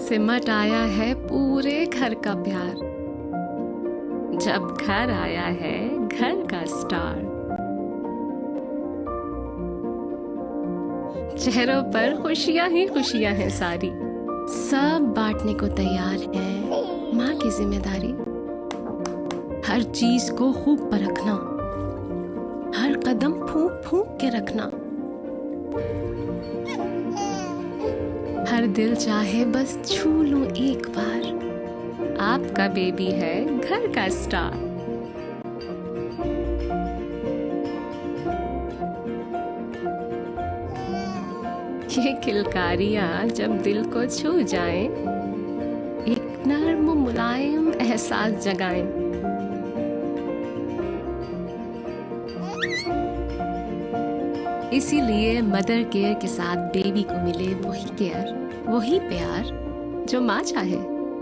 सिमट आया है पूरे घर का प्यार, जब घर आया है घर का स्टार। चेहरों पर खुशियां ही खुशियां हैं सारी, सब बांटने को तैयार है माँ की जिम्मेदारी। हर चीज को खूब परखना, हर कदम फूंक फूंक के रखना। हर दिल चाहे बस छू लूं एक बार, आपका बेबी है घर का स्टार। ये किलकारियां जब दिल को छू जाएं, एक नर्म मुलायम एहसास जगाएं। इसीलिए मदर केयर के साथ बेबी को मिले वही केयर, वही प्यार जो माँ चाहे।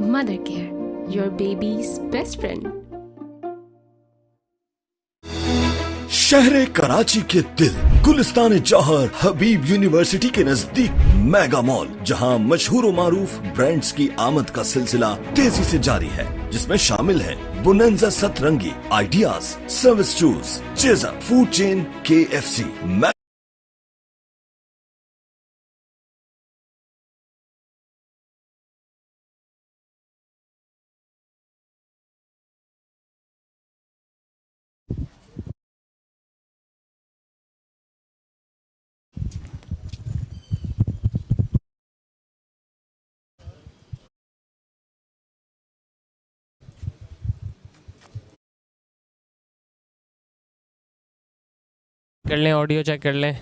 Mother care, your babies best friend.
शहर कराची के दिल गुलिस्तान जौहर हबीब यूनिवर्सिटी के नजदीक मेगा मॉल, जहां मशहूर मारूफ ब्रांड्स की आमद का सिलसिला तेजी से जारी है, जिसमें शामिल है बुनंजा सतरंगी, ideas, service shoes, chaser, food chain KFC।
कर लें, ऑडियो चेक कर लें।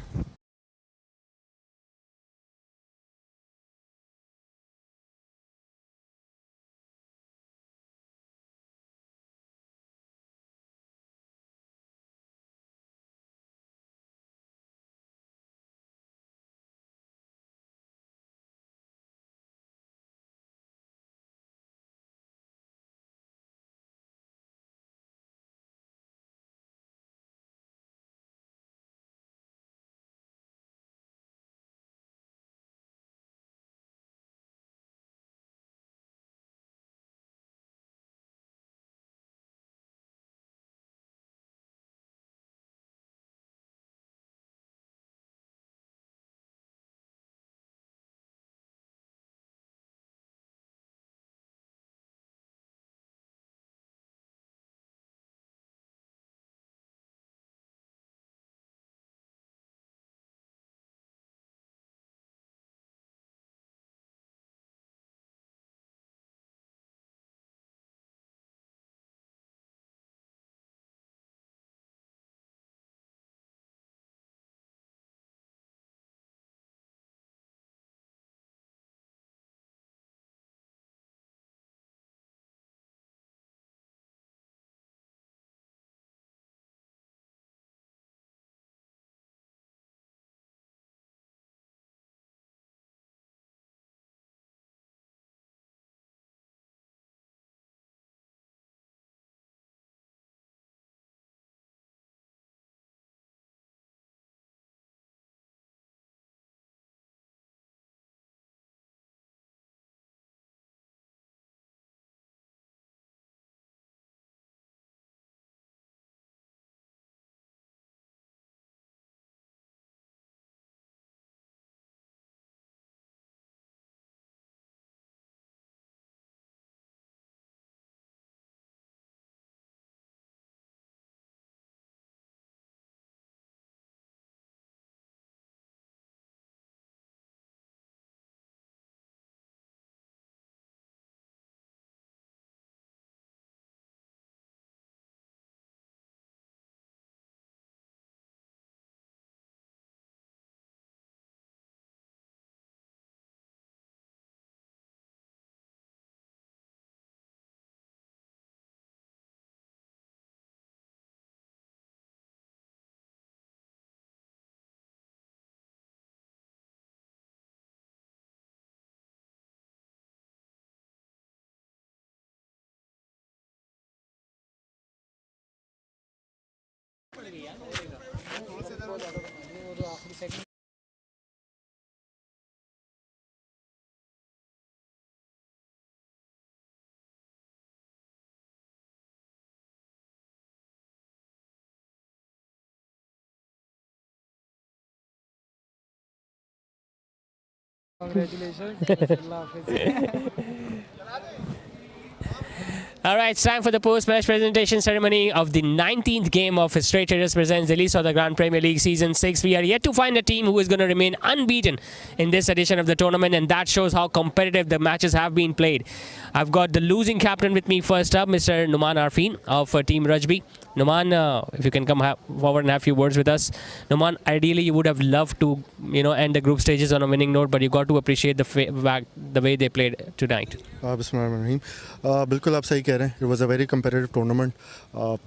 All right, it's time for the post-match presentation ceremony of the 19th game of Straight Traders presents the Saudagran Premier League Season 6. We are yet to find a team who is going to remain unbeaten in this edition of the tournament, and that shows how competitive the matches have been played. I've got the losing captain with me first up, Mr. Numan Arfin of Team Rajby. Numan, if you can come forward and have a few words with us. Numan, ideally you would have loved to, end the group stages on a winning note, but you got to appreciate the way they played tonight.
बिस्मिल्लाहिर्रहमानिर्रहीम बिल्कुल आप सही कह रहे हैं. It was a very competitive tournament.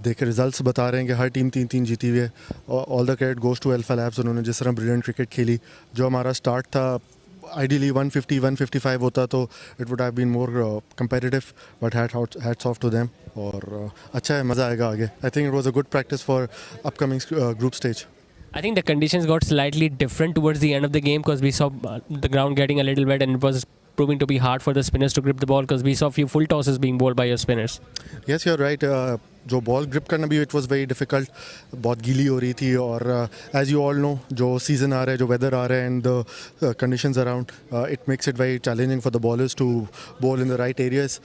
देख results बता रहे हैं कि हर टीम 3-3 जीती हुई है. All the credit goes to AlphaLabs. उन्होंने जिस तरह brilliant cricket खेली, जो हमारा स्टार्ट था ideally 150-155 होता तो it would have been more competitive, but hats off to them. और अच्छा है, मज़ा आएगा आगे. I think it was a good practice for upcoming group stage.
I think the conditions got slightly different towards the end of the game because we saw the ground getting a little wet and it was proving to be hard for the spinners to grip the ball because we saw a few full tosses being bowled by your spinners.
Yes, you're right. जो ball grip करना भी it was very difficult. बहुत गीली हो रही थी और as you all know जो सीज़न आ रहा है, जो वेदर आ रहा है and the conditions around, it makes it very challenging for the bowlers to bowl in the right areas.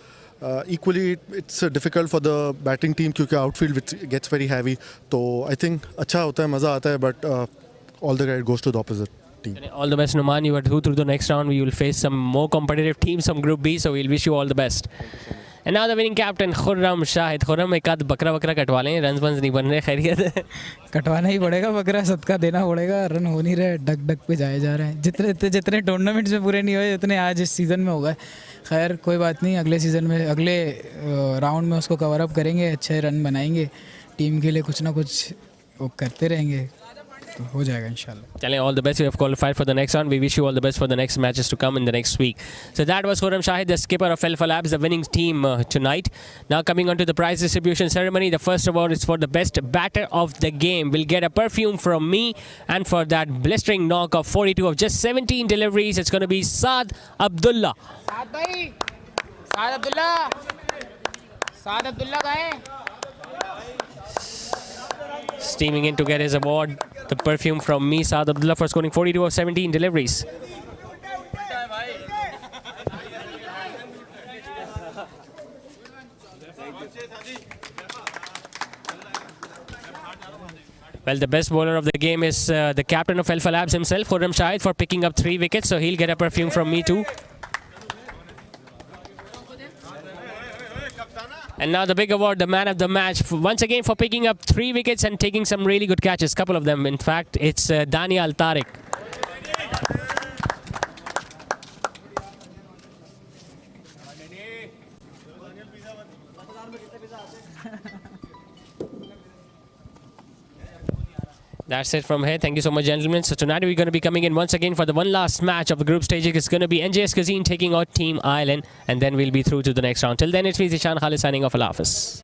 Equally it's difficult for the batting team क्योंकि outfield which gets very heavy. तो I think अच्छा होता है, मज़ा आता है, but all the credit goes to the opposite team.
All the best, Numan. You are through the next round. We will face some more competitive teams from Group B, so we'll wish you all the best. And now the winning captain, Khurram Shahid. Khurram, एक आध बकरा कटवा लें, run नहीं बन रहे, खैरियत है?
कटवाना ही पड़ेगा, बकरा सदका देना पड़ेगा. रन हो नहीं रहे, डक पे जाए जा रहे हैं. जितने टूर्नामेंट्स में पूरे नहीं हुए उतने आज इस सीज़न में हो गए. खैर कोई बात नहीं, अगले सीज़न में अगले राउंड में उसको कवर अप करेंगे, अच्छे रन बनाएंगे, टीम के लिए कुछ ना कुछ वो करते रहेंगे, तो हो जाएगा इंशाल्लाह.
Telling all the best. You have qualified for the next round. We wish you all the best for the next matches to come in the next week. So that was Khurram Shahid, the skipper of AlphaLabs, the winning team tonight. Now coming on to the prize distribution ceremony. The first award is for the best batter of the game. We'll get a perfume from me, and for that blistering knock of 42 of just 17 deliveries, it's going to be Saad Abdullah.
साद अब्दुल्ला गए.
Steaming in to get his award, the perfume from me, Saad Abdullah, for scoring 42 of 17 deliveries. Well, the best bowler of the game is the captain of AlphaLabs himself, Khurram Shahid, for picking up 3 wickets, so he'll get a perfume from me too. And now the big award, the man of the match, once again for picking up 3 wickets and taking some really good catches, couple of them in fact. It's Daniel Tariq. That's it from here. Thank you so much, gentlemen. So tonight we're going to be coming in once again for the one last match of the group stage. It's going to be NJS Cuisine taking out Team Island, and then we'll be through to the next round. Till then, it's me, Zishan Khalid, signing off. Allah Hafiz.